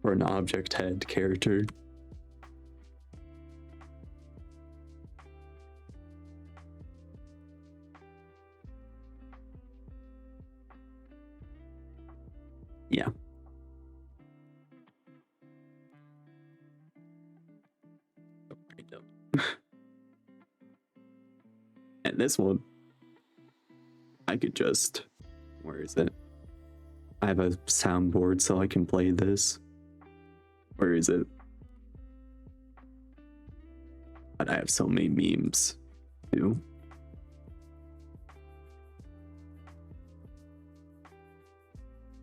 or an object head character. Yeah. And this one, I could just, where is it? I have a soundboard so I can play this. Where is it? But I have so many memes too.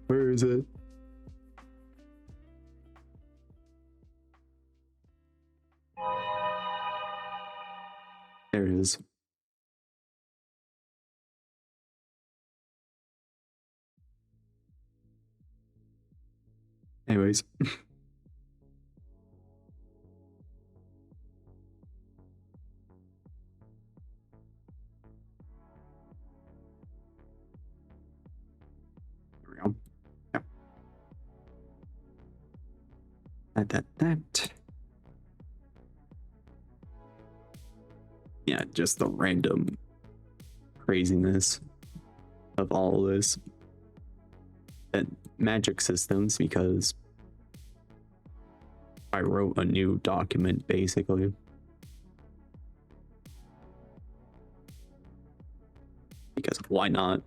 Where is it? There it is. Anyways. There we go. Yep. That. Yeah, just the random craziness of all of this. And magic systems, because I wrote a new document basically. Because why not?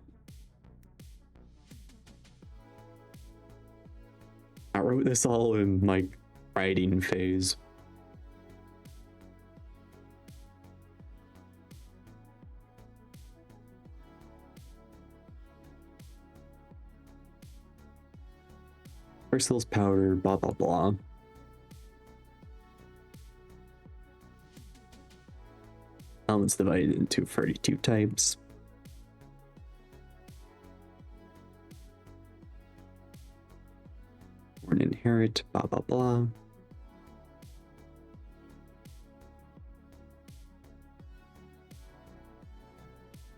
I wrote this all in my writing phase. Crystals, powder, blah blah blah. Elements divided into 32 types. Born inherit, blah blah blah.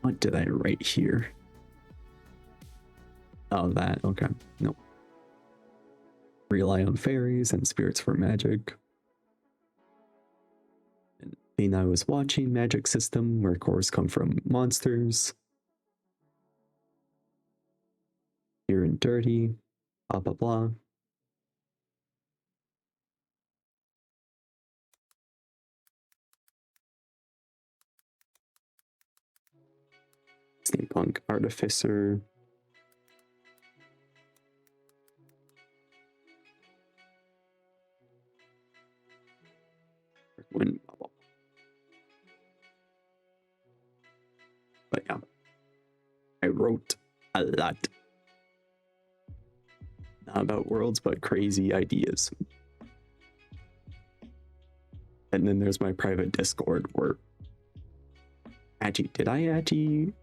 What did I write here? Oh, that, okay. Nope. Rely on fairies and spirits for magic. And then I was watching magic system where cores come from monsters. Pure and dirty, blah blah blah. Steampunk artificer. When, but yeah, I wrote a lot, not about worlds but crazy ideas. And then there's my private Discord where actually, did I actually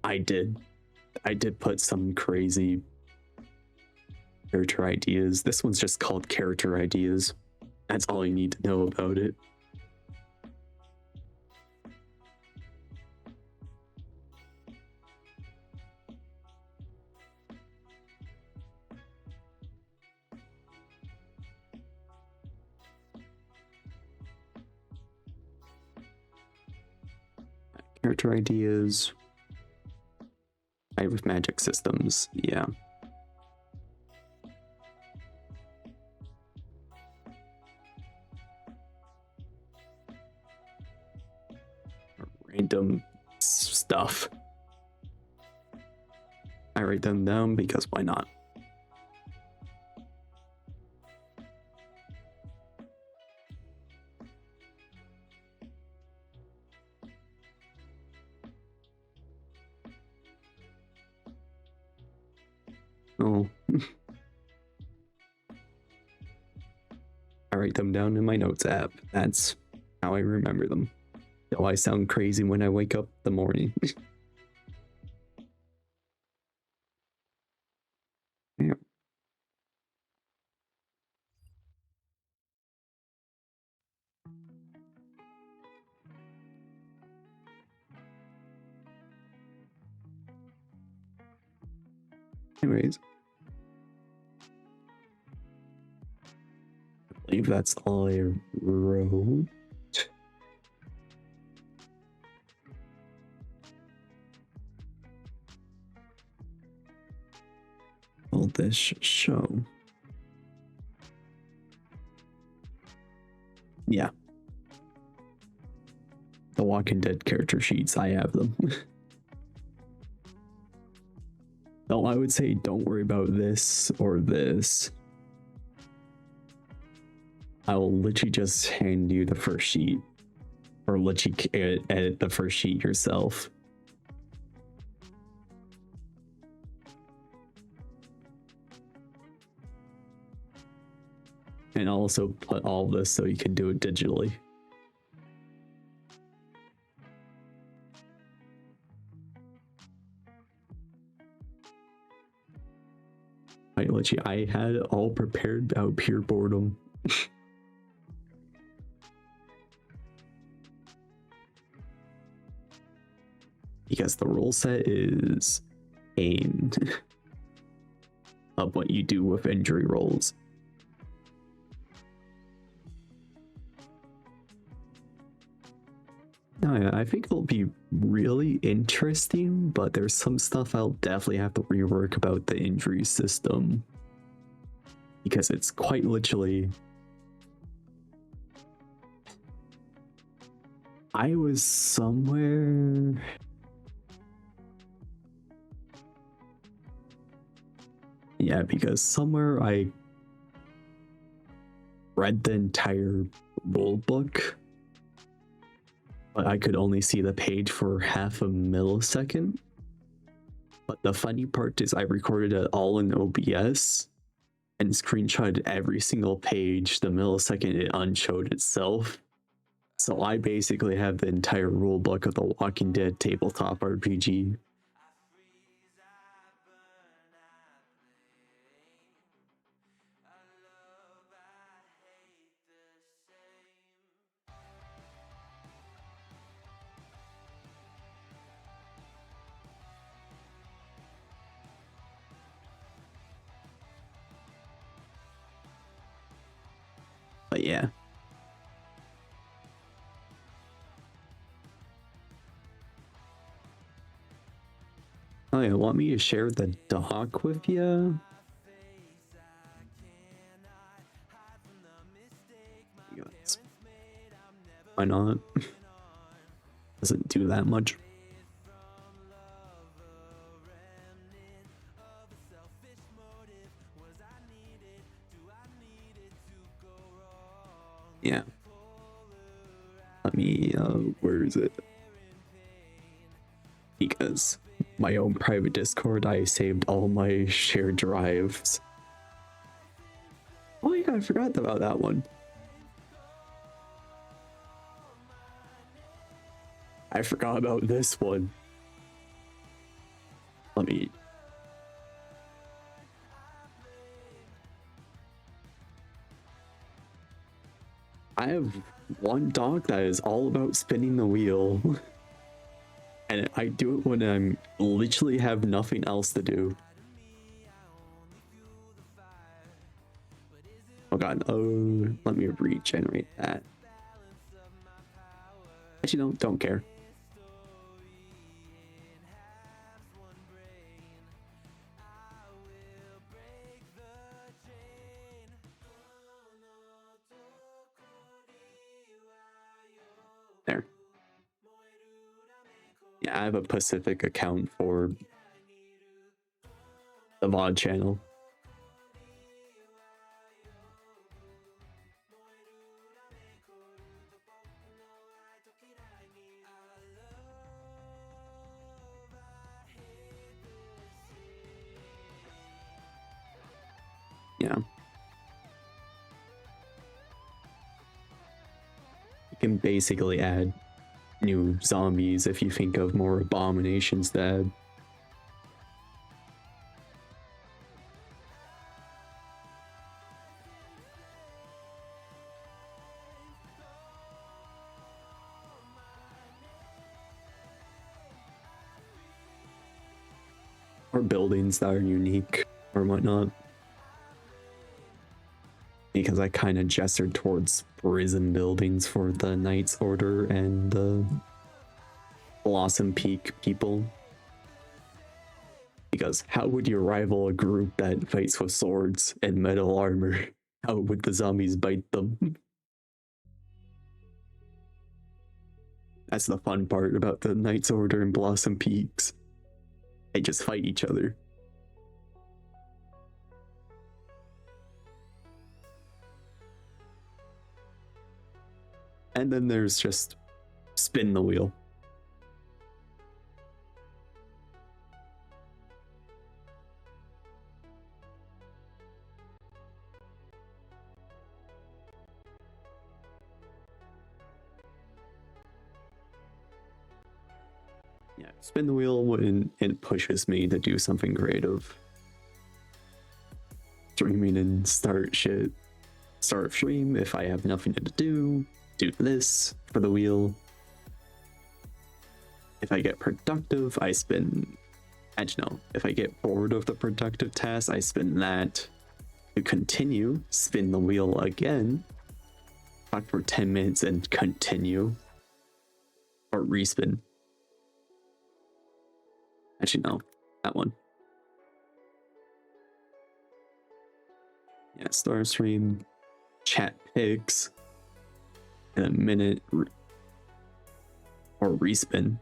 I did put some crazy character ideas. This one's just called character ideas. That's all you need to know about it. Character ideas. I with magic systems, yeah. Random stuff. I write them down because why not? Oh. I write them down in my notes app. That's how I remember them. Oh, I sound crazy when I wake up in the morning. Yeah. Anyways, I believe that's all I wrote. All this show. Yeah. The Walking Dead character sheets, I have them. No, I would say don't worry about this or this. I will literally just hand you the first sheet, or let you edit the first sheet yourself. And also put all this so you can do it digitally. I had it all prepared out pure boredom. Because the rule set is aimed of what you do with injury rolls. No, I think it'll be really interesting, but there's some stuff I'll definitely have to rework about the injury system. Because it's quite literally... I was somewhere... Yeah, because somewhere I read the entire rule book, but I could only see the page for half a millisecond. But the funny part is I recorded it all in OBS and screenshotted every single page the millisecond it unshowed itself. So I basically have the entire rule book of the Walking Dead tabletop RPG. But yeah. Oh yeah, want me to share the doc with you? Why not? Doesn't do that much. Yeah. Let me, where is it? Because my own private Discord, I saved all my shared drives. Oh yeah, I forgot about that one. I forgot about this one. Let me... I have one doc that is all about spinning the wheel. And I do it when I'm literally have nothing else to do. Oh god, oh, let me regenerate that. Actually, no, don't care. There. Yeah, I have a Pacific account for the VOD channel. Yeah. You can basically add new zombies if you think of more abominations that or buildings that are unique or whatnot. Because I kind of gestured towards prison buildings for the Knight's Order and the Blossom Peak people. Because how would you rival a group that fights with swords and metal armor? How would the zombies bite them? That's the fun part about the Knight's Order and Blossom Peaks. They just fight each other. And then there's just spin the wheel. Yeah, spin the wheel when it pushes me to do something creative. Streaming and start shit. Start stream if I have nothing to do this for the wheel. If I get productive, I spin. Actually, no. If I get bored of the productive task, I spin that. To continue, spin the wheel again. Talk for 10 minutes and continue. Or respin. Actually, no. That one. Yeah, start stream. Chat pigs. In a minute. Or respin.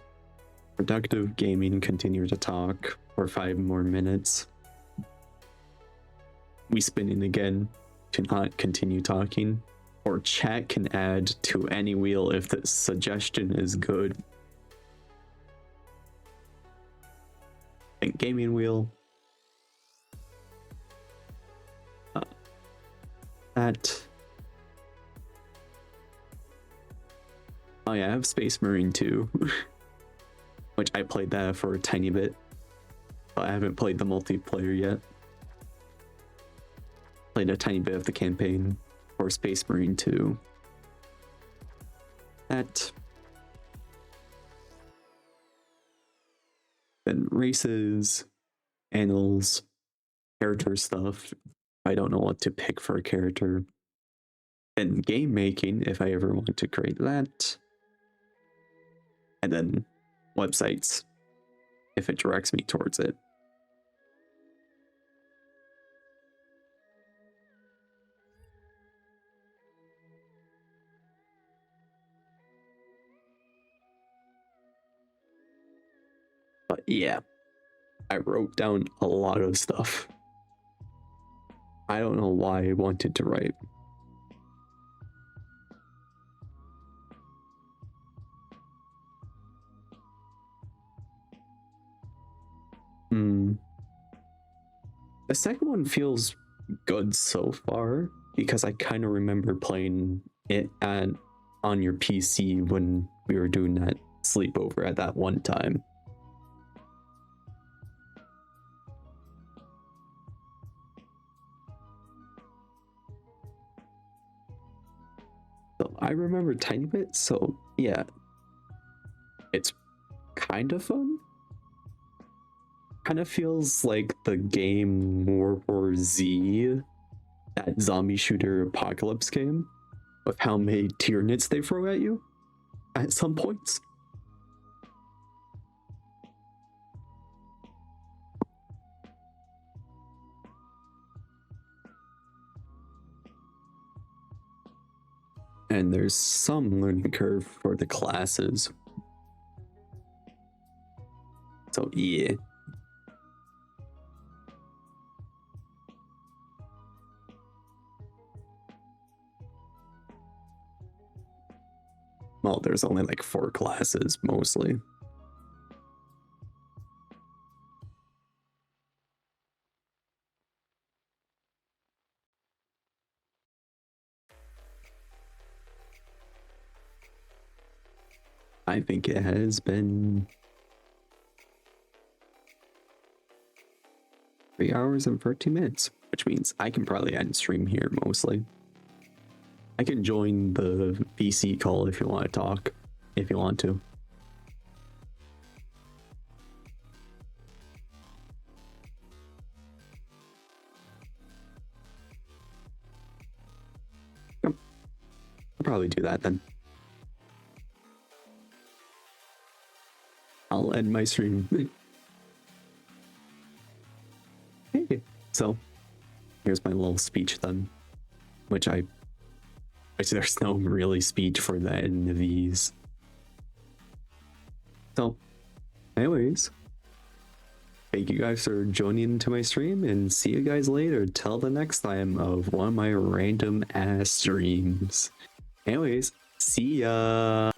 Productive gaming, continue to talk for 5 more minutes. We spinning again to not continue talking. Or chat can add to any wheel if the suggestion is good. And gaming wheel. That. Oh yeah, I have Space Marine 2. Which I played that for a tiny bit. But I haven't played the multiplayer yet. Played a tiny bit of the campaign for Space Marine 2. That. Then races, annals, character stuff. I don't know what to pick for a character. Then game making, if I ever want to create that. And then websites, if it directs me towards it. But yeah, I wrote down a lot of stuff. I don't know why I wanted to write. The second one feels good so far because I kind of remember playing it on your PC when we were doing that sleepover at that one time. So I remember a tiny bit, so yeah, it's kind of fun. Kind of feels like the game World War Z, that zombie shooter apocalypse game, with how many Tyranids they throw at you at some points. And there's some learning curve for the classes. So yeah. Well, there's only like 4 classes mostly. I think it has been 3 hours and 13 minutes, which means I can probably end stream here mostly. I can join the VC call if you want to talk, if you want to. Yep. I'll probably do that then. I'll end my stream. Hey, so here's my little speech then, which there's no really speech for the end of these. So, anyways, thank you guys for joining into my stream, and see you guys later till the next time of one of my random ass streams. Anyways, see ya.